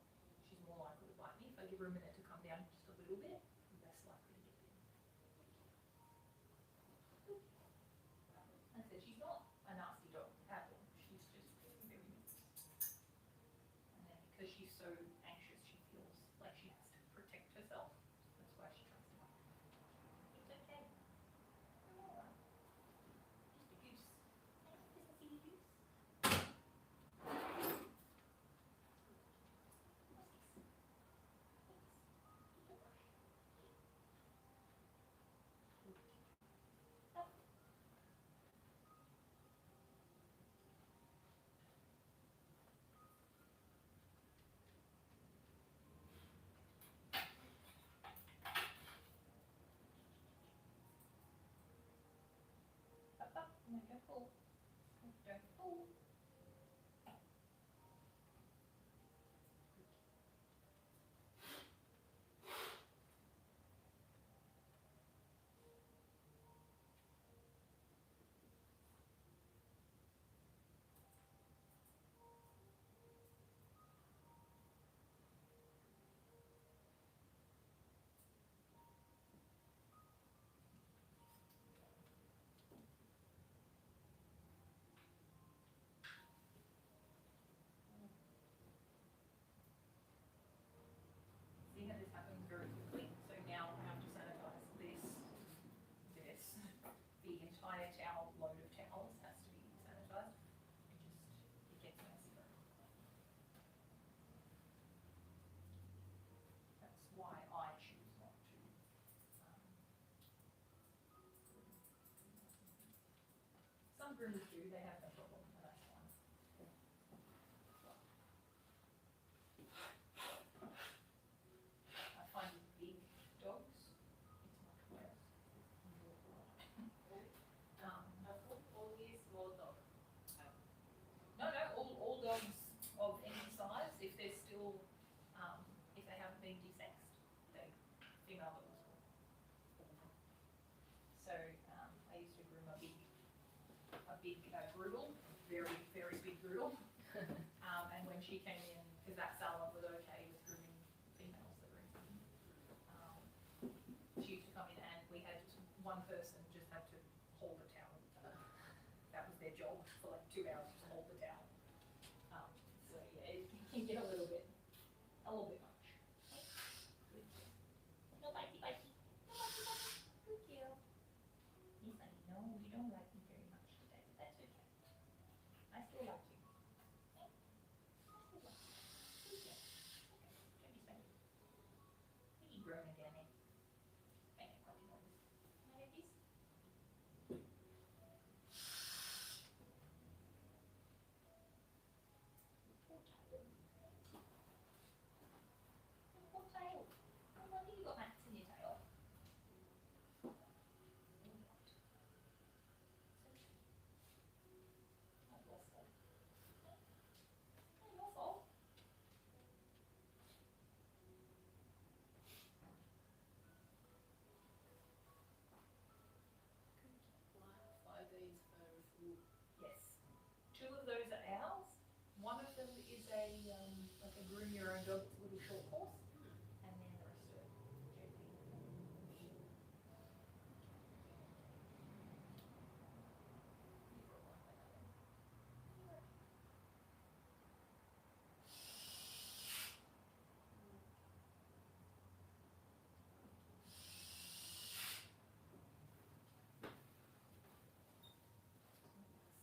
she's more likely to bite me. If I give her a minute to calm down just a little bit, I'm less likely to get bitten. Like I said, she's not a nasty dog at all, she's just very nervous. And then because she's so anxious, she feels like she has to protect herself, that's why she tries to bite. It's okay. I'm alright. Just a goose. Just a silly goose. No, don't pull. Don't pull. See how this happens very quickly? So now I have to sanitize this. The entire towel, load of towels has to be sanitized. It gets messier. That's why I choose not to. Some groomers do, they have no problem, but that's fine. I find with big dogs, it's much worse. Only small dog. No, all dogs of any size, if they're still, if they haven't been desexed, they, female dogs will pull them. So, I used to groom a big Groodle, very, very big Groodle. And when she came in, because that salon was okay with grooming females that were in, she used to come in and we had one person just had to hold the towel. That was their job for like 2 hours, just hold the towel. So yeah, it can get a little bit much. Good. No bitey bitey. No bitey bitey. Good girl. Yes, I know you don't like me very much today, but that's okay. I still like you. I still like you. Good girl. Okay, don't be spanky. Maybe grown again, eh? Venga, continuamos. ¿Vale, please? Poor tail. Poor tail. No wonder you got mats in your tail. Or not. It's okay. Not your fault. Not your fault. Why 5 days for food? Yes. 2 of those are ours. One of them is a like a groom your own dog. It's a little short course, and then the rest are GP.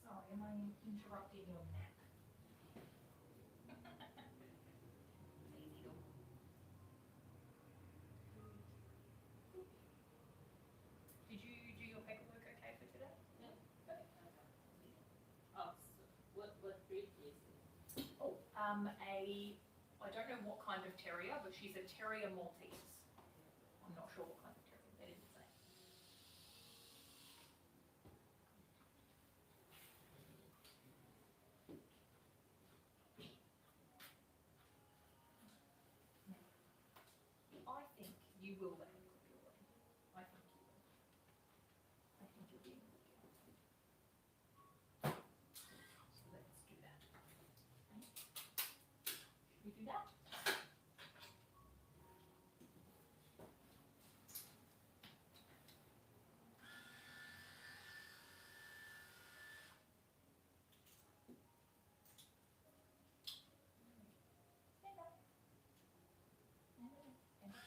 Sorry, am I interrupting your nap? Lazy dog. Did you do your paperwork okay for today? Yeah. Okay. Oh, so what breed is it? Oh, I don't know what kind of terrier, but she's a terrier Maltese. I'm not sure what kind of terrier. They didn't say. I think you will let me clip your leg. I think you will. I think you'll be a good girl. So let's do that. Okay. Should we do that? Stand up. Stand up. Stand up.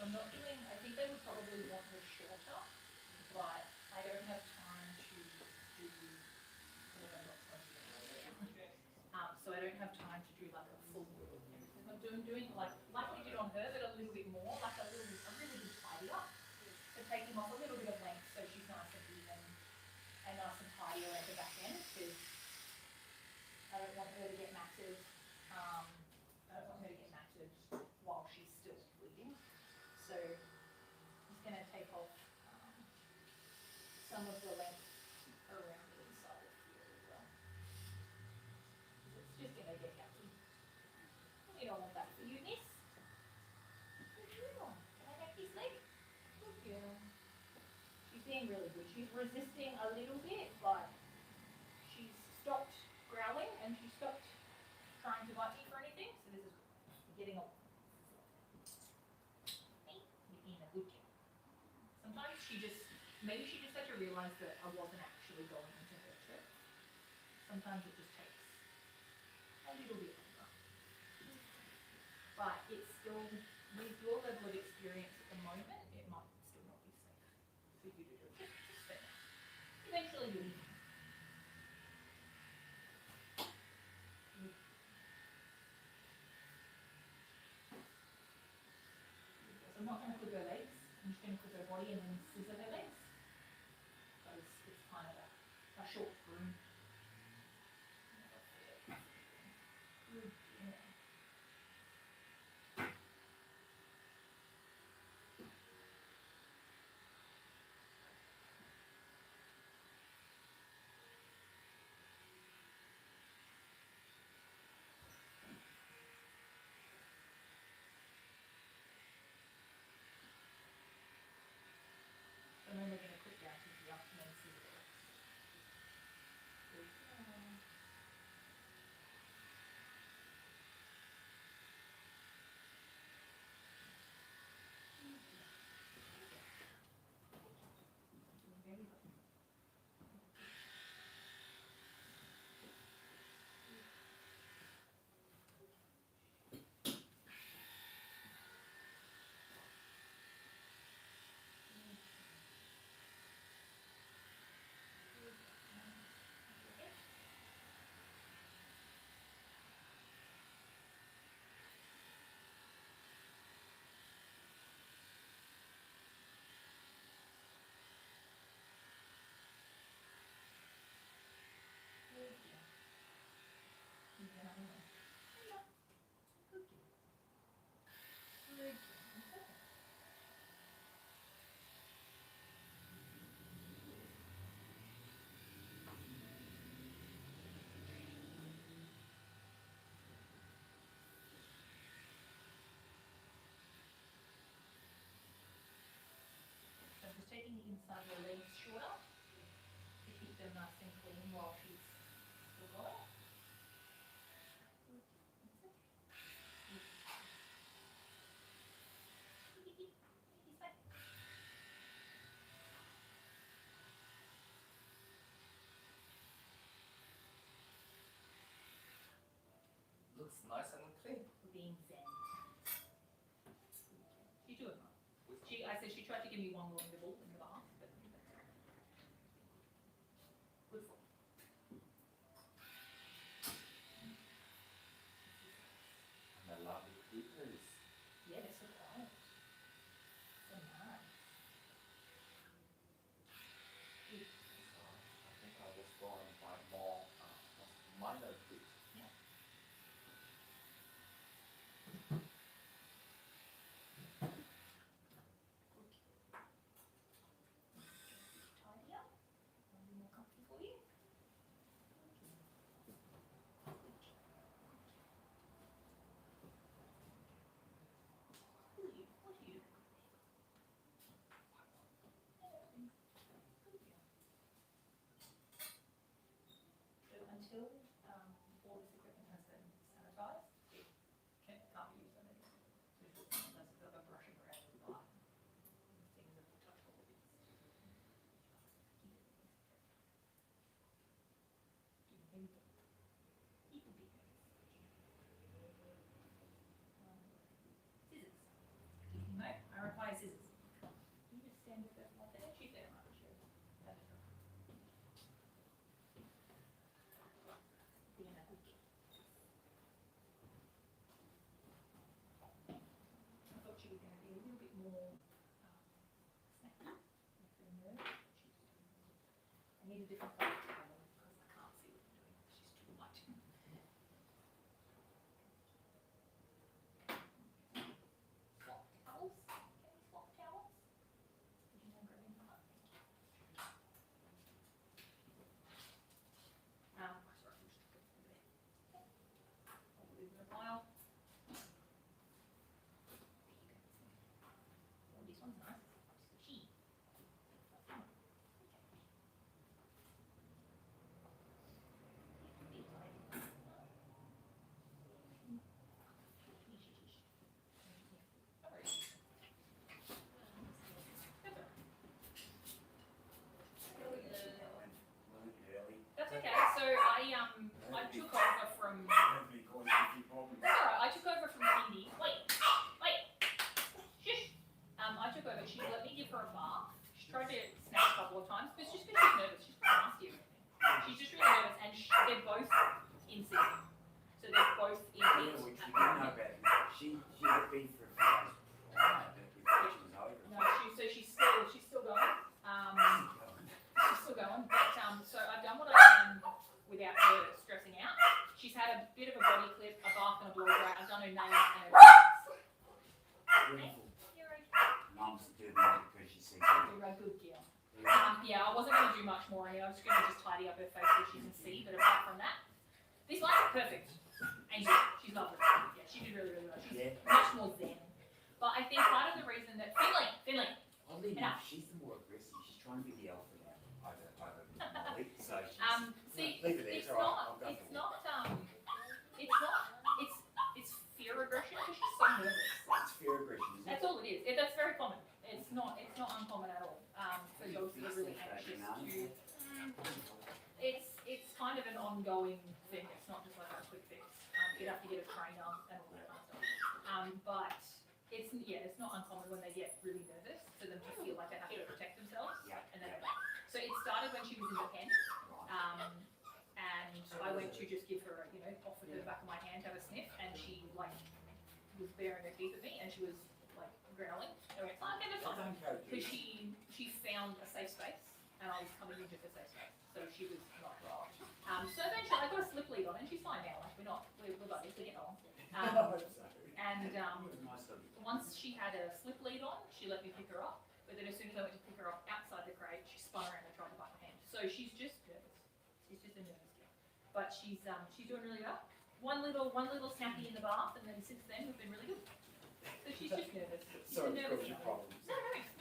I'm not doing, I think they would probably want her shorter, but I don't have time to do, well, I'm not 20 minutes there. So I don't have time to do like a full everything. I'm doing like we did on her, but a little bit more, like a really good tidy up. So taking off a little bit of length so she's nice and even and nice and tidy around the back end, because I don't want her to get matted. I don't want her to get matted while she's still bleeding. So I'm just going to take off some of the length around the inside of here as well. It's just going to get yucky. You don't want that for you, miss. Good girl. Can I make this leg? Good girl. She's being really good. She's resisting a little bit, but she's stopped growling and she stopped trying to bite me for anything. So this is getting along. Hey, you're being a good kid. Sometimes maybe she just had to realise that I wasn't actually going into hurt her. Sometimes it just takes a little bit longer. But it's still, with your level of experience at the moment, it might still not be safe for you to do it. But eventually you'll be fine. So I'm not going to clip her legs, I'm just going to clip her body and then scissor her legs. Because it's kind of a short groom. Good, yeah. So then we're going to clip down to the up and then scissor the legs. Good. Very good. I'm just taking the inside of her legs shorter to keep them nice and clean while she's still going. Looks nice and clean. Being zen. She's doing well. I said she tried to give me one more nibble in the bath, but good for her. And I love the clippers. Yeah, they're so quiet. So nice. Good. So I think I'll just go and buy more minor clips. Yeah. Tidy up. A little more comfy for you. Who are you? What are you? So until all this equipment has been sanitized, it can't be used on anything. Unless it's like a brushing around with the light. Things that will touch all the bits. Keep it very good. Keep it big. Scissors. No, I require scissors. You just stand with her like that. She's there, right? Sure. Being a good kid. I thought she was going to be a little bit more snappy with her nerves. I need a different colour because I can't see what I'm doing. She's too light. Swap towels? Can we swap towels? Would you mind grabbing them up? Sorry, I'm just looking over there. I'll leave it a while. Oh, this one's nice. Squishy. That's okay. So I took over from. That's alright. I took over from Cindy. Wait. Shush. I took over. She let me give her a bath. She tried to snap a couple of times, but it's just because she's nervous. She's quite nasty. She's just really nervous, and they're both in season. So they're both in Yeah, heat. which we didn't know about. She had been for a few days prior, but we thought she was over. No, she's still going. She's still going. But so I've done what I can without her stressing out. She's had a bit of a body clip, a bath and a blow dry. I've done her nails and her Beautiful. You're okay. Mum's doing it because she said, You're a good girl. Yeah, I wasn't going to do much more. I was going to just tidy up her face so she can see. But apart from that, this one's perfect. Angel, she's lovely. Yeah, she did really, really well. She's yeah. much more zen. But I think part of the reason that Finley, Oddly Enough. enough, she's the more aggressive. She's trying to be the alpha now. Over Molly. So she's, see, leave it there. it's All right, not, I'll go it's for not, it's fear aggression because she's so nervous. It's fear aggression, isn't That's it? all it is. That's very common. It's not uncommon at all. For dogs that are really anxious to. It's kind of an ongoing thing. It's not just like a quick fix. You'd have to get a trainer and all that kind of stuff. But it's not uncommon when they get really nervous for them to feel like they have to protect themselves. Yeah. And then so it started when she was in the pen. Right. And I went to just give her, offered her the back of my hand to have a sniff, and she was baring her teeth at me, and she was growling. I went, oh, okay, that's Well fine. done, Coach. Because she found a safe space, and I was coming into the safe space, so she was not wrong. So eventually I got a slip lead on, and she's fine now. We're buddies, we get on. And Nice of you. once she had a slip lead on, she let me pick her up. But then as soon as I went to pick her up outside the crate, she spun around and tried to bite my hand. So she's just nervous. She's just a nervous girl. But she's doing really well. One little snappy in the bath, and then since then we've been really good. So she's just nervous. She's Sorry a to nervous cause you Nelly. problems.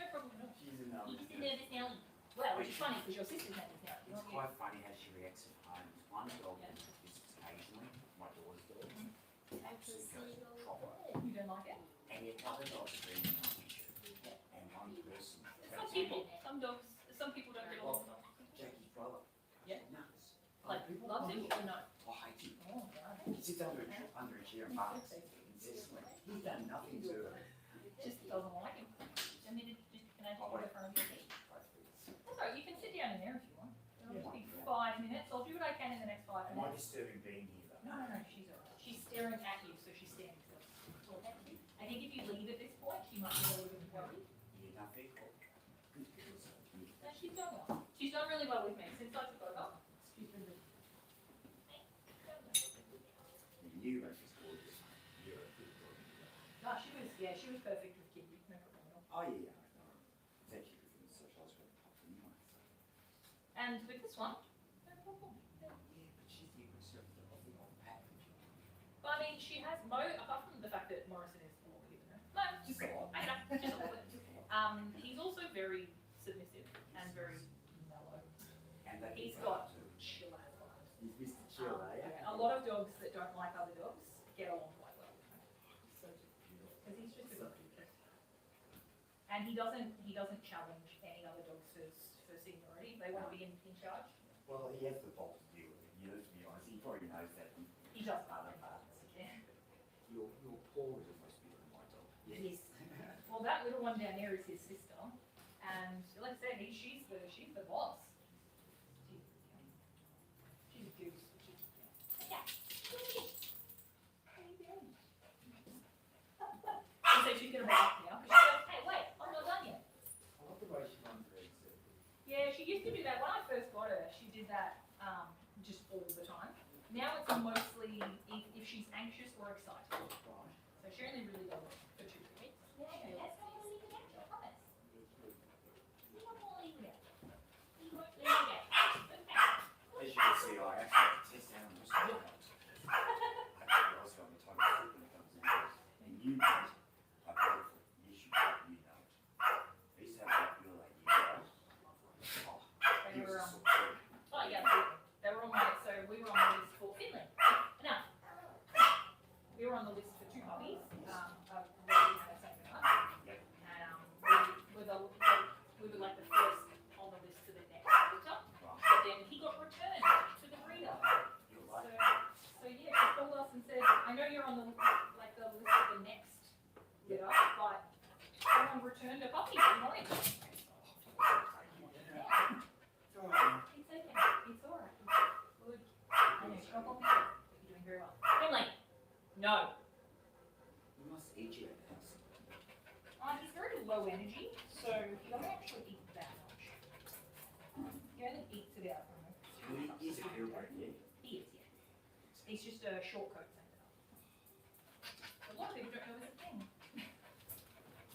No problem at all. She's a nervous. She's just a nervous Nelly. Well, which is funny because your sister's name is Nelly. It's quite funny how she reacts at home. One dog is occasionally, my daughter's dog. Proper. You don't like it? And yet other dogs are very nice. And one person. Some people. Some people don't get along. Jackie's brother. Yeah. Nuts. Like, People loves love him or no? I hate him. Oh, God. He sits under a chair and barks incessantly. He's done nothing to her. Just doesn't like him. I mean, can I just put it in front of your feet? That's all right, you can sit down in there if you want. It'll just be 5 minutes. I'll do what I can in the next 5 Am I minutes. disturbing being here though? No, she's all right. She's staring at you, so she's standing still. I think if you leave at this point, she might be a little bit worried. Yeah, nothing. Good girl. No, she's done well. She's done really well with me since I took over. She's been really. You are just gorgeous. You're a good dog. No, she was perfect with Kitty. No problem at all. Oh yeah, I know. It's actually good for the socialised with the pup anyway. So. And with this one, no problem. Yeah, but she's the aggressive of the old package. But I mean, she has apart from the fact that Morrison is a lot bigger than her. No, just a lot. Just a little bit. He's also very submissive and very mellow. And that He's is got too. chill out vibes. He's Mr. Chill, eh? Yeah, a lot of dogs that don't like other dogs get along quite well with him. So because he's just a good kid. And he doesn't challenge any other dogs for seniority. They want to be in charge. Well, he has the bolt to deal with it. You know, to be honest, he probably knows that. He does. Other parts. Yeah. Your paw is almost bigger than my dog. Yes. Well, that little one down there is his sister, and like I said, she's the boss. She's a goose. Yeah. How you doing? She said she's gonna bark now because she's like, hey, wait, I'm not done yet. I love the way she runs her exit. Yeah, she used to do that when I first got her. She did that just all the time. Now it's mostly if she's anxious or excited. Right. So she only really does it for 2 weeks. Yeah, that's not gonna leave it out, I promise. You won't leave it out. You won't leave it out. As you can see, I actually have to test out on this one. I also on the time when it comes in. And you know, I paid for it. Yes, you know, you know. I used to have that girl like you know. Oh, They he was were a support. oh yeah, they were on my, so we were on the list for Finland. No. We were on the list for 2 puppies, really had a second one. Yep. And we were like the first on the list for the next litter. Right. But then he got returned to the breeder. You're So, right. so yeah, she called us and said, I know you're on the list of the next litter, but someone returned a puppy from Orange. Yeah. It's okay. It's alright. Good. I know, don't hold me back, but you're doing very well. Finley. No. You must eat your ass. He's very low energy, so he doesn't actually eat that much. He only eats about, I don't know, He's a purebred, yeah. He is, yeah. He's just a short coat center. A lot of people don't know it's a thing.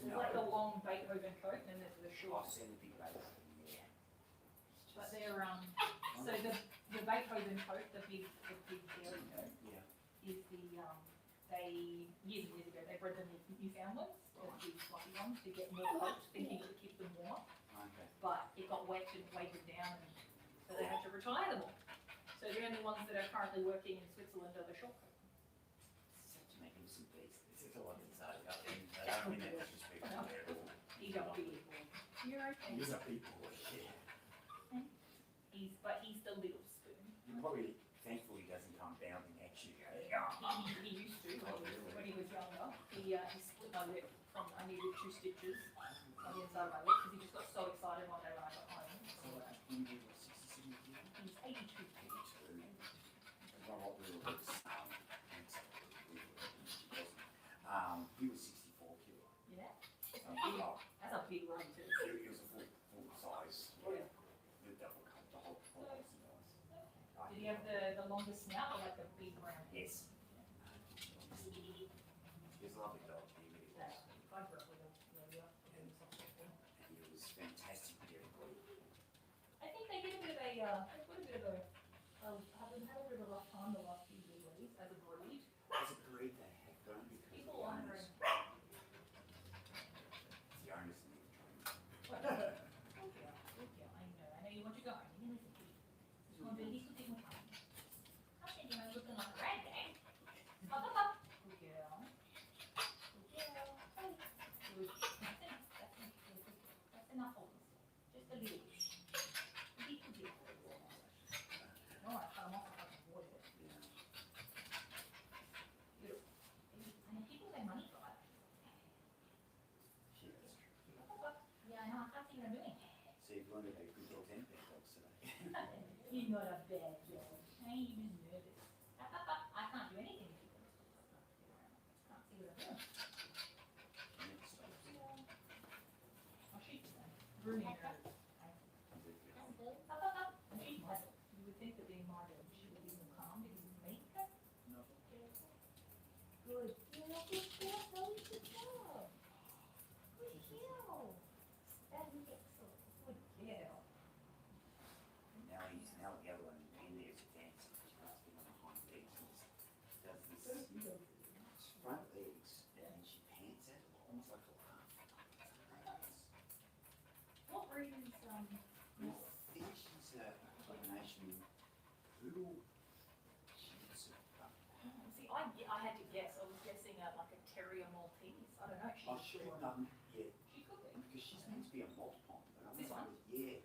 There's like the long Beethoven coat, and then there's the short. I've seen the big baby. Yeah. But they're so the Beethoven coat, the big dairy coat, Yeah. is they years and years ago they bred them with Newfoundlands, the big fluffy ones, to get more coat, thinking it would keep them warmer. Okay. But it got wet and weighted down, and so they had to retire them all. So the only ones that are currently working in Switzerland are the short coat. Just have to make him some beats. This is all I can say about him. I don't mean that disrespectful at all. He's a big boy. You're okay. He's a big boy, yeah. But he's the little spoon. You're probably thankful he doesn't come bounding at you. He used to when he was younger. He split my lip from I needed 2 stitches on the inside of my lip because he just got so excited one day when I got home. So, He was 67 years he's 82. 82. Well, what we were he was 64 kilo. Yeah. Oh, That's a big one too. he was a full size. Yeah. The double cut, the whole size. Did he have the longest snout or like the big brown head? Yes. He was a lovely dog, he really was. I grew up with him. Yeah. And he was fantastic with everybody. I think they get a bit of they put a bit of a, have been had a bit of a rough time the last few years as a breed. As a breed, they have grown because People the wondering. owners need training. Okay, I know you want to go home. You can listen to me. He's going to be looking with home. I said you were looking like a rag bag. Up, up, up. Good girl. Good girl. Hey. Good. That's enough of this. Just a little bit. Little bit. No, I cut him off. I can avoid it. Beautiful. And people pay money for that. Yeah, that's true. Up, up, up. Yeah, I know. I can't see what I'm doing. So you've learned about good dogs and bad dogs today. You're not a bad dog. Hey, you're just nervous. Up, up, up. I can't do anything if you don't stop. Can't see what I'm doing. Never stops. Oh, she's the same. Grooming her. Up, up, up. And she's my dog. You would think that being my dog, she would be more calm because it's me. No. Good. Good. Yeah, good girl. That was good job. Good girl. That is excellent. Good girl. Now the other one in there is dancing. She can't get on the hind legs and just does this front legs and she pants out almost like a laugh. What breed is I think she's a combination poodle. She's See, I had to guess. I was guessing like a terrier Maltese. I don't know. I should have done, yeah, She could be. because she's meant to be a multiple. But This one? Yeah.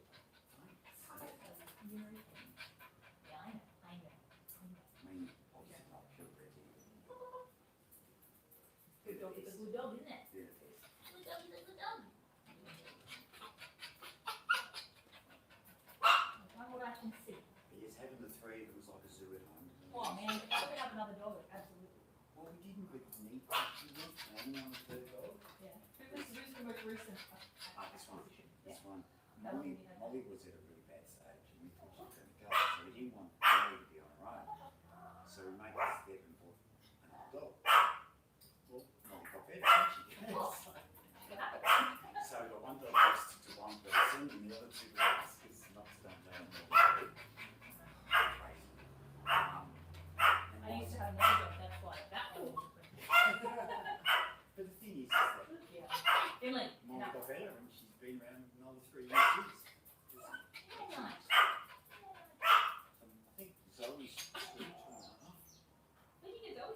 Yeah, I know. I mean, obviously not purebred either. Good dog is a good dog, isn't it? Yeah, it is. Good dog is a good dog. Oh man, if I could have another dog, absolutely. Well, we didn't really need that. We weren't planning on a third dog. Yeah. Who's the most recent? This one. This one. How long have Molly, you had Molly was at a really bad stage and we thought she was going to go. So we didn't want Molly to be on her own. So we made a step and bought another dog. Well, Molly got better, didn't she? So we got one dog registered to one person and the other two dogs because not done that on the crazy. I used to have another dog, that's why that one was different. But the thing is that Yeah. Finley, Molly enough. got better and she's been around another 3 years since. Nice. I think Zoe's 2.5. Where did you go?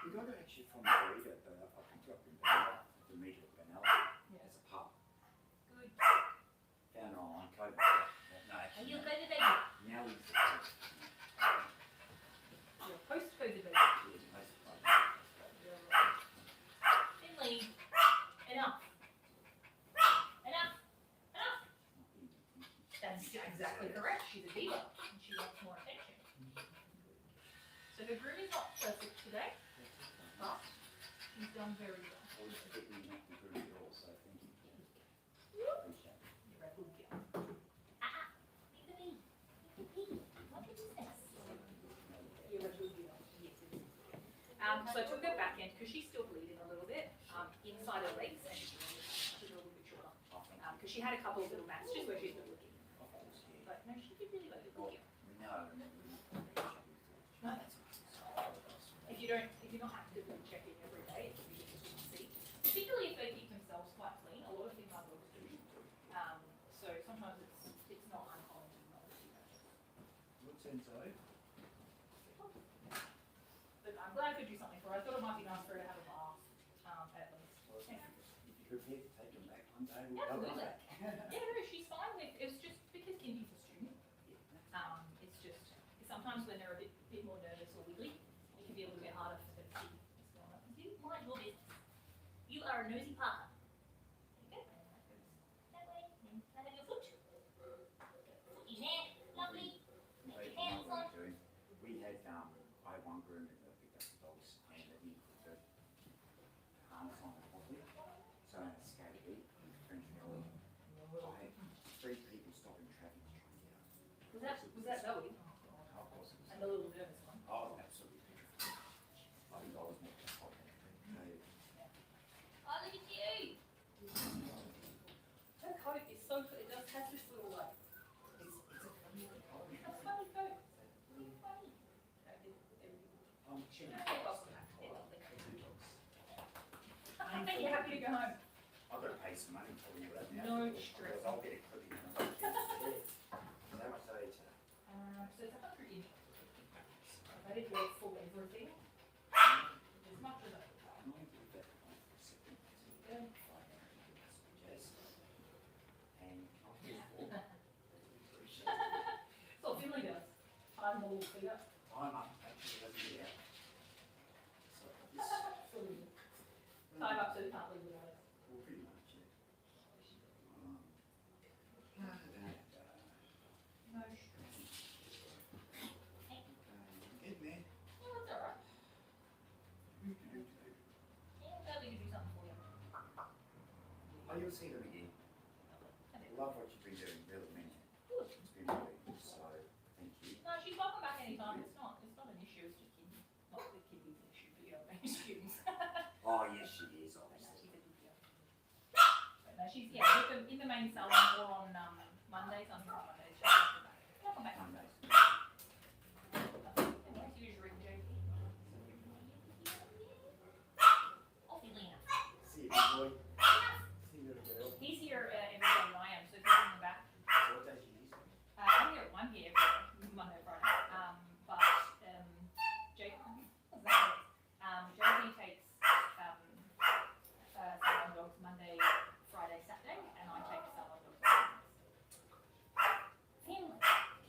We got her actually from the breeder, but I picked her up in Benalla, the meet at Benalla, Yeah. as a pup. Good. Found her online code. No, Are actually, you no. okay with baby? Now he's You're post-COVID baby. Finley, enough. Enough. Enough. That's exactly correct. She's a diva and she wants more attention. So her groom is not perfect today, but she's done very well. I was picking up the good girl, so thank you. Appreciate it. You're a good girl. Leave the bee. Leave the bee. What is this? You're a good girl. Yes, it is. So I took her back end because she's still bleeding a little bit inside her legs and she's a little bit shorter. Because she had a couple of little mats just where she's been looking. Of course, yeah. But no, she did really well. Good girl. We know. No, that's if you're not actively checking every day, it's really good to see. Particularly if they keep themselves quite clean. A lot of female dogs do. So sometimes it's not uncommon to not see that. What's in Zoe? But I'm glad I could do something for her. I thought it might be nice for her to have a bath, at least. Thank you. If you're prepared to take them back one day, we'll go Absolutely. back. Yeah, no, she's fine with. It's just because Kindy's a student. It's just sometimes when they're a bit more nervous or wiggly, it can be a little bit harder for them to see what's going on. You mind your business. You are a nosy partner. There you go. That way. Then I have your foot. Foot in there. Lovely. Make your hands on. We had, I had one groom that picked up the dogs and that he put the harness on it properly. So I had a scary beat, French Valley. I had 3 people stopping traffic to try and get up. Was that Zoe? Of course it was. And the little nervous one. Oh, absolutely. I think I was more just hot. Oh, look at you. Her coat is so good. It does have this little like. It's a funny coat. It's a funny coat. Really funny. Chin. They're lovely. They're lovely. I think you're happy to go home. I've got to pay some money for you right now. No because stress. I'll get a clipping and I'll get it. How much are they today? So it's 100 in. I did work for everything. As much as I could. I'm going to do that one for a second. Yeah. Yes. And I'll pay for it. Appreciate it. That's what Finley does. I'm the little feeder. I'm up, actually, doesn't get out. So this, Absolutely. Tie him up so he can't leave without it. well, pretty much, yeah. No stress. Good man. Yeah, that's alright. Yeah, I'm glad we could do something for you. Oh, you'll see them again. I love what you've been doing, really, man. Good. It's been really good, so thank you. No, she's welcome back anytime. It's not an issue. It's just kidding. Not that kidding's an issue, but yeah, students. Oh, yes, she is, No, obviously. she's a good girl. But no, she's in the main salon or on Mondays. I'm here on Mondays. She'll come back Mondays. That's usually JP. Off you, Lena. See you, big boy. See you, little girl. He's here every day when I am, so if you bring him back. So what day she is? I'm here every day, Monday, Friday. But JP takes salon dogs Monday, Friday, Saturday, and I take salon dogs Mondays. Family.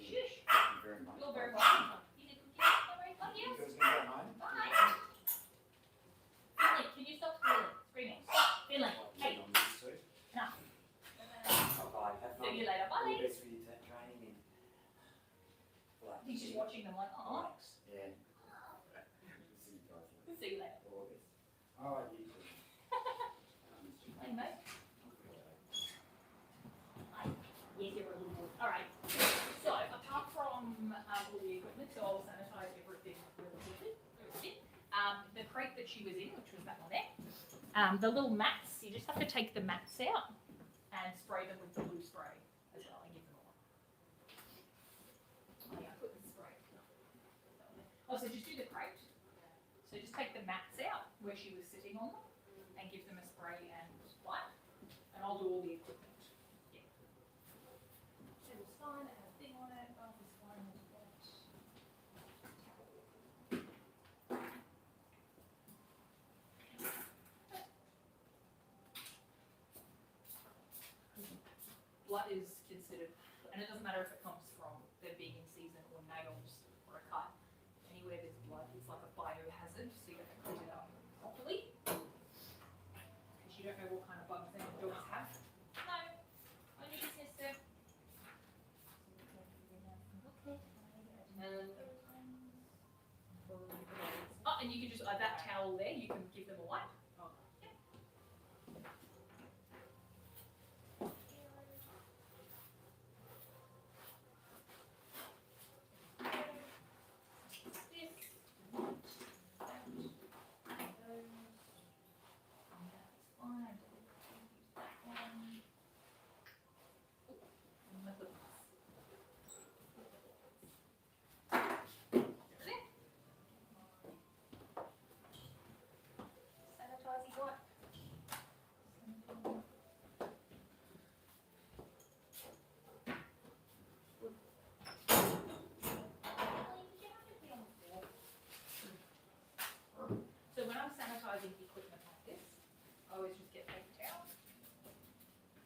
Shush. Thank you very much. You're very welcome. He's a good kid. Alright, love you. You guys gonna go home? Bye. Finley, can you stop screaming? Finley, hey, On this too. enough. Bye-bye, have fun. See you later. Bye. All the best for your training and. He's just watching them like, oh. See you later. August. Oh, you too. Hey, mate. Hi. Yes, you're a little boy. All right. So, apart from all the equipment, so I'll sanitize everything really quickly. The crate that she was in, which was that one there, the little mats, you just have to take the mats out and spray them with the blue spray as well and give them all. Oh, yeah, I put the spray. Oh, so just do the crate. So just take the mats out where she was sitting on them and give them a spray and wipe. And I'll do all the equipment. Yeah. It was fine, it had a thing on it, bath was fine, it was wet. Blood is considered, and it doesn't matter if it comes from them being in season or nails or a cut. Anywhere there's blood, it's like a biohazard, so you have to clean it up properly. Because you don't know what kind of bugs their dogs have. No, only business there. Oh, and you can just, that towel there, you can give them a wipe. Sanitize wipe. So when I'm sanitizing equipment like this, I always just get paper towel.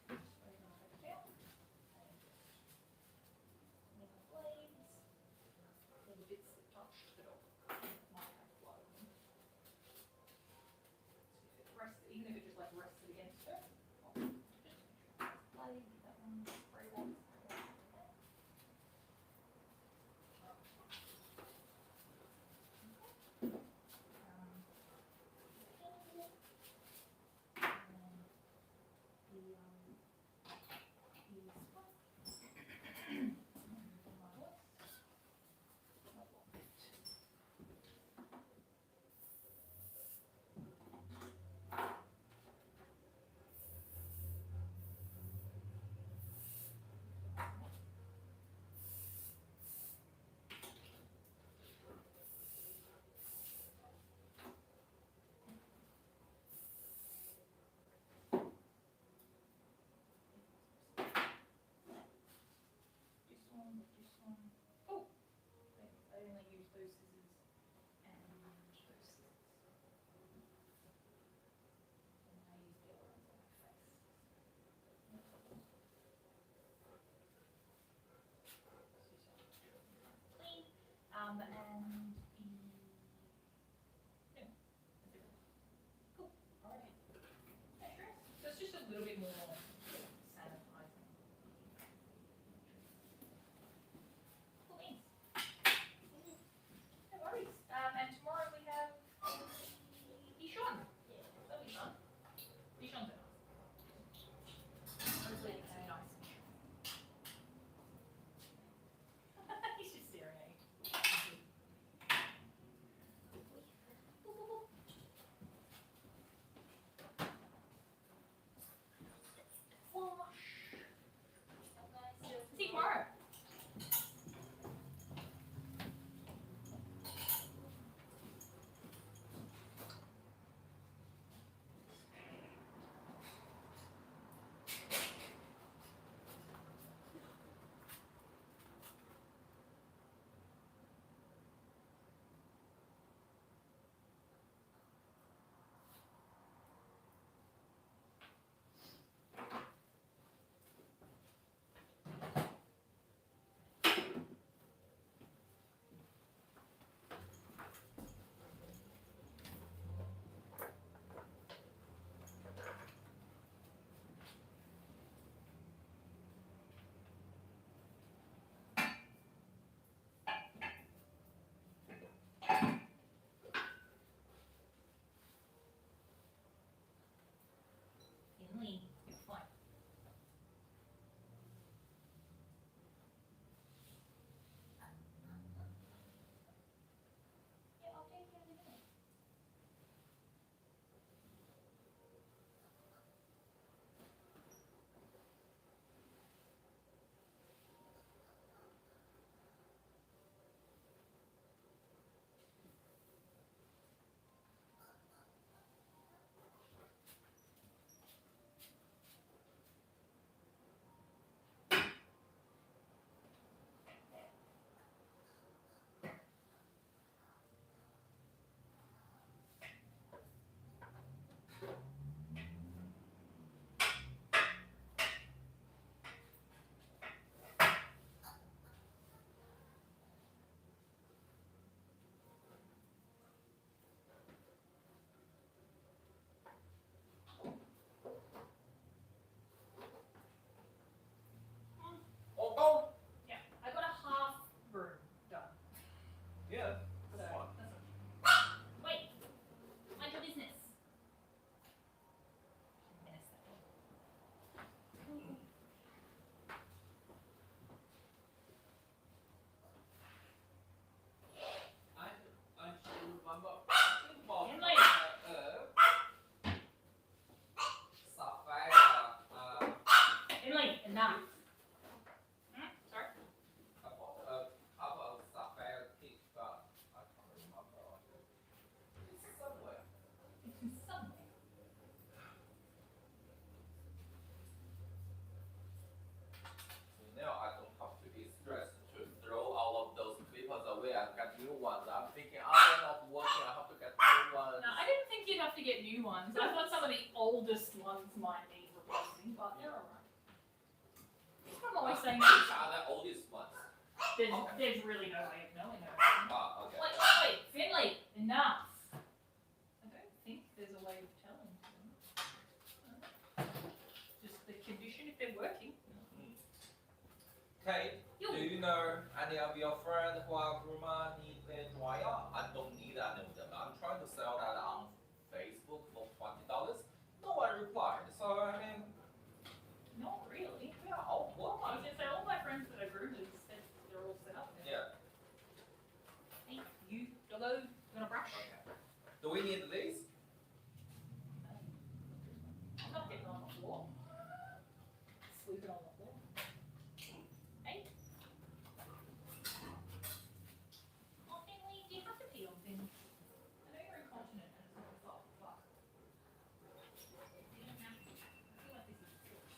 Paper towel. And little blades, little bits that touch the dog. Might have blood on them. So if it rests, even if it just like rests it against her, I'll just make sure it's blade, that one, spray that. This one. Oh, I only use those scissors and those scissors. And I use the other ones on my face. Clean. And the yeah, that's it. Cool. Alright. So it's just a little bit more sanitizing. Cool beans. No worries. And tomorrow we have Dishon. That'll be fun. Dishon's nice. Honestly, it's very nice. He's just staring at you. enough. Sorry? I bought a cup of spaghetti, but I can't remember. It's somewhere. Somewhere. Now I don't have to be stressed to throw all of those papers away and get new ones. I'm thinking, they're not working, I have to get new ones. No, I didn't think you'd have to get new ones. I thought some of the oldest ones might need replacing, but they're alright. I'm always saying Which are the oldest ones? there's really no way of knowing that. Okay. Wait, Finley, enough. I don't think there's a way of telling them. Just the condition if they're working. Kate, do you know any of your friends who are groomer need a dryer? I don't need any of them. I'm trying to sell that on Facebook for $20. No one replied. So I mean, Not really. yeah, I'll work I on was it. gonna say all my friends that are groomers said they're all set up. Yeah. Hey, you, doggo, gonna brush? Okay. Do we need these? I'm not getting on the floor. Sleeping on the floor. Hey. Oh, Finley, do you have to pee on things? I know you're incontinent and it's not your fault, but you don't have to. I feel like this is a choice.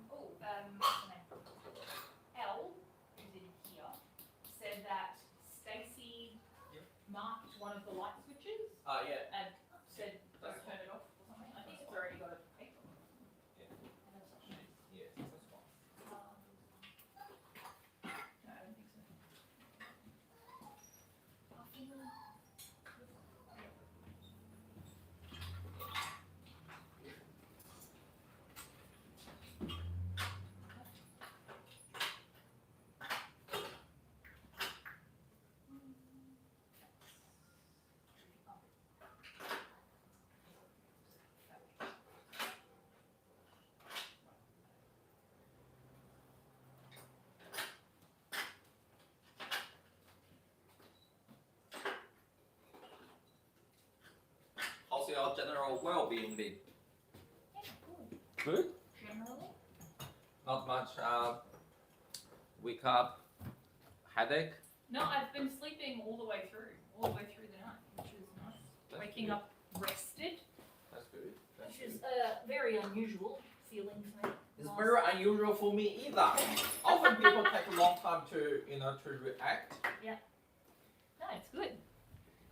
What's her name? Elle, who's in here, said that Stacey Yep. marked one of the light switches Yeah. and said, That's let's turn it off or something. I think it's already got a paper. Yeah. And that's what she did. Yes, that's one. No, I don't think so. I feel- How's your general well-being been? Yeah, good. Good. Generally, Not much. Wake up, headache. no, I've been sleeping all the way through the night, which is nice. That's Waking good. up rested, That's good. That's which is good. very unusual feeling to me. It's very unusual for me either. Often people take a long time to to react. No, it's good.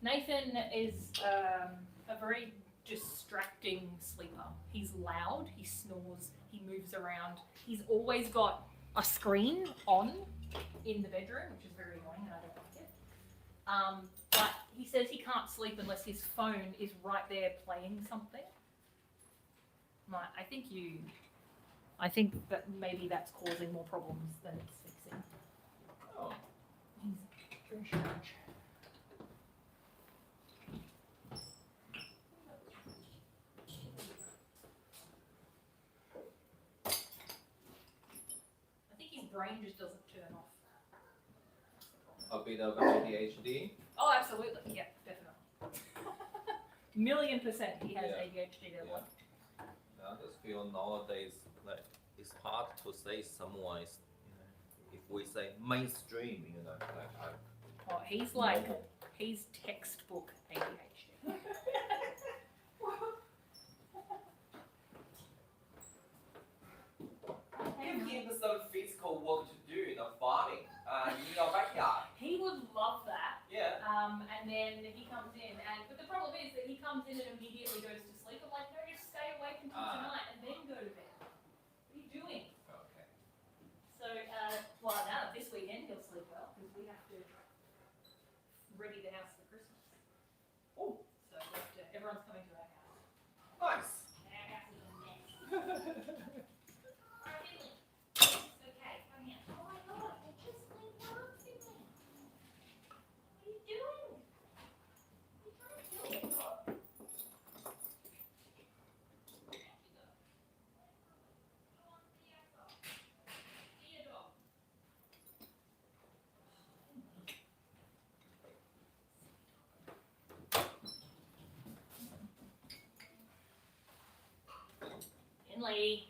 Nathan is a very distracting sleeper. He's loud, he snores, he moves around. He's always got a screen on in the bedroom, which is very annoying and I don't like it. But he says he can't sleep unless his phone is right there playing something. I think that maybe that's causing more problems than it's fixing. Oh. He's very strange. I think his brain just doesn't turn off. A bit of ADHD. Oh, absolutely. Yeah, definitely. $1,000,000% he has Yeah. ADHD there. Yeah. I just feel nowadays like it's hard to say someone is, if we say mainstream, like Oh, he's textbook ADHD. give him some physical work to do, farming, in your backyard. He would love that. Yeah. And then he comes in, but the problem is that he comes in and immediately goes to sleep. I'm like, no, just stay awake until tonight and then go to bed. What are you doing? Okay. So, well, now this weekend he'll sleep well because we have to ready the house for Christmas. Oh. So everyone's coming to our house. Nice. And our house is a mess. Alright, Finley. It's okay. Come here. Oh my God! I just cleaned your room, Finley. What are you doing? What are you trying to do? Finley.